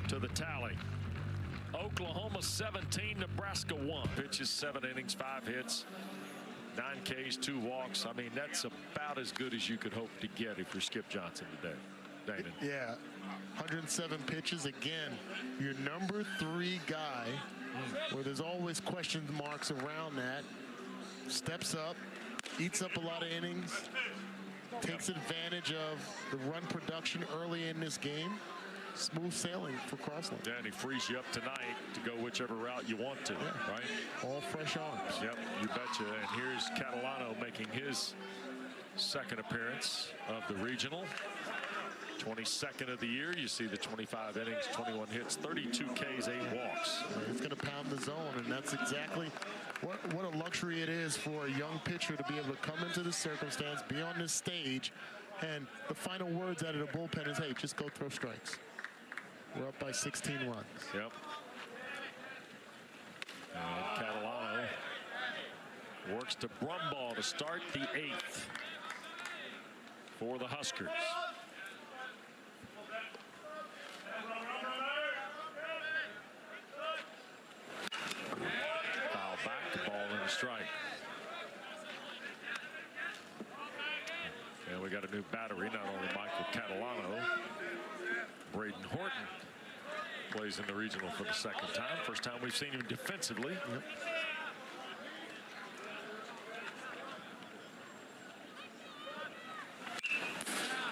to the tally. Oklahoma 17, Nebraska 1. Pitches 7 innings, 5 hits, 9 Ks, 2 walks. I mean, that's about as good as you could hope to get if you're Skip Johnson today. Danon. Yeah, 107 pitches. Again, your number 3 guy, where there's always question marks around that, steps up, eats up a lot of innings, takes advantage of the run production early in this game. Smooth sailing for Crossland. Yeah, and he frees you up tonight to go whichever route you want to, right? All fresh arms. Yep, you betcha. And here's Catalano making his second appearance of the regional. 22nd of the year. You see the 25 innings, 21 hits, 32 Ks, 8 walks. It's going to pound the zone, and that's exactly what a luxury it is for a young pitcher to be able to come into this circumstance, be on this stage, and the final words out of the bullpen is, hey, just go throw strikes. We're up by 16 runs. Yep. And Catalano works to Brumball to start the 8th for the Huskers. Foul back, the ball and a strike. And we got a new battery, not only Michael Catalano. Braden Horton plays in the regional for the second time. First time we've seen him defensively. Yep.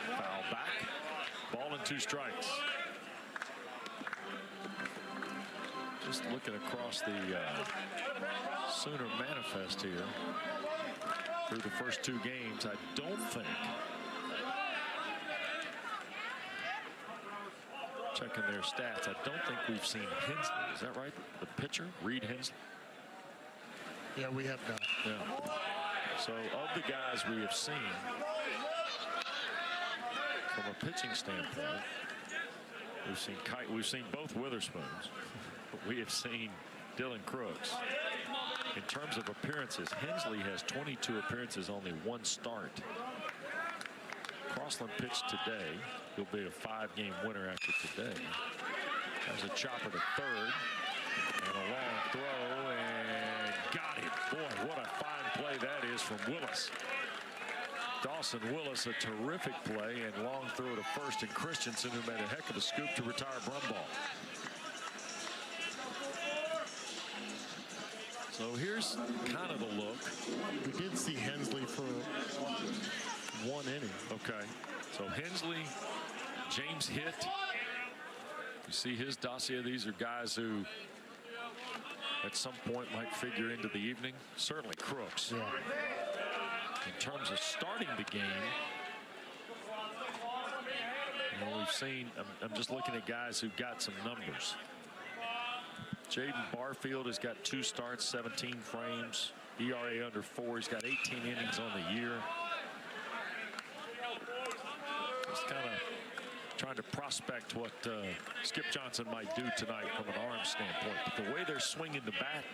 Foul back. Ball and 2 strikes. Just looking across the Sooner manifest here through the first 2 games, I don't think, checking their stats, I don't think we've seen Hensley. Is that right? The pitcher, Reed Hensley? Yeah, we have not. Yeah. So of the guys we have seen, from a pitching standpoint, we've seen both Witherspoons, but we have seen Dylan Crooks. In terms of appearances, Hensley has 22 appearances, only 1 start. Crossland pitched today. He'll be a 5-game winner after today. There's a chopper to third, and a long throw, and got him. Boy, what a fine play that is from Willis. Dawson Willis, a terrific play, and long throw to first, and Christensen, who made a heck of a scoop to retire Brumball. So here's kind of the look. We did see Hensley for 1 inning. Okay. So Hensley, James Hitt. You see his dossier. These are guys who at some point might figure into the evening. Certainly Crooks. Yeah. In terms of starting the game, you know, we've seen, I'm just looking at guys who've got some numbers. Jaden Barfield has got 2 starts, 17 frames, ERA under 4. He's got 18 innings on the year. Just kind of trying to prospect what Skip Johnson might do tonight from an arm standpoint. But the way they're swinging the bat,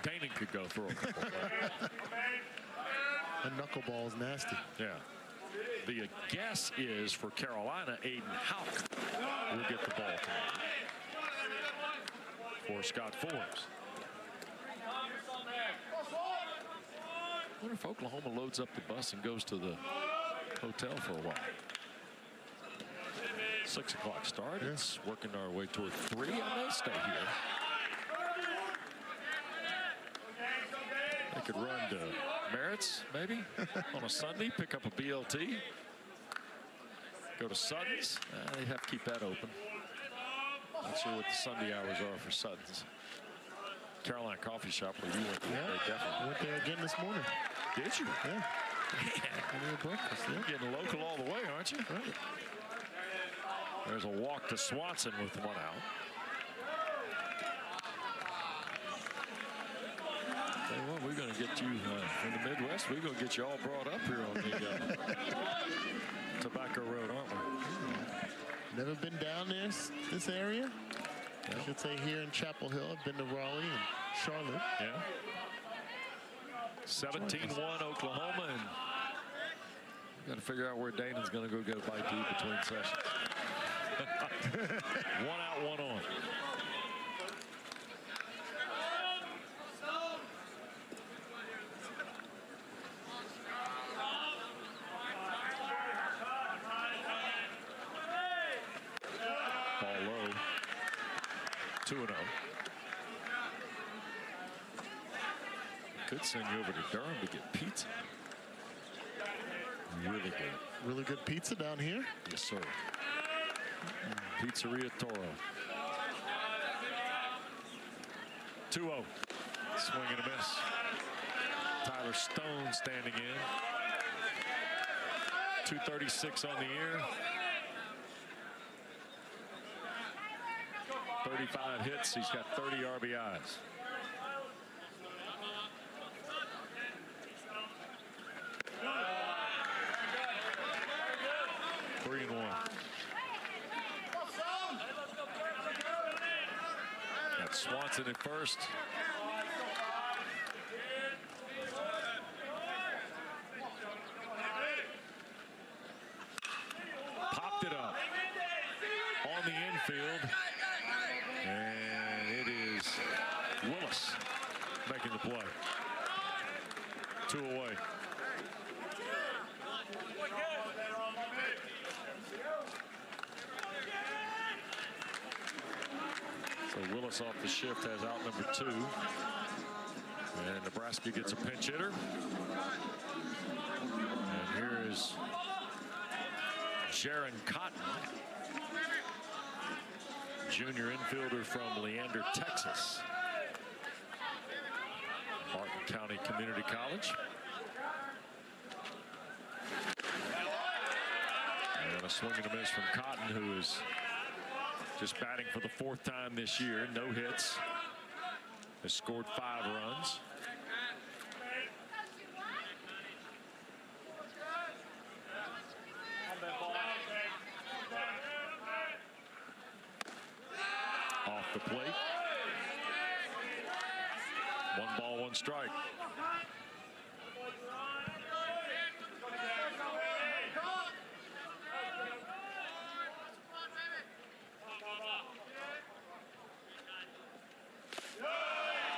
Danon could go through a couple of A knuckleball is nasty. Yeah. The guess is for Carolina, Aiden Houck will get the ball tonight for Scott Forbes. I wonder if Oklahoma loads up the bus and goes to the hotel for a while. 6 o'clock start. Yeah. It's working our way toward 3. I may stay here. I could run to Merritt's maybe on a Sunday, pick up a BLT, go to Sutton's. They have to keep that open. Not sure what the Sunday hours are for Sutton's. Carolina Coffee Shop where you went. Yeah, they definitely went there again this morning. Did you? Yeah. Man, breakfast. You're getting local all the way, aren't you? Right. There's a walk to Swanson with 1 out. Tell you what, we're going to get you from the Midwest. We're going to get you all brought up here on the Tobacco Road, aren't we? Never been down there, this area. Yeah. I should say here in Chapel Hill. I've been to Raleigh and Charlotte. Yeah. 17-1 Oklahoma, and got to figure out where Dana's going to go get a bite to eat between sessions. 1 out, 1 on. Ball low. 2-0. Could send you over to Durham to get pizza. Really good. Really good pizza down here. Yes, sir. Pizzeria Toro. 2-0. Swing and a miss. Tyler Stone standing in. 236 on the year. 35 hits. He's got 30 RBIs. Swanson at first. Popped it up on the infield. And it is Willis making the play. 2 away. So Willis off the shift has out number 2. And Nebraska gets a pinch hitter. And here is Jaron Cotton, junior infielder from Leander, Texas. Martin County Community College. And a swing and a miss from Cotton, who is just batting for the 4th time this year. No hits. Has scored 5 runs. Off the plate. 1 ball, 1 strike.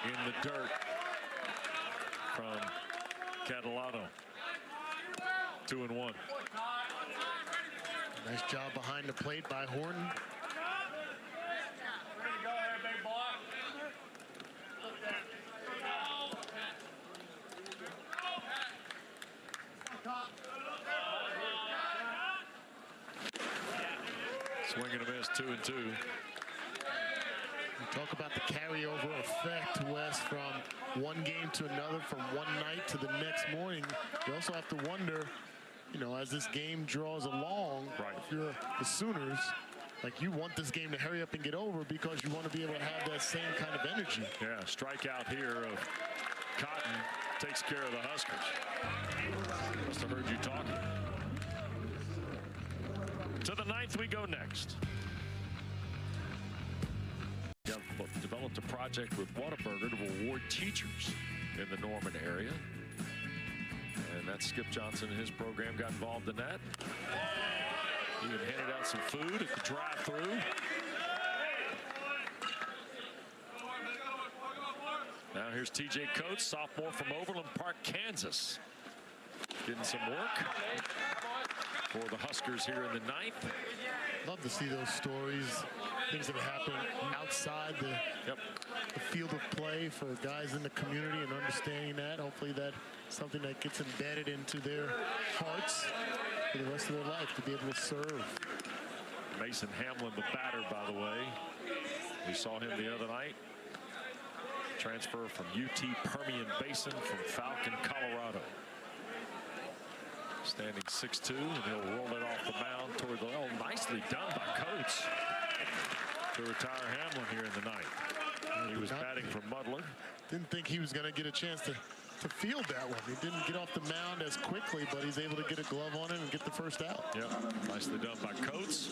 In the dirt from Catalano. 2-1. Nice job behind the plate by Horton. Swing and a miss, 2-2. Talk about the carryover effect, Wes, from one game to another, from one night to the next morning. You also have to wonder, you know, as this game draws along, right, if you're the Sooners, like, you want this game to hurry up and get over because you want to be able to have that same kind of energy. Yeah, strikeout here of Cotton takes care of the Huskers. Must have heard you talking. To the 9th we go next. Developed a project with Whataburger to reward teachers in the Norman area. And that's Skip Johnson and his program got involved in that. He even handed out some food at the drive-thru. Now here's TJ Coates, sophomore from Overland Park, Kansas. Getting some work for the Huskers here in the 9th. Love to see those stories, things that happen outside the field of play for guys in the community, and understanding that. Hopefully that's something that gets embedded into their hearts for the rest of their life, to be able to serve. Mason Hamlin, the batter, by the way. We saw him the other night. Transfer from UT Permian Basin from Falcon, Colorado. Standing 6'2", and he'll roll it off the mound toward the... Oh, nicely done by Coates to retire Hamlin here in the ninth. He was batting for Muddler. Didn't think he was going to get a chance to field that one. He didn't get off the mound as quickly, but he's able to get a glove on it and get the first out. Yep, nicely done by Coates.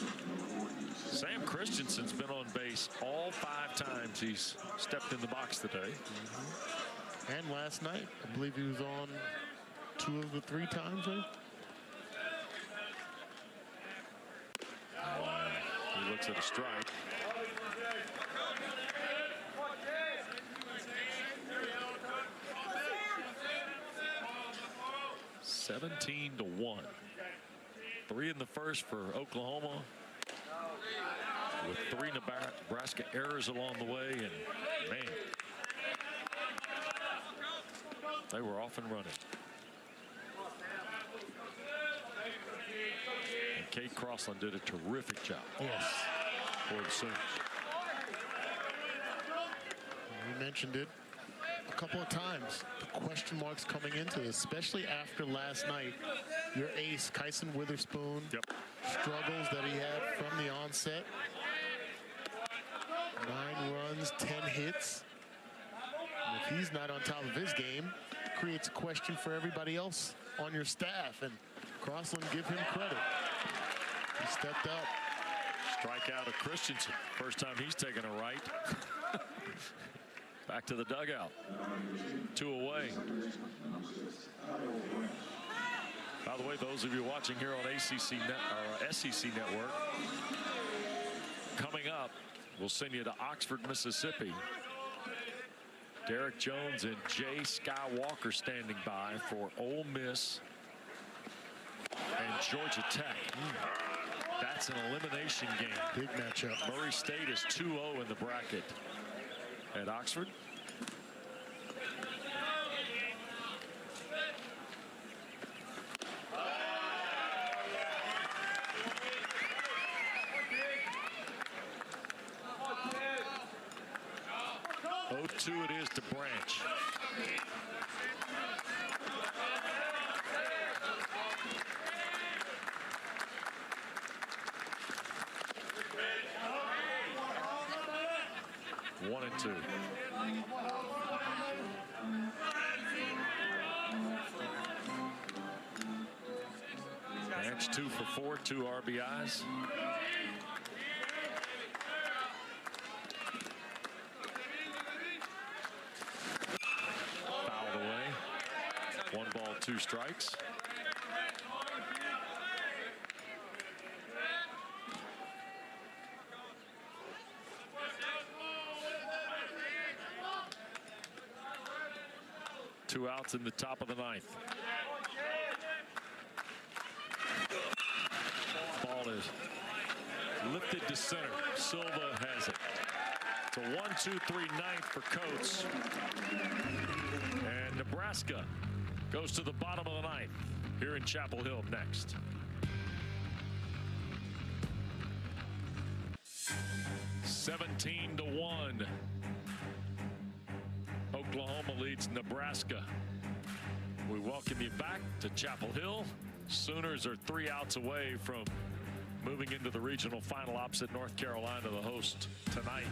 Sam Christensen's been on base all 5 times he's stepped in the box today. And last night, I believe he was on 2 of the 3 times, right? He looks at a strike. (17-1). 3 in the first for Oklahoma, with 3 Nebraska errors along the way, and man, they were off and running. And Kate Crossland did a terrific job. Yes. For the Sooners. We mentioned it a couple of times. The question marks coming into this, especially after last night. Your ace, Kyson Witherspoon, struggles that he had from the onset. 9 runs, 10 hits. And if he's not on top of his game, it creates a question for everybody else on your staff. And Crossland, give him credit. He stepped up. Strikeout of Christensen. First time he's taken a right. Back to the dugout. 2 away. By the way, those of you watching here on SEC Network, coming up, we'll send you to Oxford, Mississippi. Derek Jones and Jay Skywalker standing by for Ole Miss and Georgia Tech. That's an elimination game. Big matchup. Murray State is 2-0 in the bracket at Oxford. It is to Branch. One and 2. Branch 2 for 4, 2 RBIs. Fouled away. 1 ball, 2 strikes. Two outs in the top of the 9th. Ball is lifted to center. Silva has it. It's a 1-2-3 9th for Coates. And Nebraska goes to the bottom of the 9th here in Chapel Hill next. (17-1). Oklahoma leads Nebraska. We welcome you back to Chapel Hill. Sooners are 3 outs away from moving into the regional final opposite North Carolina, the host tonight,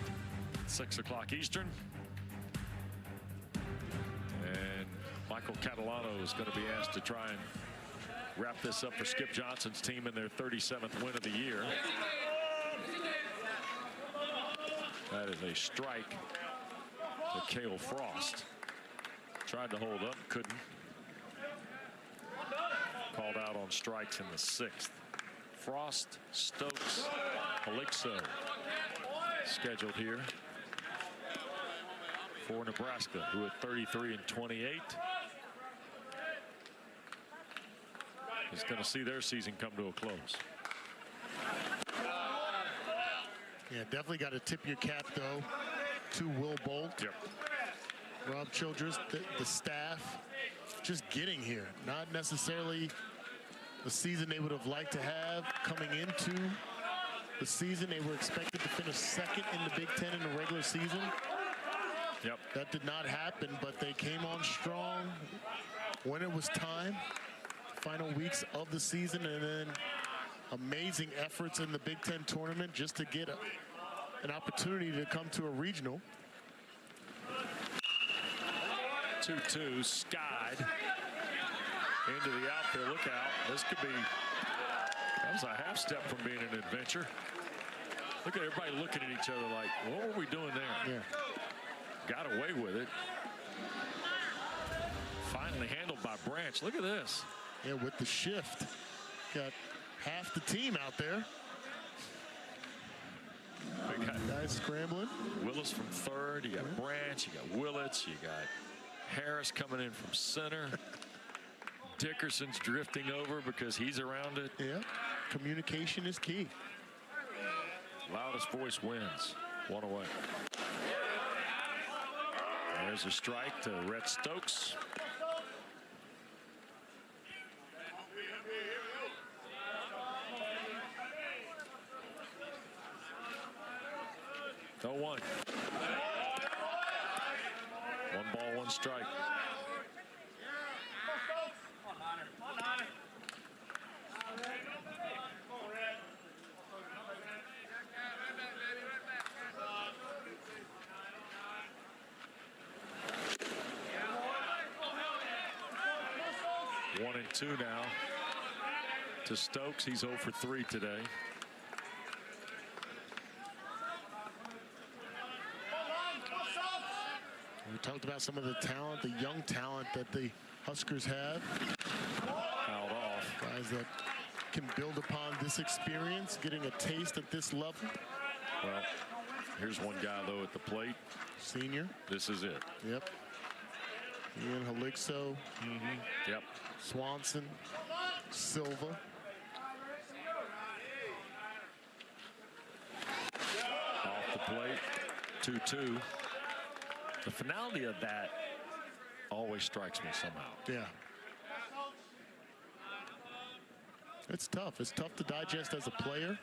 6 o'clock Eastern. And Michael Catalano is going to be asked to try and wrap this up for Skip Johnson's team in their 37th win of the year. That is a strike to Cale Frost. Tried to hold up, couldn't. Called out on strikes in the 6th. Frost, Stokes, Palixo scheduled here for Nebraska, who at 33-28 is going to see their season come to a close. Yeah, definitely got to tip your cap, though, to Will Bolt. Yep. Rob Childress, the staff, just getting here. Not necessarily the season they would have liked to have coming into the season. They were expected to finish second in the Big Ten in the regular season. Yep. That did not happen, but they came on strong when it was time. Final weeks of the season, and then amazing efforts in the Big Ten tournament just to get an opportunity to come to a regional. 2-2, skied into the outfield. Look out. This could be, that was a half step from being an adventure. Look at everybody looking at each other like, what were we doing there? Yeah. Got away with it. Finally handled by Branch. Look at this. Yeah, with the shift. Got half the team out there. We got Guys scrambling. Willis from third. You got Branch. You got Willits. You got Harris coming in from center. Dickerson's drifting over because he's around it. Yeah, communication is key. Loudest voice wins. One away. There's a strike to Rhett Stokes. No one. One ball, one strike. One and two now to Stokes. He's 0 for 3 today. We talked about some of the talent, the young talent that the Huskers have. Fouled off. Guys that can build upon this experience, getting a taste at this level. Well, here's one guy, though, at the plate. Senior. This is it. Yep. Ian Halixo. Yep. Swanson. Silva. Off the plate. 2-2. The finality of that always strikes me somehow. Yeah. It's tough. It's tough to digest as a player.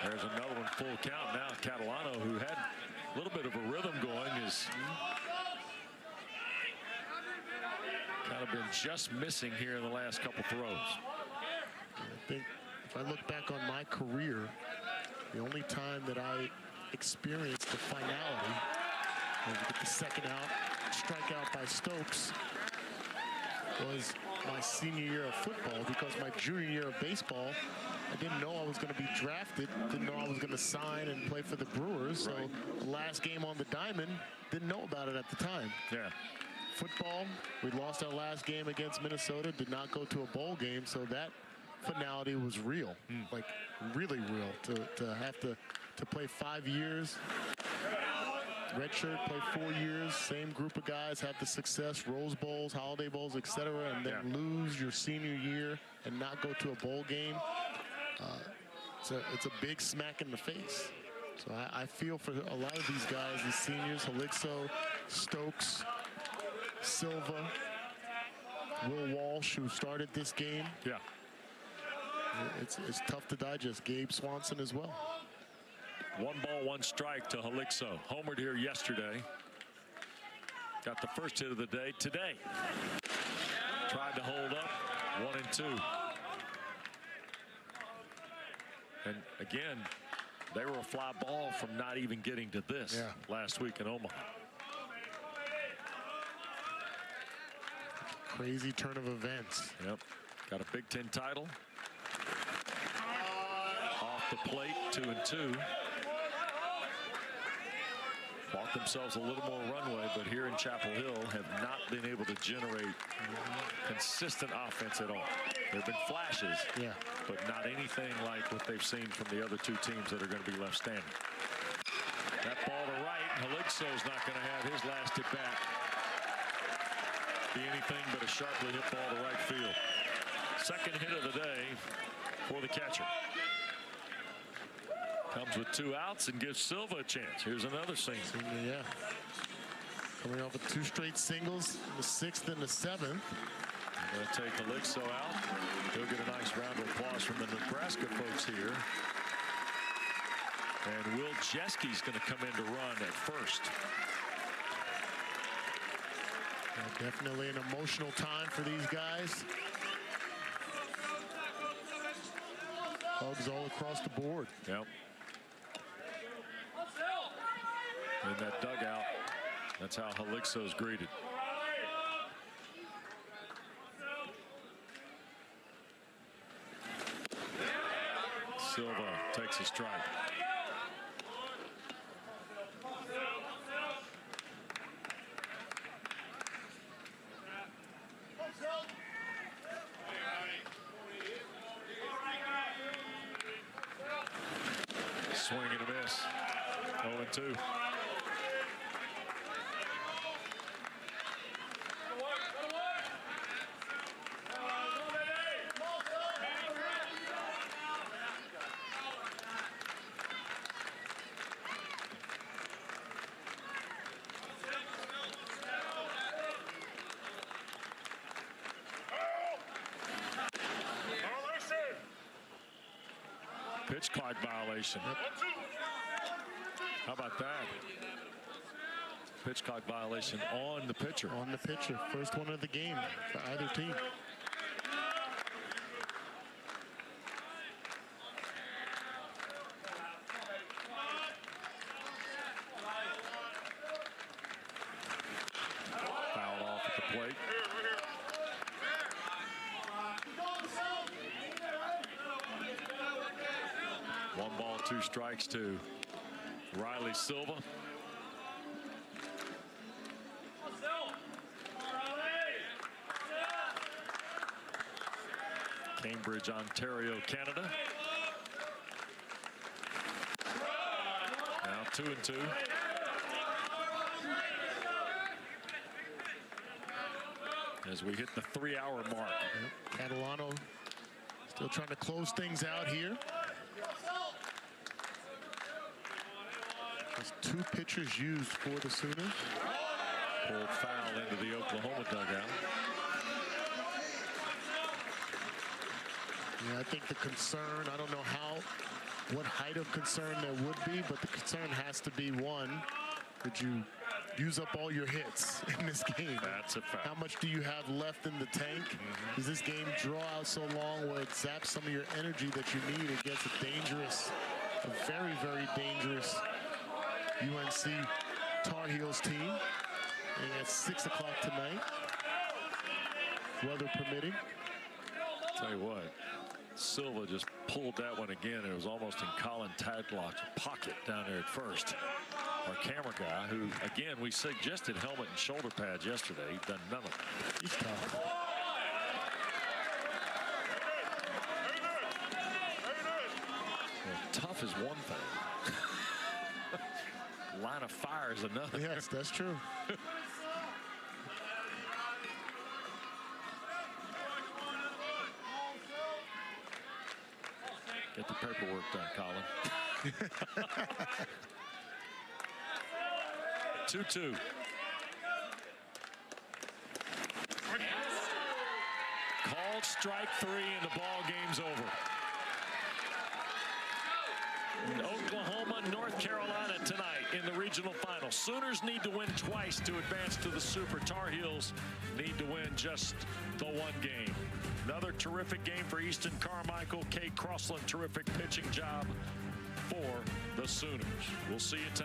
There's another one full count now. Catalano, who had a little bit of a rhythm going, is kind of been just missing here in the last couple throws. I think if I look back on my career, the only time that I experienced the finality, with the second out, strikeout by Stokes, was my senior year of football, because my junior year of baseball, I didn't know I was going to be drafted, didn't know I was going to sign and play for the Brewers. So the last game on the diamond, didn't know about it at the time. Yeah. Football, we lost our last game against Minnesota, did not go to a bowl game, so that finality was real, like really real, to have to play 5 years, redshirt, play 4 years, same group of guys, have the success, Rose Bowls, Holiday Bowls, etc., and then lose your senior year and not go to a bowl game. So it's a big smack in the face. So I feel for a lot of these guys, these seniors, Halixo, Stokes, Silva, Will Walsh, who started this game. Yeah. It's tough to digest. Gabe Swanson as well. 1 ball, 1 strike to Halixo. Homered here yesterday. Got the first hit of the day today. Tried to hold up. 1 and 2. And again, they were a fly ball from not even getting to this last week in Omaha. Crazy turn of events. Yep. Got a Big Ten title. Off the plate, 2 and 2. Bought themselves a little more runway, but here in Chapel Hill have not been able to generate consistent offense at all. There have been flashes, but not anything like what they've seen from the other 2 teams that are going to be left standing. That ball to right, Halixo's not going to have his last at bat be anything but a sharply hit ball to right field. Second hit of the day for the catcher. Comes with 2 outs and gives Silva a chance. Here's another single. Yeah. Coming off of 2 straight singles, the 6th and the 7th. Going to take Calixto out. He'll get a nice round of applause from the Nebraska folks here. And Will Jeski's going to come in to run at first. Definitely an emotional time for these guys. Hugs all across the board. Yep. In that dugout, that's how Calixto's greeted. Silva takes a strike. Swing and a miss. 0-2. Pitch clock violation. How about that? Pitch clock violation on the pitcher. On the pitcher. First one of the game for either team. Fouled off at the plate. One ball, 2 strikes to Riley Silva. Cambridge, Ontario, Canada. Now 2-2. As we hit the 3-hour mark. Catalano still trying to close things out here. There's 2 pitchers used for the Sooners. Pulled foul into the Oklahoma dugout. Yeah, I think the concern, I don't know what height of concern there would be, but the concern has to be, one, did you use up all your hits in this game? That's a fact. How much do you have left in the tank? Does this game draw out so long where it zaps some of your energy that you need against a very, very dangerous UNC Tar Heels team? And at 6 o'clock tonight, weather permitting. Tell you what, Silva just pulled that one again. It was almost in Colin Tadlock's pocket down there at first. Our camera guy, who, again, we suggested helmet and shoulder pads yesterday. He's done none of it. He's tough. Well, tough is one thing. Line of fire is another. Yes, that's true. Get the paperwork done, Colin. 2-2. Called strike 3 and the ball game's over. Oklahoma, North Carolina tonight in the regional final. Sooners need to win twice to advance to the Super. Tar Heels need to win just the 1 game. Another terrific game for Easton Carmichael. Kate Crossland, terrific pitching job for the Sooners. We'll see you tonight.